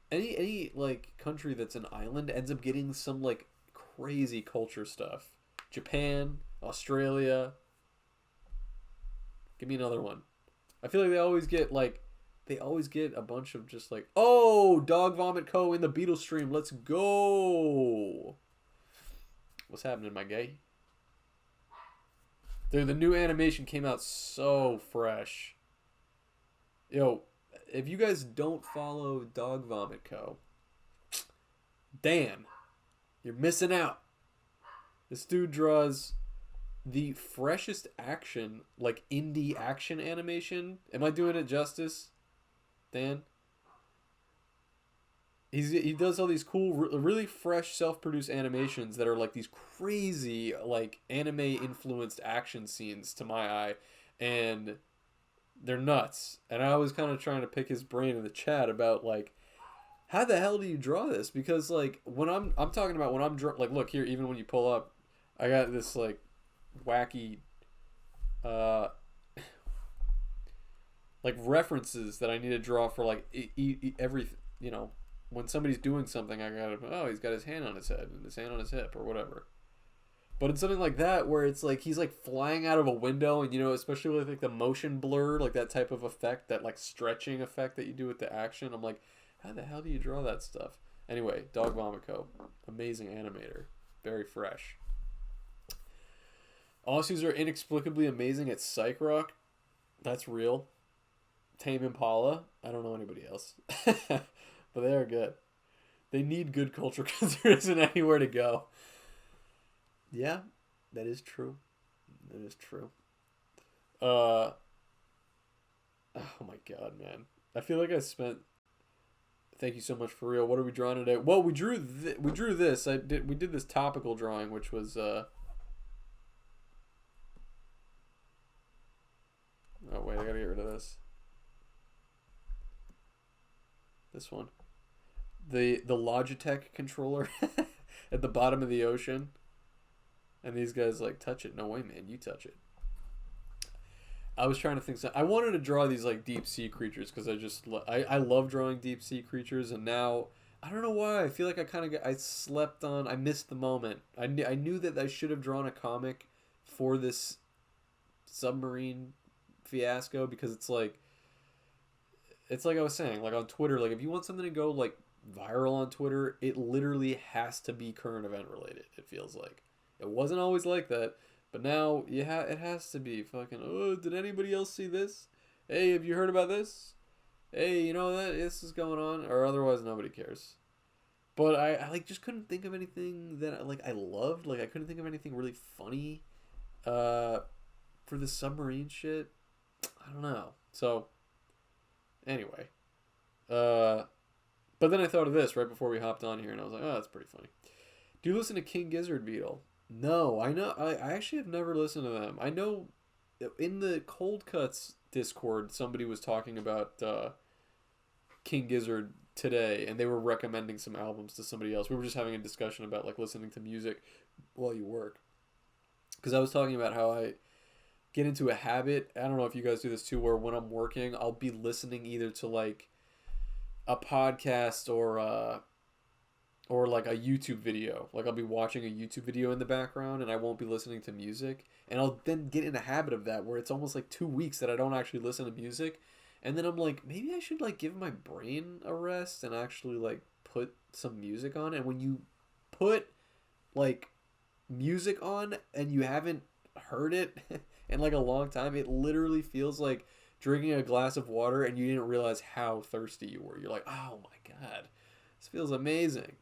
Any like country that's an island ends up getting some like crazy culture stuff. Japan, Australia. Give me another one. I feel like they always get a bunch of just like, oh, Dog Vomit Co. in the Beetle stream. Let's go. What's happening, my guy? Dude, the new animation came out so fresh. Yo, if you guys don't follow Dog Vomit Co., damn, you're missing out. This dude draws the freshest action, like indie action animation. Am I doing it justice, Dan? He does all these cool, really fresh, self-produced animations that are like these crazy, like anime-influenced action scenes to my eye, and they're nuts. And I was kind of trying to pick his brain in the chat about like, how the hell do you draw this? Because like when I'm talking about when I'm like, look here, even when you pull up, I got this like wacky like references that I need to draw for like every, you know, when somebody's doing something, I gotta, oh, he's got his hand on his head and his hand on his hip or whatever. But it's something like that where it's like he's like flying out of a window, and you know, especially with like the motion blur, like that type of effect, that like stretching effect that you do with the action. I'm like, how the hell do you draw that stuff? Anyway, Dog Vomit Co. Amazing animator, very fresh. Aussies are inexplicably amazing at psych rock. That's real. Tame Impala. I don't know anybody else. But they are good. They need good culture because there isn't anywhere to go. Yeah, that is true. That is true. Oh my god, man. I feel like I spent... Thank you so much, for real. What are we drawing today? Well, we drew this. We did this topical drawing, which was... Oh, wait, I gotta get rid of this. This one. The Logitech controller at the bottom of the ocean. And these guys like, touch it. No way, man. You touch it. I was trying to think. I wanted to draw these like deep sea creatures because I love drawing deep sea creatures. And now, I don't know why. I feel like I slept on. I missed the moment. I knew that I should have drawn a comic for this submarine fiasco, because it's like I was saying, like on Twitter, like if you want something to go like viral on Twitter, it literally has to be current event related. It feels like it wasn't always like that, but now it has to be fucking, oh, did anybody else see this? Hey, have you heard about this? Hey, you know that this is going on, or otherwise nobody cares. But I like just couldn't think of anything that like I loved. Like I couldn't think of anything really funny for the submarine shit. I don't know. So Anyway, but then I thought of this right before we hopped on here, and I was like, oh, that's pretty funny. Do you listen to King Gizzard, Beetle? No, I know. I actually have never listened to them. I know in the Cold Cuts Discord, somebody was talking about King Gizzard today, and they were recommending some albums to somebody else. We were just having a discussion about like listening to music while you work, because I was talking about how I get into a habit. I don't know if you guys do this too, where when I'm working, I'll be listening either to like a podcast or like a YouTube video. Like I'll be watching a YouTube video in the background and I won't be listening to music. And I'll then get in a habit of that where it's almost like 2 weeks that I don't actually listen to music. And then I'm like, maybe I should like give my brain a rest and actually like put some music on. And when you put like music on and you haven't heard it in like a long time, it literally feels like drinking a glass of water and you didn't realize how thirsty you were. You're like, oh my God, this feels amazing.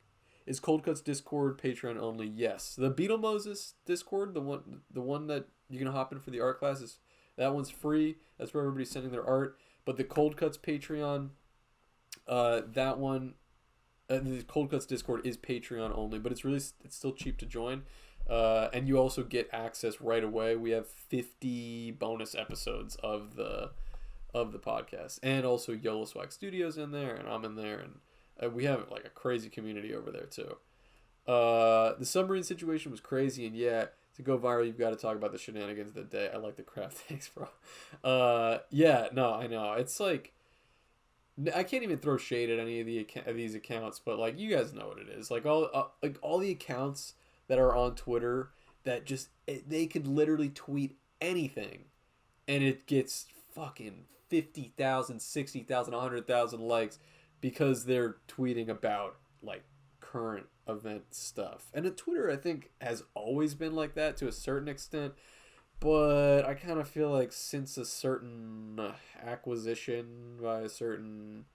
Is Cold Cuts Discord Patreon only? Yes. The Beetle Moses Discord, the one that you can hop in for the art classes, that one's free. That's where everybody's sending their art. But the Cold Cuts Patreon, that one, the Cold Cuts Discord is Patreon only, but it's still cheap to join. And you also get access right away. We have 50 bonus episodes of the podcast, and also YOLO Swag Studios in there, and I'm in there, and we have like a crazy community over there too. The submarine situation was crazy, and yeah, to go viral, you've got to talk about the shenanigans of the day. I like the crap. Thanks, bro. Yeah, no, I know. It's like, I can't even throw shade at any of these accounts, but like, you guys know what it is. Like all the accounts that are on Twitter that just they could literally tweet anything, and it gets fucking 50,000, 60,000, 100,000 likes because they're tweeting about like current event stuff. And Twitter, I think, has always been like that to a certain extent, but I kind of feel like since a certain acquisition by a certain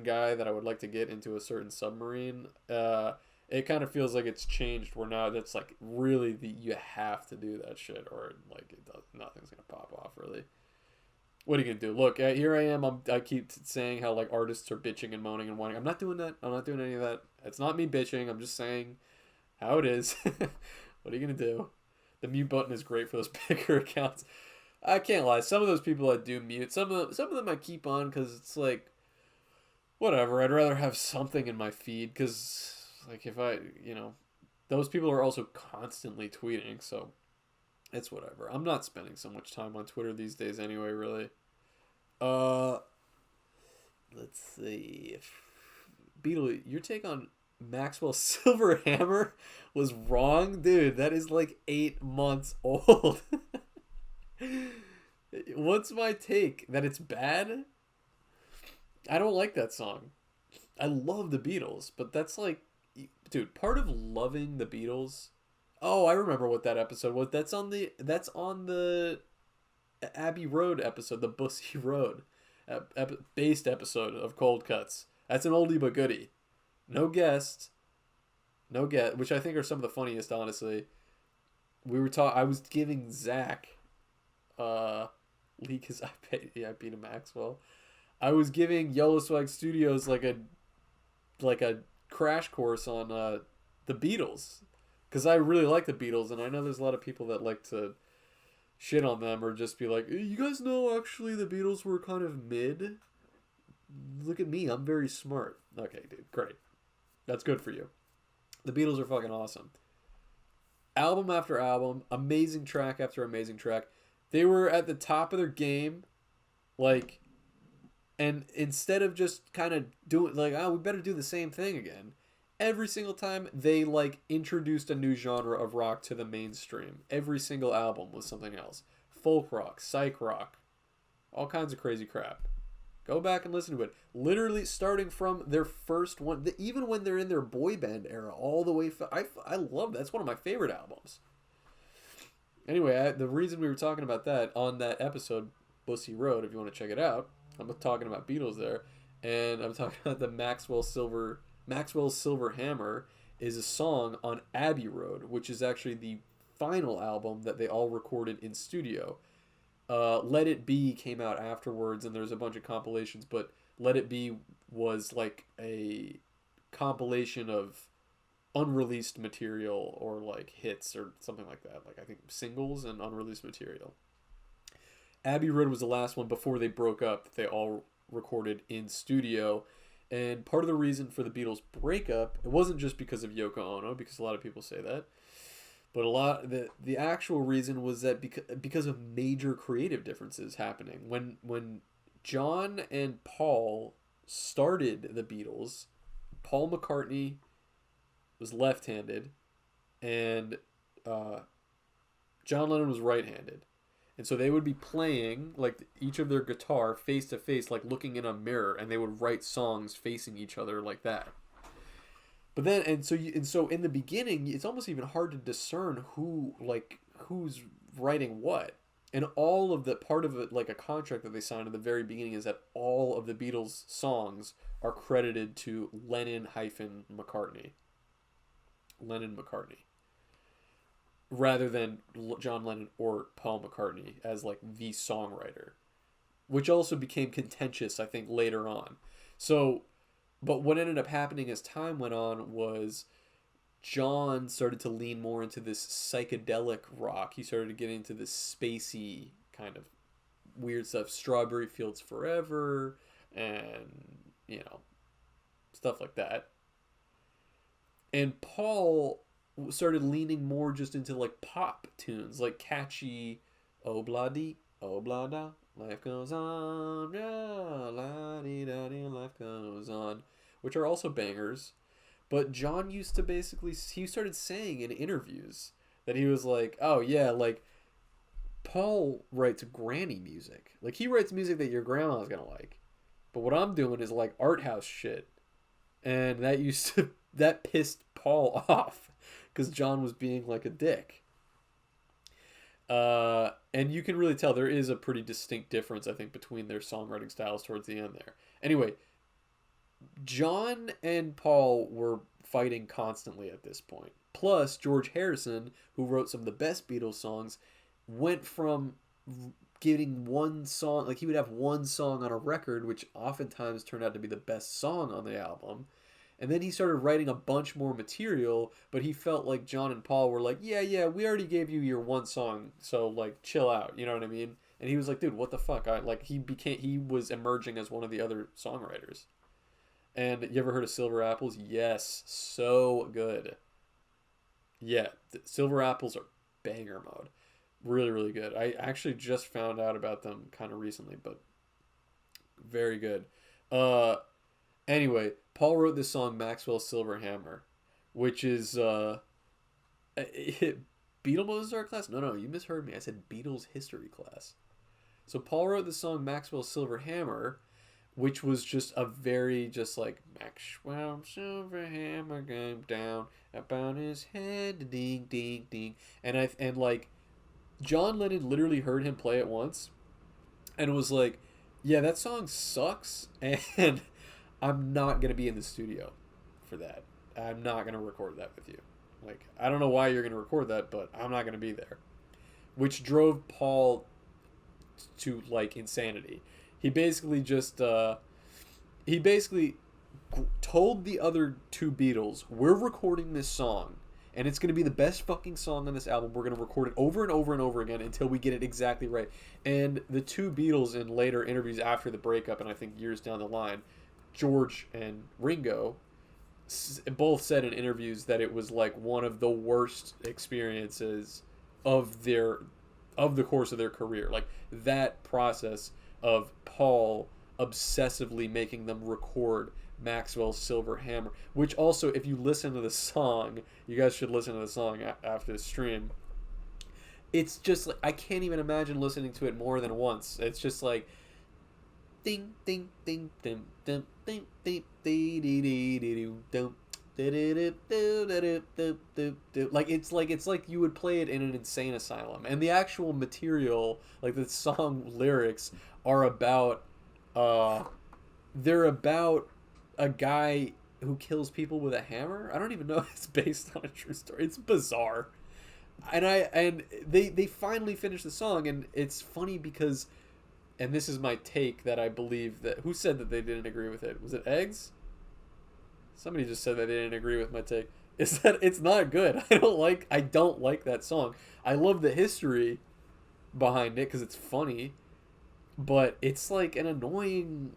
guy that I would like to get into a certain submarine, it kind of feels like it's changed where now that's like really you have to do that shit or like nothing's gonna pop off really. What are you gonna do? Look, here I am. I keep saying how like artists are bitching and moaning and whining. I'm not doing that. I'm not doing any of that. It's not me bitching. I'm just saying how it is. What are you gonna do? The mute button is great for those bigger accounts. I can't lie. Some of those people I do mute. Some of them I keep on because it's like whatever. I'd rather have something in my feed because like if I those people are also constantly tweeting, so it's whatever. I'm not spending so much time on Twitter these days anyway, really. Let's see. Beetle, your take on Maxwell's Silver Hammer was wrong, dude. That is like 8 months old. What's my take? That it's bad? I don't like that song. I love the Beatles, but that's like, dude, part of loving the Beatles. Oh, I remember what that episode was. That's on the Abbey Road episode, the Bussy Road based episode of Cold Cuts. That's an oldie but goodie. No guest, which I think are some of the funniest, honestly. I was giving Zach, Lee, because I beat him Maxwell. I was giving Yellow Swag Studios like a crash course on the Beatles. Because I really like the Beatles, and I know there's a lot of people that like to shit on them or just be like, you guys know actually the Beatles were kind of mid? Look at me, I'm very smart. Okay, dude, great. That's good for you. The Beatles are fucking awesome. Album after album, amazing track after amazing track. They were at the top of their game, like, and instead of just kind of doing, like, oh, we better do the same thing again, every single time they like introduced a new genre of rock to the mainstream. Every single album was something else. Folk rock, psych rock, all kinds of crazy crap. Go back and listen to it. Literally starting from their first one, even when they're in their boy band era, all the way. I love that. That's one of my favorite albums. Anyway, the reason we were talking about that on that episode, Bussy Road, if you want to check it out, I'm talking about Beatles there, and I'm talking about the Maxwell's Silver Hammer is a song on Abbey Road, which is actually the final album that they all recorded in studio. Let It Be came out afterwards, and there's a bunch of compilations, but Let It Be was like a compilation of unreleased material or like hits or something like that. Like I think singles and unreleased material. Abbey Road was the last one before they broke up that they all recorded in studio. And part of the reason for the Beatles' breakup, it wasn't just because of Yoko Ono, because a lot of people say that, but the actual reason was that because of major creative differences happening. When John and Paul started the Beatles, Paul McCartney was left-handed, and John Lennon was right-handed. And so they would be playing like each of their guitar face to face, like looking in a mirror, and they would write songs facing each other like that. But then, and so in the beginning, it's almost even hard to discern who's writing what. And all of the part of it, like a contract that they signed at the very beginning, is that all of the Beatles songs are credited to Lennon-McCartney. Lennon McCartney, rather than John Lennon or Paul McCartney as like the songwriter, which also became contentious, I think, later on. So, but what ended up happening as time went on was John started to lean more into this psychedelic rock. He started to get into this spacey kind of weird stuff, Strawberry Fields Forever, and, you know, stuff like that. And Paul started leaning more just into like pop tunes, like catchy "Oh blah dee, oh blah da, life goes on, yeah, la dee da dee, life goes on," which are also bangers. But John used to he started saying in interviews that he was like, "Oh yeah, like Paul writes granny music. Like he writes music that your grandma's gonna like. But what I'm doing is like art house shit." And that pissed Paul off because John was being like a dick. And you can really tell there is a pretty distinct difference, I think, between their songwriting styles towards the end there. Anyway, John and Paul were fighting constantly at this point. Plus, George Harrison, who wrote some of the best Beatles songs, went from getting one song, like he would have one song on a record, which oftentimes turned out to be the best song on the album. And then he started writing a bunch more material, but he felt like John and Paul were like, yeah, we already gave you your one song, so like chill out, you know what I mean? And he was like, dude, what the fuck? He was emerging as one of the other songwriters. And you ever heard of Silver Apples? Yes, so good. Yeah, Silver Apples are banger mode. Really, really good. I actually just found out about them kind of recently, but very good. Anyway, Paul wrote this song Maxwell's Silver Hammer, which is Beatle Mozart class? No, you misheard me. I said Beatles history class. So Paul wrote the song Maxwell's Silver Hammer, which was just a very just like Maxwell's silver hammer came down upon his head, ding ding ding, and like John Lennon literally heard him play it once, and was like, yeah, that song sucks, and I'm not gonna be in the studio for that. I'm not gonna record that with you. Like, I don't know why you're gonna record that, but I'm not gonna be there. Which drove Paul to like insanity. He basically just told the other two Beatles, we're recording this song and it's going to be the best fucking song on this album. We're going to record it over and over and over again until we get it exactly right. And the two Beatles in later interviews after the breakup, and I think years down the line, George and Ringo both said in interviews that it was like one of the worst experiences of the course of their career. Like that process of Paul obsessively making them record Maxwell's Silver Hammer, which also, if you listen to the song, you guys should listen to the song after the stream. It's just like, I can't even imagine listening to it more than once. It's just like ding ding ding ding ding ding ding ding ding like it's like you would play it in an insane asylum. And the actual material, like the song lyrics, are about they're about a guy who kills people with a hammer. I don't even know if it's based on a true story. It's bizarre. and they finally finished the song, and it's funny because, and this is my take that I believe that who said that they didn't agree with it? Was it Eggs? Somebody just said that they didn't agree with my take. Is that it's not good. I don't like that song. I love the history behind it because it's funny, but it's like an annoying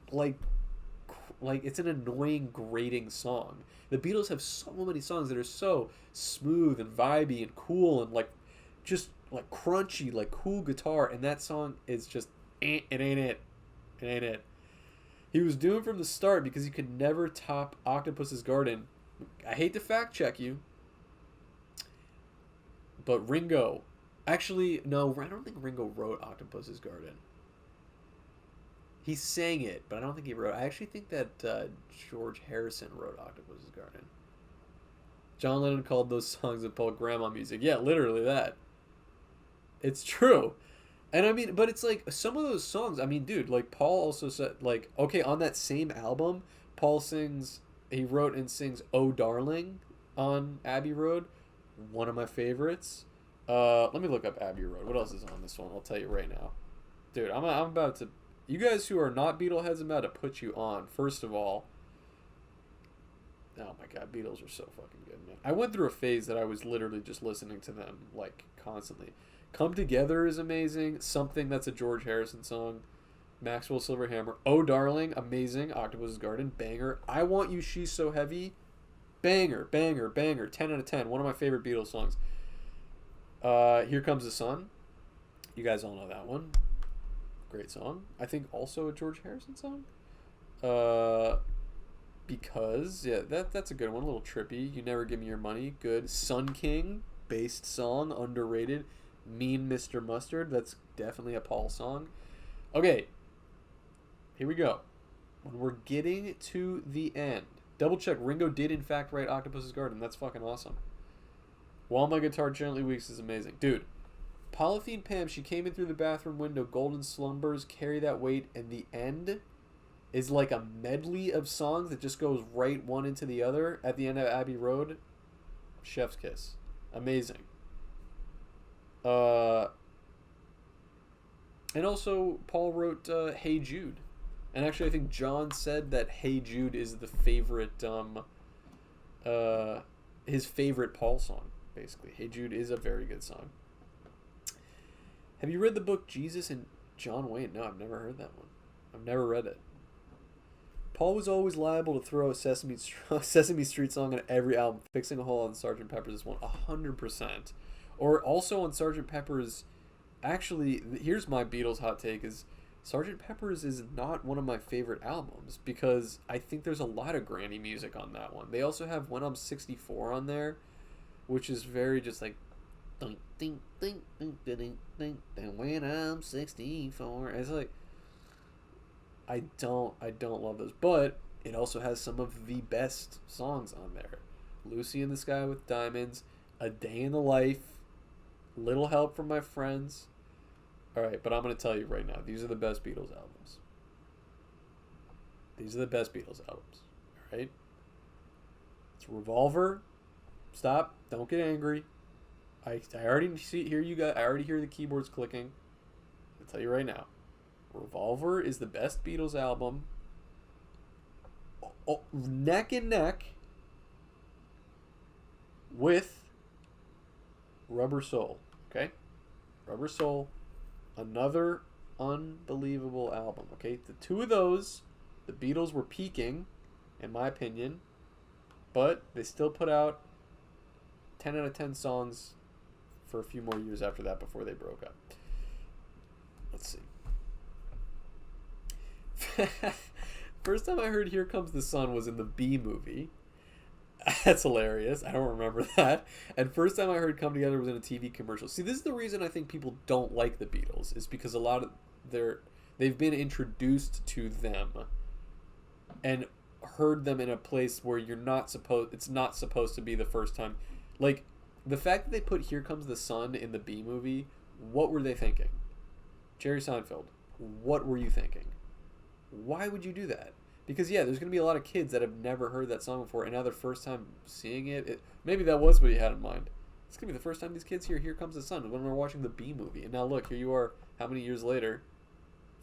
it's an annoying grating song. The Beatles have so many songs that are so smooth and vibey and cool and like just like crunchy, like cool guitar, and that song is just it ain't it. It ain't it. He was doomed from the start because he could never top Octopus's Garden. I hate to fact check you, but Ringo, actually no, I don't think Ringo wrote Octopus's Garden. He sang it, but I don't think he wrote. I actually think that George Harrison wrote Octopus's Garden. John Lennon called those songs of Paul grandma music. Yeah, literally that. It's true. And I mean, but it's like some of those songs, I mean, dude, like Paul also said, like, okay, on that same album, he wrote and sings Oh Darling on Abbey Road, one of my favorites. Let me look up Abbey Road. What else is on this one? I'll tell you right now. Dude, I'm about to, you guys who are not Beatle heads, I'm about to put you on. First of all, oh my god, Beatles are so fucking good, man. I went through a phase that I was literally just listening to them, like, constantly. Come Together is amazing. Something, that's a George Harrison song. Maxwell Silverhammer. Oh Darling, amazing. Octopus's Garden, banger. I Want You, She's So Heavy, banger, banger, banger. 10 out of 10. One of my favorite Beatles songs. Here Comes the Sun. You guys all know that one. Great song. I think also a George Harrison song. Because, yeah, that's a good one. A little trippy. You Never Give Me Your Money. Good. Sun King, based song, underrated. Mean Mr. Mustard, that's definitely a Paul song. Okay, here we go. When we're getting to the end, double check, Ringo did in fact write Octopus's Garden. That's fucking awesome. While My Guitar Gently Weeps is amazing. Dude, Polythene Pam, She Came In Through the Bathroom Window, Golden Slumbers, Carry That Weight, and the end is like a medley of songs that just goes right one into the other at the end of Abbey Road. Chef's kiss. Amazing. And also Paul wrote Hey Jude, and actually I think John said that Hey Jude is the favorite his favorite Paul song. Basically, Hey Jude is a very good song. Have you read the book Jesus and John Wayne? No, I've never heard that one. I've never read it. Paul was always liable to throw a Sesame Street song on every album. Fixing a Hole on Sgt. Pepper's is one 100%. Or also on Sgt. Pepper's, actually, here's my Beatles hot take, is Sgt. Pepper's is not one of my favorite albums because I think there's a lot of granny music on that one. They also have When I'm 64 on there, which is very just like, ding, ding, ding, ding, ding, ding, ding, when I'm 64. It's like, I don't love those, but it also has some of the best songs on there. Lucy in the Sky with Diamonds, A Day in the Life, Little Help from My Friends. Alright, but I'm going to tell you right now, these are the best Beatles albums. These are the best Beatles albums. Alright? It's Revolver. Stop. Don't get angry. I already hear you guys. I already hear the keyboards clicking. I'll tell you right now. Revolver is the best Beatles album. Neck and neck with Rubber Soul. Okay? Rubber Soul. Another unbelievable album. Okay? The two of those, the Beatles were peaking, in my opinion, but they still put out 10 out of 10 songs for a few more years after that before they broke up. Let's see. First time I heard Here Comes the Sun was in the Bee Movie. That's hilarious. I don't remember that. And first time I heard Come Together was in a TV commercial. See, this is the reason I think people don't like the Beatles, is because a lot of they've been introduced to them and heard them in a place where it's not supposed to be the first time. Like, the fact that they put Here Comes the Sun in the Bee Movie, what were they thinking? Jerry Seinfeld, what were you thinking? Why would you do that? Because, yeah, there's going to be a lot of kids that have never heard that song before, and now their first time seeing it, maybe that was what he had in mind. It's gonna be the first time these kids hear "Here Comes the Sun" when we're watching the Bee Movie. And now look, here you are. How many years later?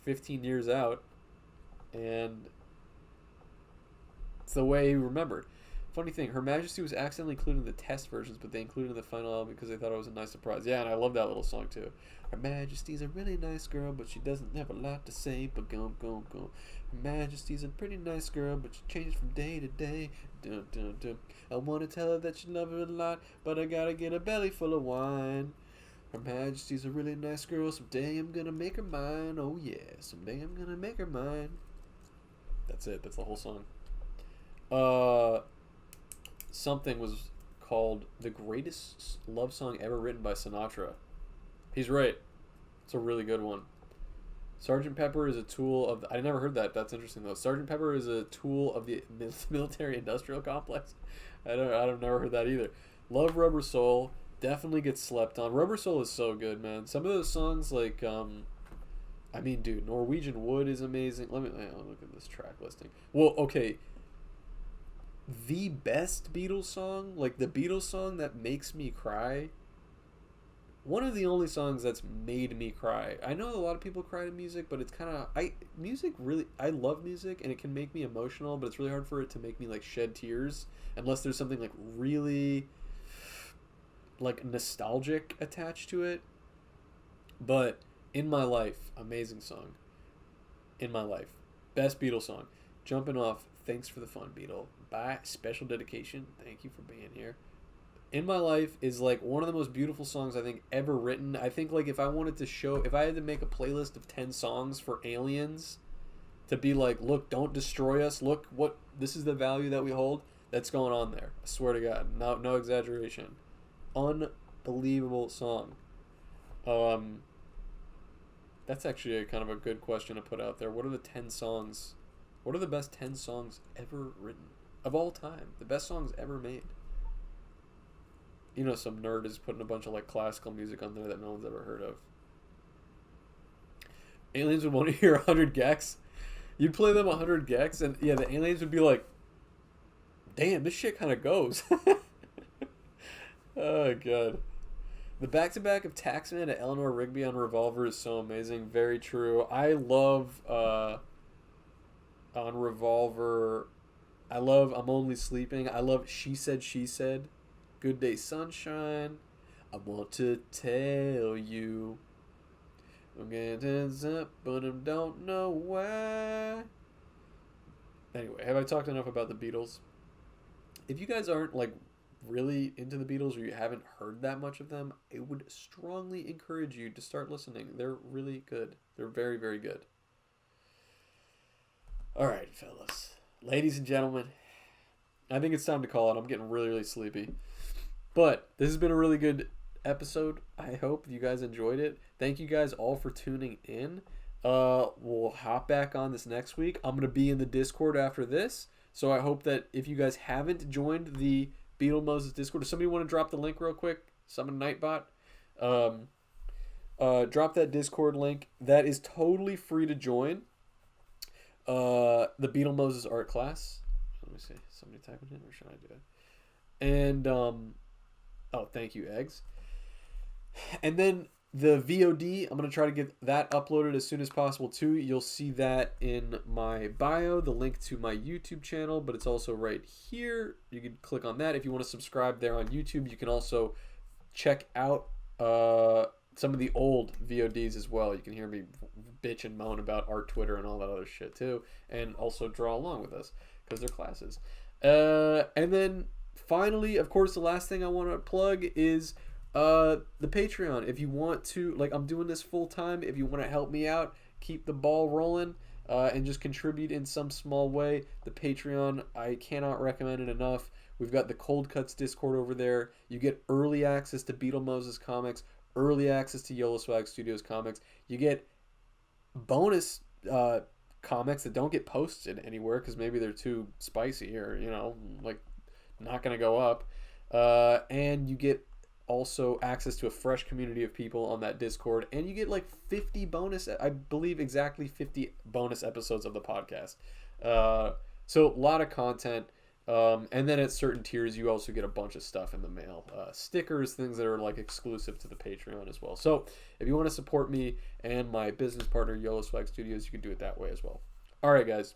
15 years out, and it's the way you remembered. Funny thing, Her Majesty was accidentally included in the test versions, but they included it in the final album because they thought it was a nice surprise. Yeah, and I love that little song too. Her Majesty's a really nice girl, but she doesn't have a lot to say. But go, go, go. Her Majesty's a pretty nice girl, but she changes from day to day. Dun, dun, dun. I want to tell her that she loves her a lot, but I gotta get a belly full of wine. Her Majesty's a really nice girl. Someday I'm gonna make her mine. Oh yeah, someday I'm gonna make her mine. That's it. That's the whole song. Something was called the greatest love song ever written by Sinatra. He's right. It's a really good one. Sergeant Pepper is a tool of... I never heard that. That's interesting, though. Sergeant Pepper is a tool of the military-industrial complex. I've never heard that either. Love Rubber Soul. Definitely gets slept on. Rubber Soul is so good, man. Some of those songs, like... I mean, dude, Norwegian Wood is amazing. Let me look at this track listing. Well, okay. The best Beatles song, like the Beatles song that makes me cry, one of the only songs that's made me cry. I know a lot of people cry to music, but it's kind of... I love music, and it can make me emotional, but it's really hard for it to make me, like, shed tears, unless there's something, like, really, like, nostalgic attached to it. But In My Life, amazing song. In My Life. Best Beatles song. Jumping off, thanks for the fun, Beetle. By special dedication, thank you for being here. In My Life is like one of the most beautiful songs I think ever written. I think like if I had to make a playlist of 10 songs for aliens to be like, look, don't destroy us. Look, this is the value that we hold. That's going on there. I swear to God, no exaggeration. Unbelievable song. That's actually kind of a good question to put out there. What are the 10 songs? What are the best 10 songs ever written of all time? The best songs ever made. You know, some nerd is putting a bunch of like classical music on there that no one's ever heard of. Aliens would want to hear 100 gecs. You'd play them 100 gecs, and yeah, the aliens would be like, damn, this shit kind of goes. Oh, God. The back-to-back of Taxman to Eleanor Rigby on Revolver is so amazing. Very true. I love, on Revolver, I love I'm Only Sleeping. I love She Said, She Said. Good Day Sunshine. I want to tell you. I'm getting up, but I don't know why. Anyway, have I talked enough about the Beatles? If you guys aren't like really into the Beatles or you haven't heard that much of them, I would strongly encourage you to start listening. They're really good. They're very, very good. All right, fellas. Ladies and gentlemen, I think it's time to call it. I'm getting really, really sleepy. But this has been a really good episode. I hope you guys enjoyed it. Thank you guys all for tuning in. We'll hop back on this next week. I'm going to be in the Discord after this. So I hope that if you guys haven't joined the Beetle Moses Discord, does somebody want to drop the link real quick? Summon Nightbot. Drop that Discord link. That is totally free to join. The Beetle Moses art class. Let me see. Somebody type it in, or should I do it? And oh, thank you, Eggs. And then the VOD, I'm going to try to get that uploaded as soon as possible too. You'll see that in my bio, the link to my YouTube channel, but it's also right here. You can click on that. If you want to subscribe there on YouTube, you can also check out some of the old VODs as well. You can hear me bitch and moan about art Twitter and all that other shit too, and also draw along with us because they're classes. And then finally, of course, the last thing I want to plug is the Patreon. If you want to, like, I'm doing this full time. If you want to help me out, keep the ball rolling, and just contribute in some small way, the Patreon, I cannot recommend it enough. We've got the Cold Cuts Discord over there. You get early access to Beetle Moses comics, early access to YOLO Swag Studios comics. You get bonus comics that don't get posted anywhere because maybe they're too spicy or, you know, like, not going to go up. And you get also access to a fresh community of people on that Discord, and you get like 50 bonus, I believe exactly 50 bonus episodes of the podcast. So a lot of content. And then at certain tiers, you also get a bunch of stuff in the mail. Stickers, things that are like exclusive to the Patreon as well. So if you want to support me and my business partner, Yellow Swag Studios, you can do it that way as well. All right, guys.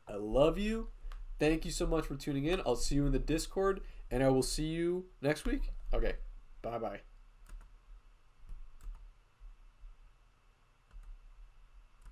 I love you. Thank you so much for tuning in. I'll see you in the Discord, and I will see you next week. Okay. Bye-bye.